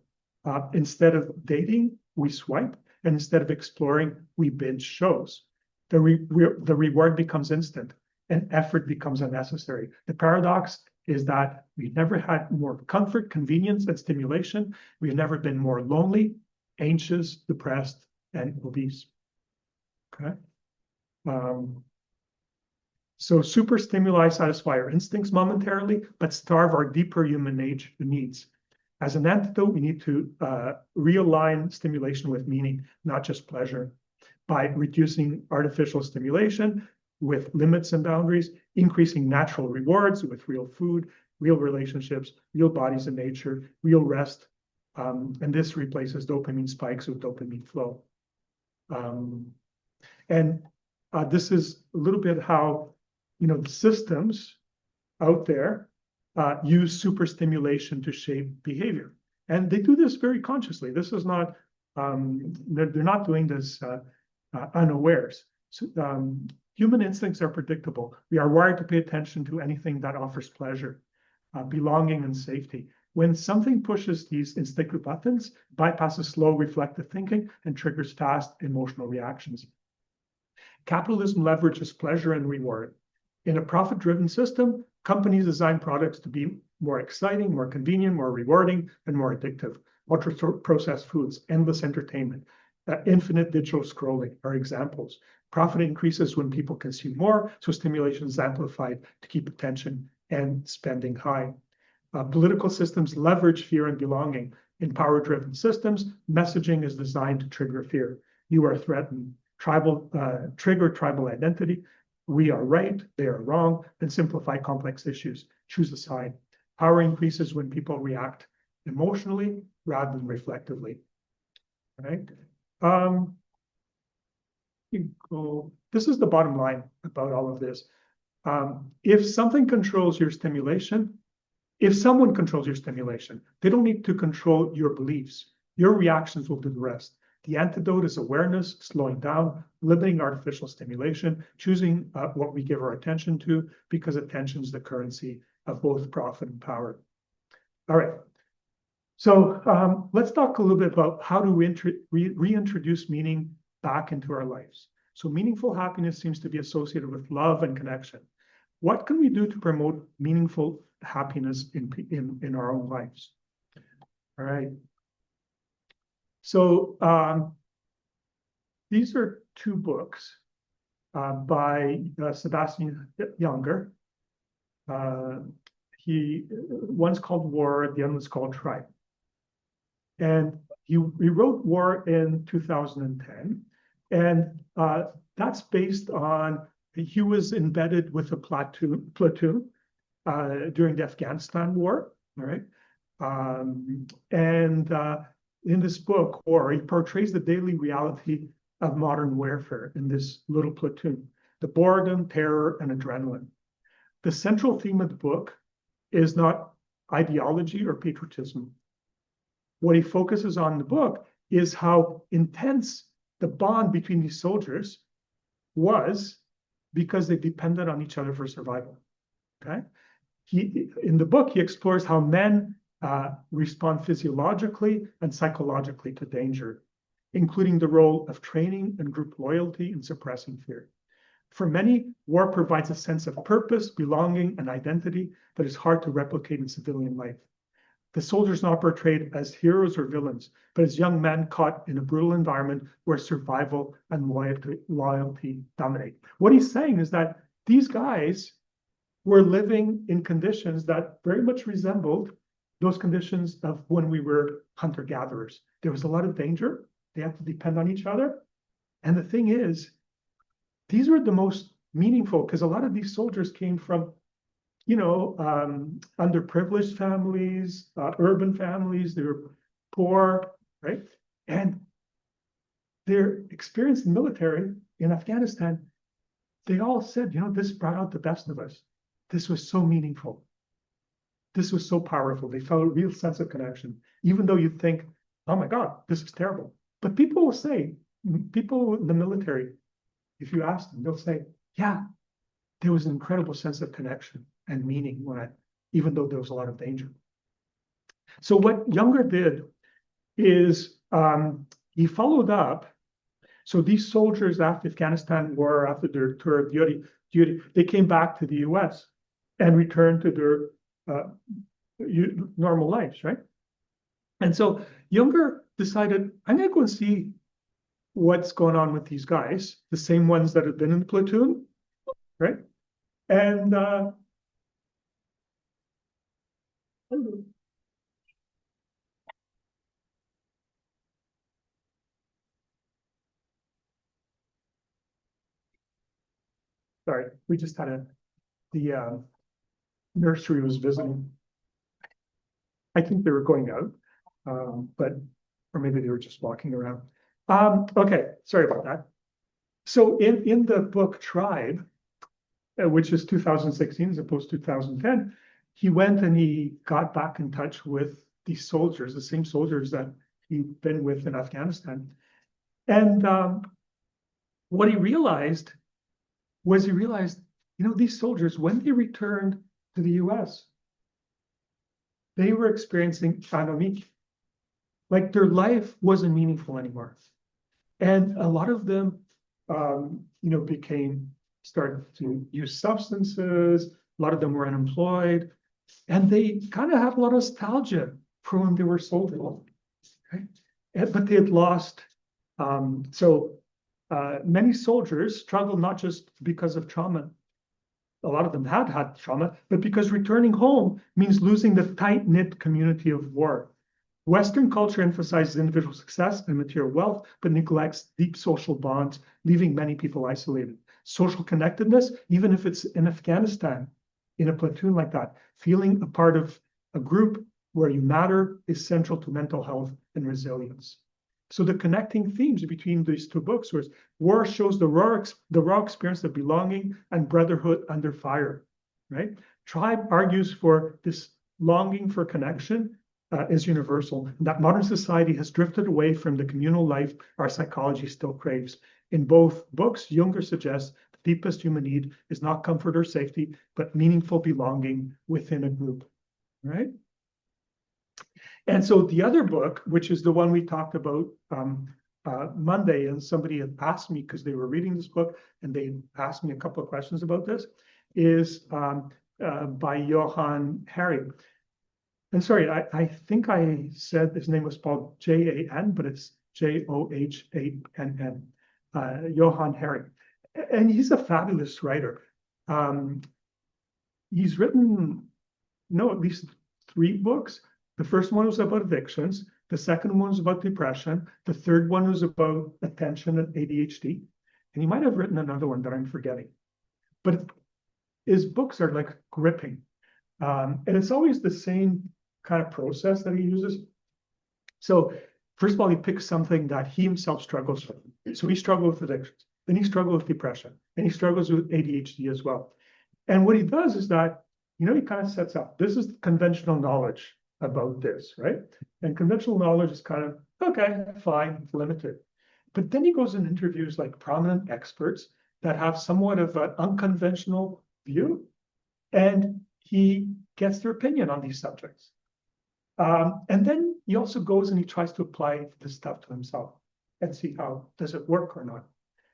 Speaker 3: Instead of dating, we swipe. And instead of exploring, we binge shows. The reward becomes instant and effort becomes unnecessary. The paradox is that we've never had more comfort, convenience, and stimulation. We've never been more lonely, anxious, depressed, and obese. Okay. So super stimuli satisfy our instincts momentarily, but starve our deeper human needs. As an antidote, we need to realign stimulation with meaning, not just pleasure, by reducing artificial stimulation with limits and boundaries, increasing natural rewards with real food, real relationships, real bodies in nature, real rest. And this replaces dopamine spikes with dopamine flow. This is a little bit how, the systems out there use superstimulation to shape behavior. And they do this very consciously. This is not, they're not doing this unawares. So, human instincts are predictable. We are wired to pay attention to anything that offers pleasure, belonging, and safety. When something pushes these instinctive buttons, bypasses slow reflective thinking and triggers fast emotional reactions. Capitalism leverages pleasure and reward. In a profit-driven system, companies design products to be more exciting, more convenient, more rewarding, and more addictive. Ultra-processed foods, endless entertainment, infinite digital scrolling are examples. Profit increases when people consume more, so stimulation is amplified to keep attention and spending high. Political systems leverage fear and belonging. In power-driven systems, messaging is designed to trigger fear. You are threatened. Trigger tribal identity. We are right, they are wrong, and simplify complex issues. Choose a side. Power increases when people react emotionally rather than reflectively. Right? This is the bottom line about all of this. If someone controls your stimulation, they don't need to control your beliefs. Your reactions will do the rest. The antidote is awareness, slowing down, limiting artificial stimulation, choosing what we give our attention to, because attention is the currency of both profit and power. All right. So let's talk a little bit about how to reintroduce meaning back into our lives. So meaningful happiness seems to be associated with love and connection. What can we do to promote meaningful happiness in our own lives? All right. So these are two books by Sebastian Junger. One's called War, the other one's called Tribe. And he wrote War in 2010. And that's based on, he was embedded with a platoon during the Afghanistan War, all right? In this book, War, he portrays the daily reality of modern warfare in this little platoon, the boredom, terror, and adrenaline. The central theme of the book is not ideology or patriotism. What he focuses on in the book is how intense the bond between these soldiers was because they depended on each other for survival, okay? In the book, he explores how men respond physiologically and psychologically to danger, including the role of training and group loyalty in suppressing fear. For many, war provides a sense of purpose, belonging, and identity that is hard to replicate in civilian life. The soldiers not portrayed as heroes or villains, but as young men caught in a brutal environment where survival and loyalty dominate. What he's saying is that these guys were living in conditions that very much resembled those conditions of when we were hunter-gatherers. There was a lot of danger. They had to depend on each other. And the thing is, these were the most meaningful because a lot of these soldiers came from, underprivileged families, urban families. They were poor, right? And their experience in the military in Afghanistan, they all said, this brought out the best of us. This was so meaningful. This was so powerful. They felt a real sense of connection, even though you think, oh my God, this is terrible. But people will say, people in the military, if you ask them, they'll say, yeah, there was an incredible sense of connection and meaning even though there was a lot of danger. So what Younger did is he followed up. So these soldiers after Afghanistan war, after their tour of duty, they came back to the US and returned to their normal lives, right? And so Younger decided, I'm going to go and see what's going on with these guys, the same ones that have been in the platoon, right? And sorry, we just had the nursery was visiting. I think they were going out, or maybe they were just walking around. Okay, sorry about that. So in the book Tribe, which is 2016 as opposed to 2010, he went and he got back in touch with these soldiers, the same soldiers that he'd been with in Afghanistan. And what he realized was these soldiers, when they returned to the US, they were experiencing anomie. Like their life wasn't meaningful anymore. And a lot of them, started to use substances. A lot of them were unemployed. And they kind of had a lot of nostalgia for when they were soldiers. Okay? But they had lost. Many soldiers struggled not just because of trauma. A lot of them had trauma, but because returning home means losing the tight-knit community of war. Western culture emphasizes individual success and material wealth, but neglects deep social bonds, leaving many people isolated. Social connectedness, even if it's in Afghanistan, in a platoon like that, feeling a part of a group where you matter is central to mental health and resilience. So the connecting themes between these two books was war shows the raw experience of belonging and brotherhood under fire, right? Tribe argues for this longing for connection is universal, that modern society has drifted away from the communal life our psychology still craves. In both books, Younger suggests the deepest human need is not comfort or safety, but meaningful belonging within a group, right? And so the other book, which is the one we talked about Monday, and somebody had asked me because they were reading this book and they asked me a couple of questions about this, is by Johan Hari. And sorry, I think I said his name was spelled Jan, but it's Johann. Johan Hari. And he's a fabulous writer. He's written, at least 3 books. The first one was about addictions. The second one was about depression. The third one was about attention and ADHD. And he might have written another one that I'm forgetting. But his books are like gripping. And it's always the same kind of process that he uses. So first of all, he picks something that he himself struggles with. So he struggled with addictions. Then he struggled with depression. And he struggles with ADHD as well. And what he does is that, he kind of sets up, this is conventional knowledge about this, right? And conventional knowledge is kind of, okay, fine, limited. But then he goes and interviews like prominent experts that have somewhat of an unconventional view. And he gets their opinion on these subjects. And then he also goes and he tries to apply this stuff to himself and see how does it work or not.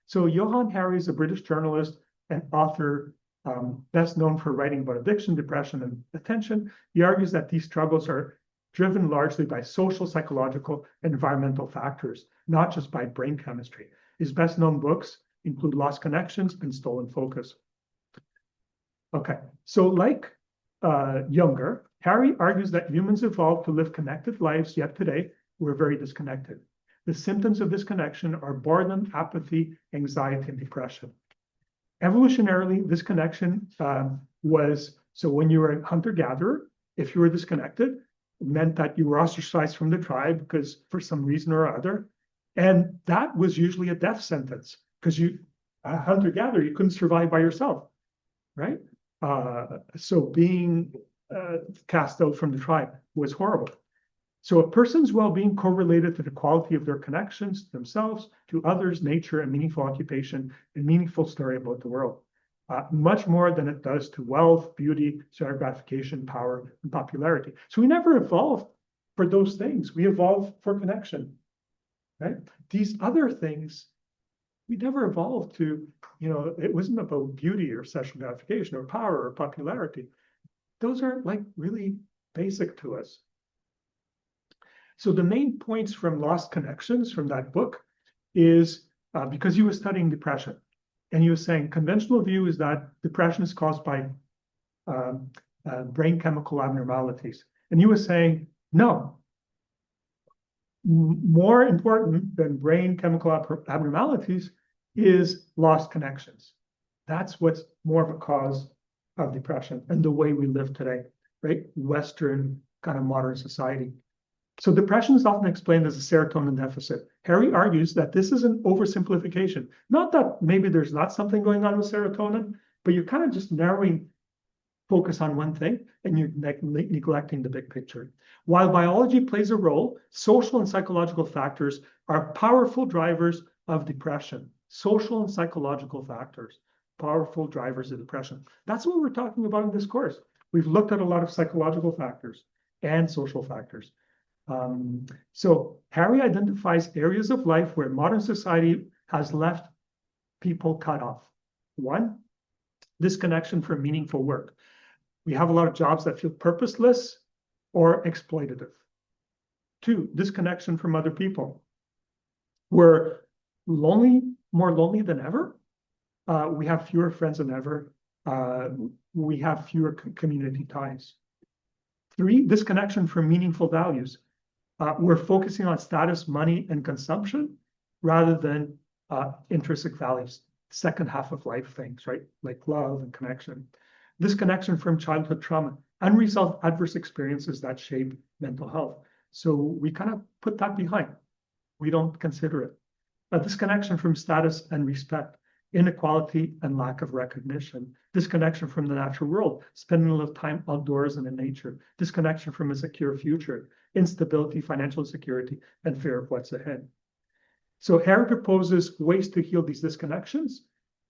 Speaker 3: So Johan Hari is a British journalist an author best known for writing about addiction, depression, and attention. He argues that these struggles are driven largely by social, psychological, and environmental factors, not just by brain chemistry. His best known books include Lost Connections and Stolen Focus. Okay, so like Younger, Harry argues that humans evolved to live connected lives, yet today we're very disconnected. The symptoms of disconnection are boredom, apathy, anxiety, and depression. Evolutionarily, this connection was, so when you were a hunter-gatherer, if you were disconnected, it meant that you were ostracized from the tribe because for some reason or other. And that was usually a death sentence because a hunter-gatherer, you couldn't survive by yourself, right? So being cast out from the tribe was horrible. So a person's well-being correlated to the quality of their connections to themselves, to others, nature, and meaningful occupation, and meaningful story about the world. Much more than it does to wealth, beauty, social gratification, power, and popularity. So we never evolved for those things. We evolved for connection, right? These other things, we never evolved to, it wasn't about beauty or sexual gratification or power or popularity. Those are like really basic to us. So the main points from Lost Connections from that book is because he was studying depression, and he was saying conventional view is that depression is caused by brain chemical abnormalities. And he was saying, no, more important than brain chemical abnormalities is lost connections. That's what's more of a cause of depression and the way we live today, right? Western kind of modern society. So depression is often explained as a serotonin deficit. Harry argues that this is an oversimplification. Not that maybe there's not something going on with serotonin, but you're kind of just narrowing focus on one thing and you're neglecting the big picture. While biology plays a role, social and psychological factors are powerful drivers of depression. Social and psychological factors, powerful drivers of depression. That's what we're talking about in this course. We've looked at a lot of psychological factors and social factors. So Harry identifies areas of life where modern society has left people cut off. One, disconnection from meaningful work. We have a lot of jobs that feel purposeless or exploitative. Two, disconnection from other people. We're lonely, more lonely than ever. We have fewer friends than ever. We have fewer community ties. Three, disconnection from meaningful values. We're focusing on status, money, and consumption rather than intrinsic values, second half of life things, right? Like love and connection. Disconnection from childhood trauma, unresolved adverse experiences that shape mental health. So we kind of put that behind. We don't consider it. A disconnection from status and respect, inequality and lack of recognition, disconnection from the natural world, spending a lot of time outdoors and in nature, disconnection from a secure future, instability, financial insecurity, and fear of what's ahead. So Harry proposes ways to heal these disconnections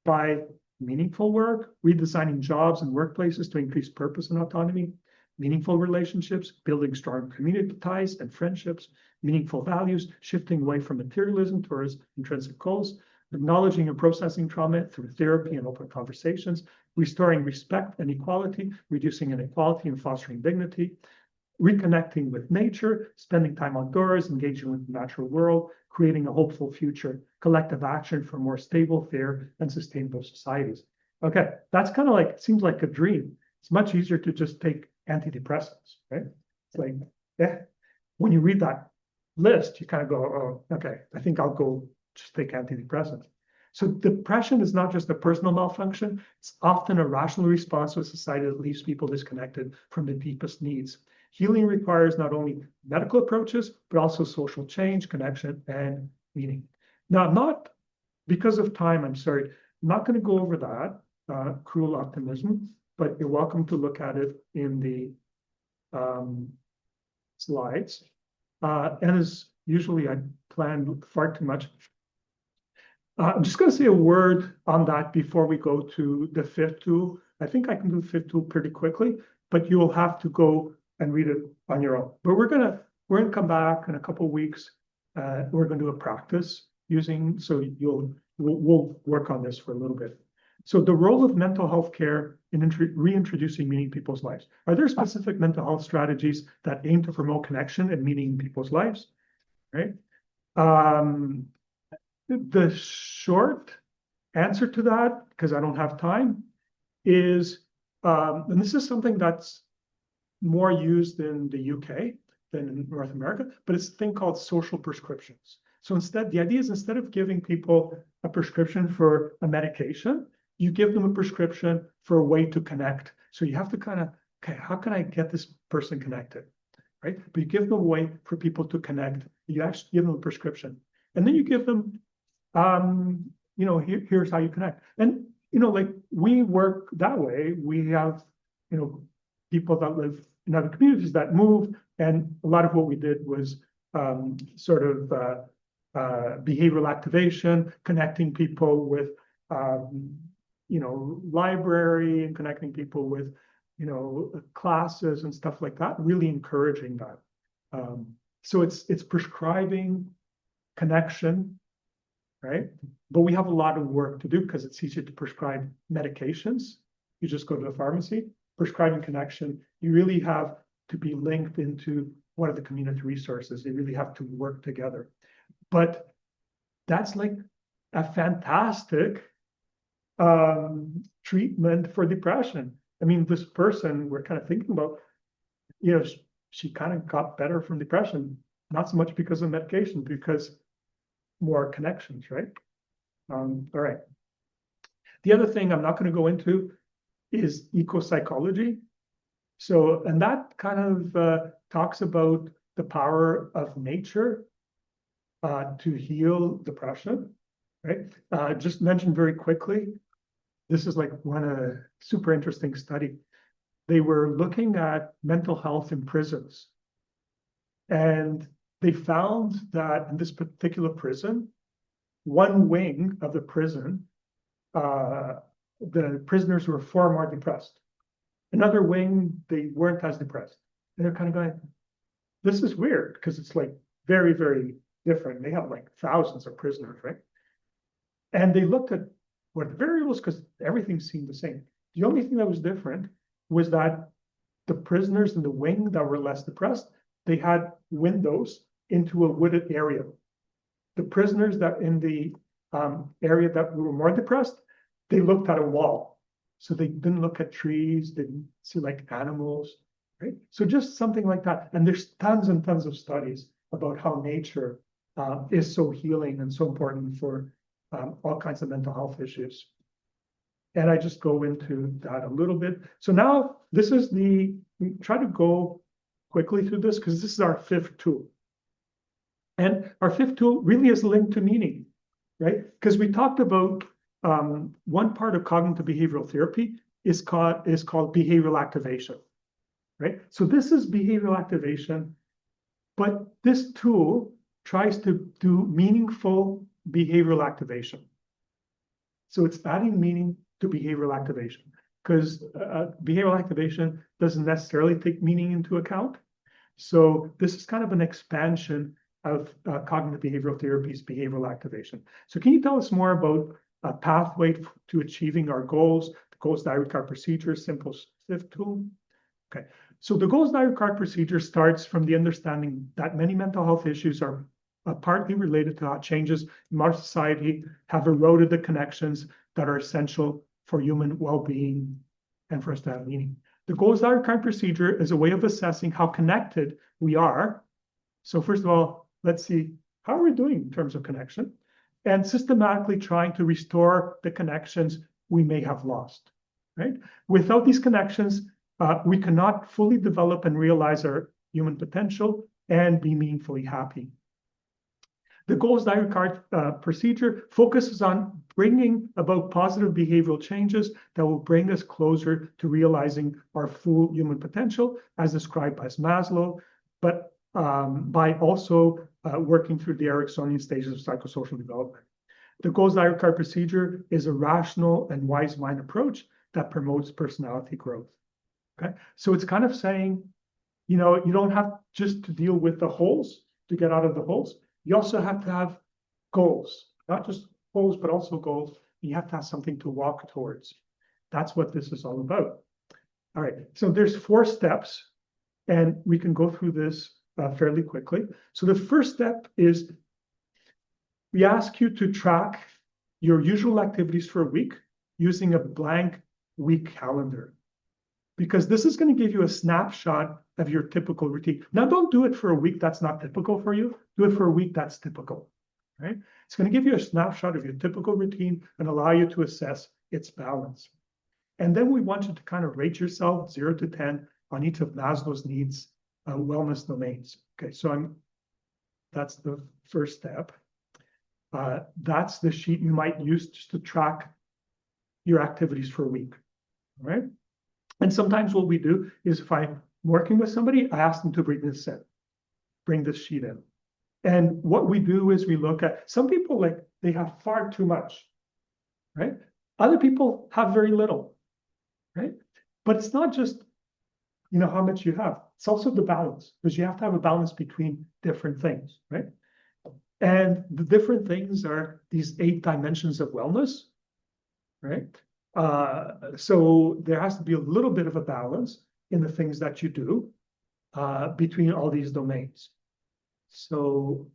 Speaker 3: by meaningful work, redesigning jobs and workplaces to increase purpose and autonomy, meaningful relationships, building strong community ties and friendships, meaningful values, shifting away from materialism towards intrinsic goals, acknowledging and processing trauma through therapy and open conversations, restoring respect and equality, reducing inequality and fostering dignity, reconnecting with nature, spending time outdoors, engaging with the natural world, creating a hopeful future, collective action for more stable, fair, and sustainable societies. Okay, that's kind of like, seems like a dream. It's much easier to just take antidepressants, right? It's like, yeah, when you read that list, you kind of go, oh, okay, I think I'll go just take antidepressants. So depression is not just a personal malfunction, it's often a rational response to a society that leaves people disconnected from the deepest needs. Healing requires not only medical approaches, but also social change, connection, and meaning. Now, not because of time, I'm sorry, I'm not going to go over that, cruel optimism, but you're welcome to look at it in the slides. And as usually, I plan far too much. I'm just going to say a word on that before we go to the fifth tool. I think I can do the fifth tool pretty quickly, but you'll have to go and read it on your own. But we're gonna come back in a couple of weeks. We're gonna do a practice using, so we'll work on this for a little bit. So the role of mental health care in reintroducing meaning in people's lives. Are there specific mental health strategies that aim to promote connection and meaning in people's lives? Right? The short answer to that, because I don't have time, is, and this is something that's more used in the UK than in North America, but it's a thing called social prescriptions. So instead, the idea is instead of giving people a prescription for a medication, you give them a prescription for a way to connect. So you have to kind of, okay, how can I get this person connected, right? But you give them a way for people to connect. You actually give them a prescription. And then you give them, here's how you connect. And, like we work that way. We have, people that live in other communities that move. And a lot of what we did was behavioral activation, connecting people with, library and connecting people with, classes and stuff like that, really encouraging that. So it's prescribing connection, right? But we have a lot of work to do because it's easier to prescribe medications. You just go to the pharmacy. Prescribing connection, you really have to be linked into what are the community resources. They really have to work together. But that's like a fantastic treatment for depression. I mean, this person we're kind of thinking about, she kind of got better from depression, not so much because of medication, because more connections, right? All right. The other thing I'm not going to go into is eco-psychology. So, and that kind of talks about the power of nature to heal depression, right? Just mention very quickly, this is like one super interesting study. They were looking at mental health in prisons. And they found that in this particular prison, one wing of the prison, the prisoners were far more depressed. Another wing, they weren't as depressed. And they're kind of going, this is weird, because it's like very, very different. They have like thousands of prisoners, right? And they looked at what the variables, because everything seemed the same. The only thing that was different was that the prisoners in the wing that were less depressed, they had windows into a wooded area. The prisoners that in the area that were more depressed, they looked at a wall. So they didn't look at trees, didn't see like animals, right? So just something like that. And there's tons and tons of studies about how nature is so healing and so important for all kinds of mental health issues. And I just go into that a little bit. So now this is we try to go quickly through this because this is our fifth tool. And our fifth tool really is linked to meaning, right? Because we talked about one part of cognitive behavioral therapy is called behavioral activation, right? So this is behavioral activation, but this tool tries to do meaningful behavioral activation. So it's adding meaning to behavioral activation because behavioral activation doesn't necessarily take meaning into account. So this is kind of an expansion of cognitive behavioral therapy's behavioral activation. So can you tell us more about a pathway to achieving our goals, the goals diary card procedure, simple fifth tool? Okay, so the goals diary card procedure starts from the understanding that many mental health issues are partly related to how changes in modern society have eroded the connections that are essential for human well-being and for us to have meaning. The goals diary card procedure is a way of assessing how connected we are. So first of all, let's see, how are we doing in terms of connection? And systematically trying to restore the connections we may have lost, right? Without these connections, we cannot fully develop and realize our human potential and be meaningfully happy. The goals diary card procedure focuses on bringing about positive behavioral changes that will bring us closer to realizing our full human potential, as described by Maslow, but by also working through the Ericksonian stages of psychosocial development. The goals diary card procedure is a rational and wise mind approach that promotes personality growth. Okay, so it's kind of saying, you don't have just to deal with the holes to get out of the holes. You also have to have goals, not just holes, but also goals You have to have something to walk towards. That's what this is all about. All right, so there's 4 steps, and we can go through this fairly quickly. So the first step is we ask you to track your usual activities for a week using a blank week calendar, because this is going to give you a snapshot of your typical routine. Now, don't do it for a week that's not typical for you. Do it for a week that's typical, right? It's going to give you a snapshot of your typical routine and allow you to assess its balance. And then we want you to kind of rate yourself 0 to 10 on each of Maslow's needs wellness domains. Okay, so that's the first step. That's the sheet you might use just to track your activities for a week, all right? And sometimes what we do is if I'm working with somebody, I ask them to bring this sheet in. And what we do is we look at, some people like, they have far too much, right? Other people have very little, right? But it's not just, how much you have. It's also the balance, because you have to have a balance between different things, right? And the different things are these 8 dimensions of wellness, right? So there has to be a little bit of a balance in the things that you do between all these domains. So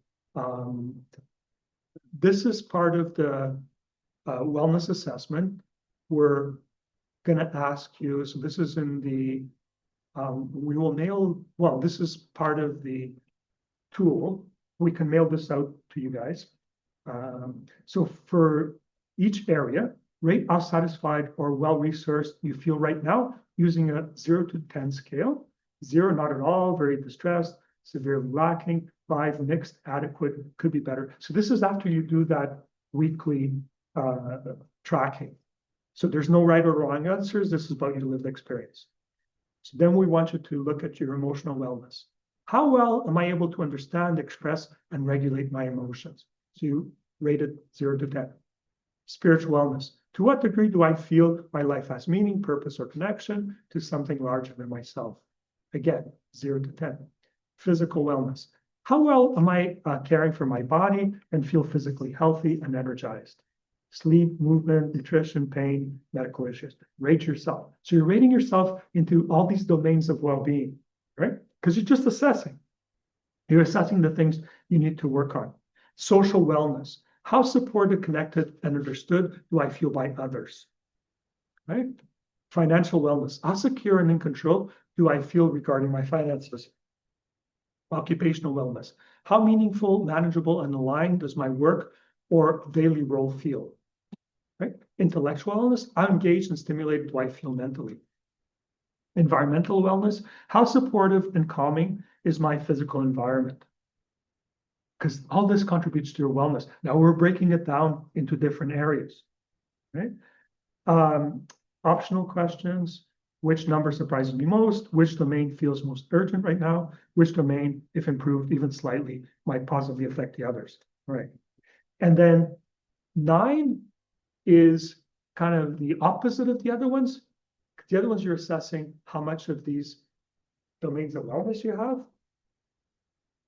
Speaker 3: this is part of the wellness assessment. We're going to ask you, so this is in the, we will mail, well, this is part of the tool. We can mail this out to you guys. So for each area, rate how satisfied or well-resourced you feel right now using a 0 to 10 scale. 0, not at all, very distressed, severely lacking, 5, mixed, adequate, could be better. So this is after you do that weekly tracking. So there's no right or wrong answers. This is about your lived experience. So then we want you to look at your emotional wellness. How well am I able to understand, express, and regulate my emotions? So you rated 0 to 10. Spiritual wellness. To what degree do I feel my life has meaning, purpose, or connection to something larger than myself? Again, 0 to 10. Physical wellness. How well am I caring for my body and feel physically healthy and energized? Sleep, movement, nutrition, pain, medical issues. Rate yourself. So you're rating yourself into all these domains of well-being, right? Because you're just assessing. You're assessing the things you need to work on. Social wellness. How supported, connected, and understood do I feel by others? Right? Financial wellness. How secure and in control do I feel regarding my finances? Occupational wellness. How meaningful, manageable, and aligned does my work or daily role feel? Right? Intellectual wellness. How engaged and stimulated do I feel mentally? Environmental wellness. How supportive and calming is my physical environment? Because all this contributes to your wellness. Now we're breaking it down into different areas, right? Optional questions. Which number surprises me most? Which domain feels most urgent right now? Which domain, if improved even slightly, might positively affect the others? All right. And then 9 is kind of the opposite of the other ones. The other ones you're assessing how much of these domains of wellness you have.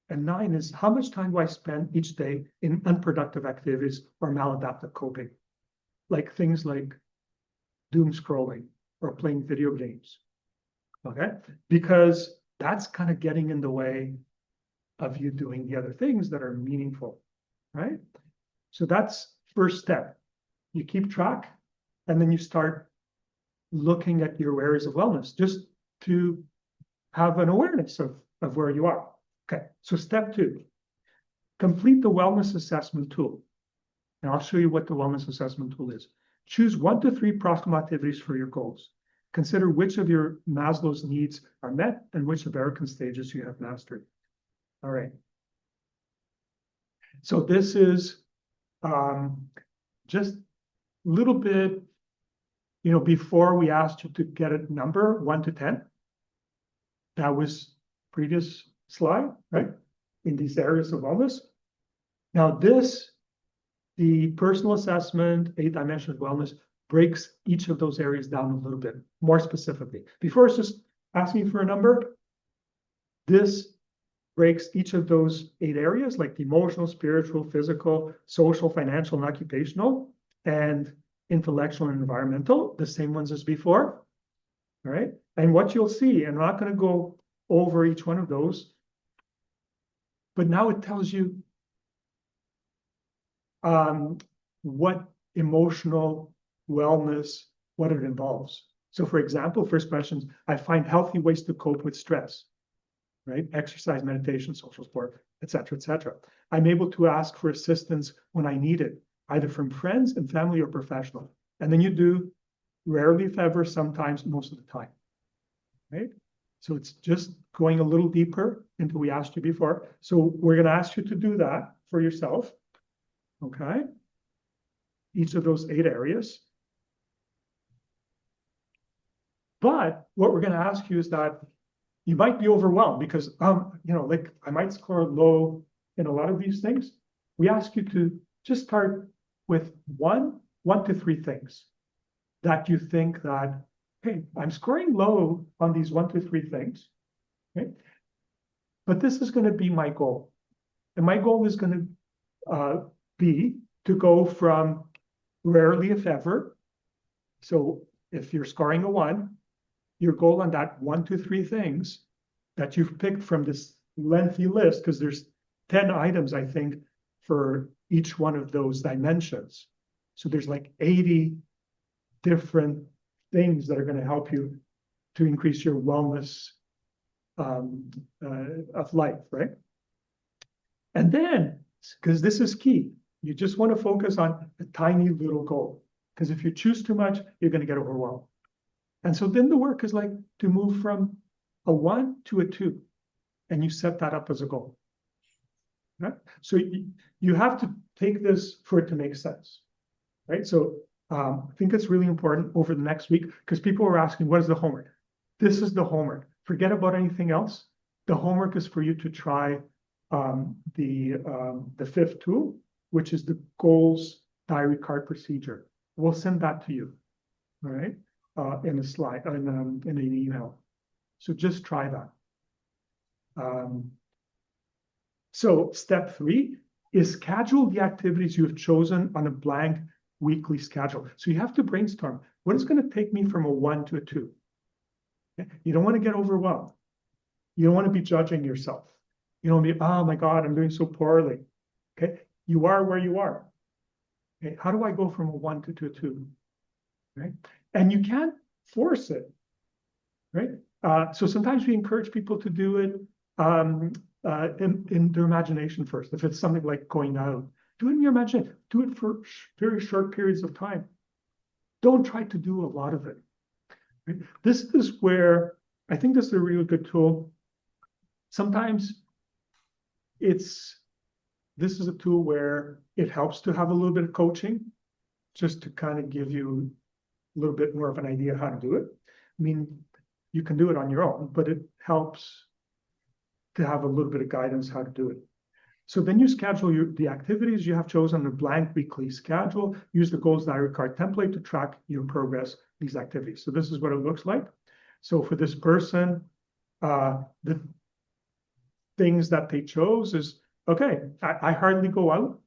Speaker 3: And 9 is how much time do I spend each day in unproductive activities or maladaptive coping? Like things like doom scrolling or playing video games, okay? Because that's kind of getting in the way of you doing the other things that are meaningful, right? So that's first step. You keep track and then you start looking at your areas of wellness just to have an awareness of where you are. Okay, so step 2, complete the wellness assessment tool. And I'll show you what the wellness assessment tool is. Choose 1 to 3 proximal activities for your goals. Consider which of your Maslow's needs are met and which of Erickson's stages you have mastered. All right. So this is just a little bit, before we asked you to get a number 1 to 10. That was previous slide, right? In these areas of wellness. Now this, the personal assessment, 8 dimensions of wellness, breaks each of those areas down a little bit more specifically. Before it's just asking for a number, this breaks each of those 8 areas, like the emotional, spiritual, physical, social, financial, and occupational, and intellectual and environmental, the same ones as before. All right, and what you'll see, and I'm not going to go over each one of those, but now it tells you what emotional wellness, what it involves. So for example, first questions, I find healthy ways to cope with stress, right? Exercise, meditation, social sport, et cetera, I'm able to ask for assistance when I need it, either from friends and family or professional. And then you do rarely, if ever, sometimes, most of the time, right? So it's just going a little deeper into we asked you before. So we're going to ask you to do that for yourself, okay? Each of those 8 areas. But what we're going to ask you is that you might be overwhelmed because, like I might score low in a lot of these things. We ask you to just start with one to 3 things that you think that, hey, I'm scoring low on these 1 to 3 things, okay? But this is going to be my goal. And my goal is going to be to go from rarely, if ever. So if you're scoring a 1, your goal on that 1 to 3 things that you've picked from this lengthy list, because there's 10 items, I think, for each one of those dimensions. So there's like 80 different things that are going to help you to increase your wellness of life, right? And then, because this is key, you just want to focus on a tiny little goal. Because if you choose too much, you're going to get overwhelmed. And so then the work is like to move from a 1 to a 2, and you set that up as a goal. Right? So you have to take this for it to make sense, right? So I think it's really important over the next week because people are asking, what is the homework? This is the homework. Forget about anything else. The homework is for you to try the 5th tool, which is the goals diary card procedure. We'll send that to you, all right, in a slide, in an email. So just try that. So step 3 is schedule the activities you have chosen on a blank weekly schedule. So you have to brainstorm. What is going to take me from a 1 to a 2? Okay? You don't want to get overwhelmed. You don't want to be judging yourself. You don't be, oh my God, I'm doing so poorly. Okay, you are where you are. Okay, how do I go from a 1 to a 2? Right, and you can't force it. Right, so sometimes we encourage people to do it in their imagination first. If it's something like going out, do it in your imagination. Do it for very short periods of time. Don't try to do a lot of it. Right? This is where I think this is a really good tool. Sometimes this is a tool where it helps to have a little bit of coaching, just to kind of give you a little bit more of an idea how to do it. I mean, you can do it on your own, but it helps to have a little bit of guidance how to do it. So then you schedule the activities you have chosen on a blank weekly schedule. Use the goals diary card template to track your progress, these activities. So this is what it looks like. So for this person, the things that they chose is, okay, I hardly go out.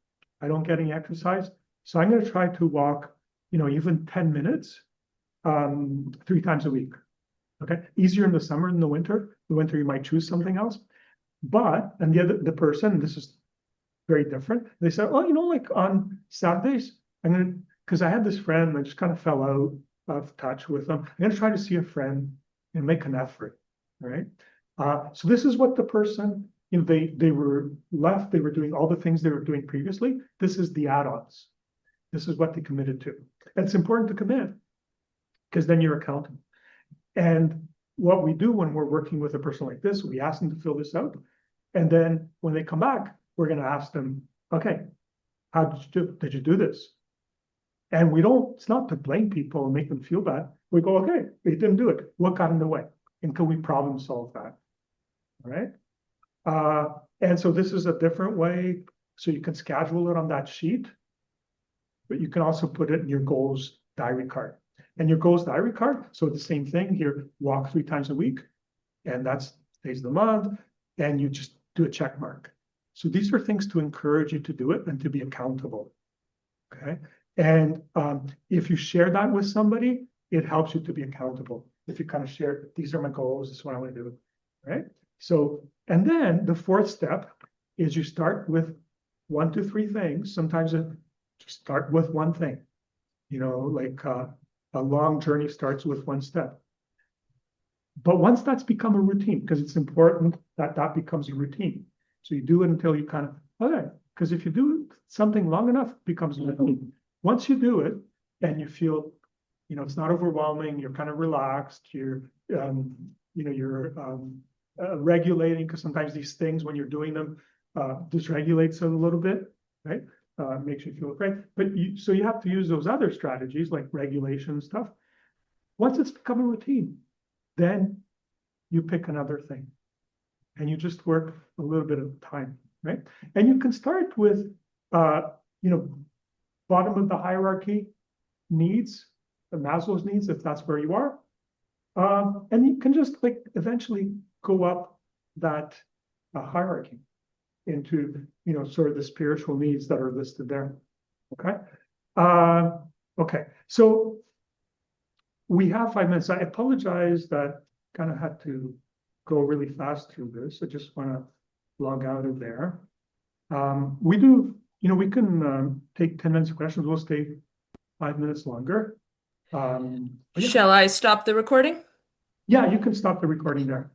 Speaker 3: I don't get any exercise. So I'm going to try to walk, even 10 minutes, 3 times a week. Okay, easier in the summer than the winter. The winter, you might choose something else. But, and the person, this is very different. They said, oh, like on Saturdays, because I had this friend, I just kind of fell out of touch with them. I'm going to try to see a friend and make an effort, right? So this is what the person, they were left, they were doing all the things they were doing previously. This is the add-ons. This is what they committed to. And it's important to commit because then you're accountable. And what we do when we're working with a person like this, we ask them to fill this out. And then when they come back, we're going to ask them, okay, how did you do this? And it's not to blame people and make them feel bad. We go, okay, they didn't do it. What got in the way? And can we problem solve that? All right. And so this is a different way. So you can schedule it on that sheet, but you can also put it in your goals diary card. And your goals diary card, so the same thing here, walk 3 times a week, and that's days of the month, and you just do a check mark. So these are things to encourage you to do it and to be accountable, okay? And if you share that with somebody, it helps you to be accountable. If you kind of share, these are my goals, this is what I want to do, right? So, and then the fourth step is you start with 1 to 3 things. Sometimes just start with one thing. Like a long journey starts with 1 step. But once that's become a routine, because it's important that that becomes a routine. So you do it until you kind of, okay, because if you do something long enough, it becomes a routine. Once you do it and you feel, it's not overwhelming, you're kind of relaxed, you're regulating, because sometimes these things, when you're doing them, dysregulates a little bit, right? Makes you feel great. So you have to use those other strategies like regulation stuff. Once it's become a routine, then you pick another thing and you just work a little bit at a time, right? And you can start with, bottom of the hierarchy needs, the Maslow's needs, if that's where you are. And you can just like eventually go up that hierarchy into, sort of the spiritual needs that are listed there. Okay. Okay. So we have 5 minutes. I apologize that kind of had to go really fast through this. I just want to log out of there. We do, we can take 10 minutes of questions. We'll stay 5 minutes longer. Yeah.
Speaker 4: Shall I stop the recording?
Speaker 3: Yeah, you can stop the recording there.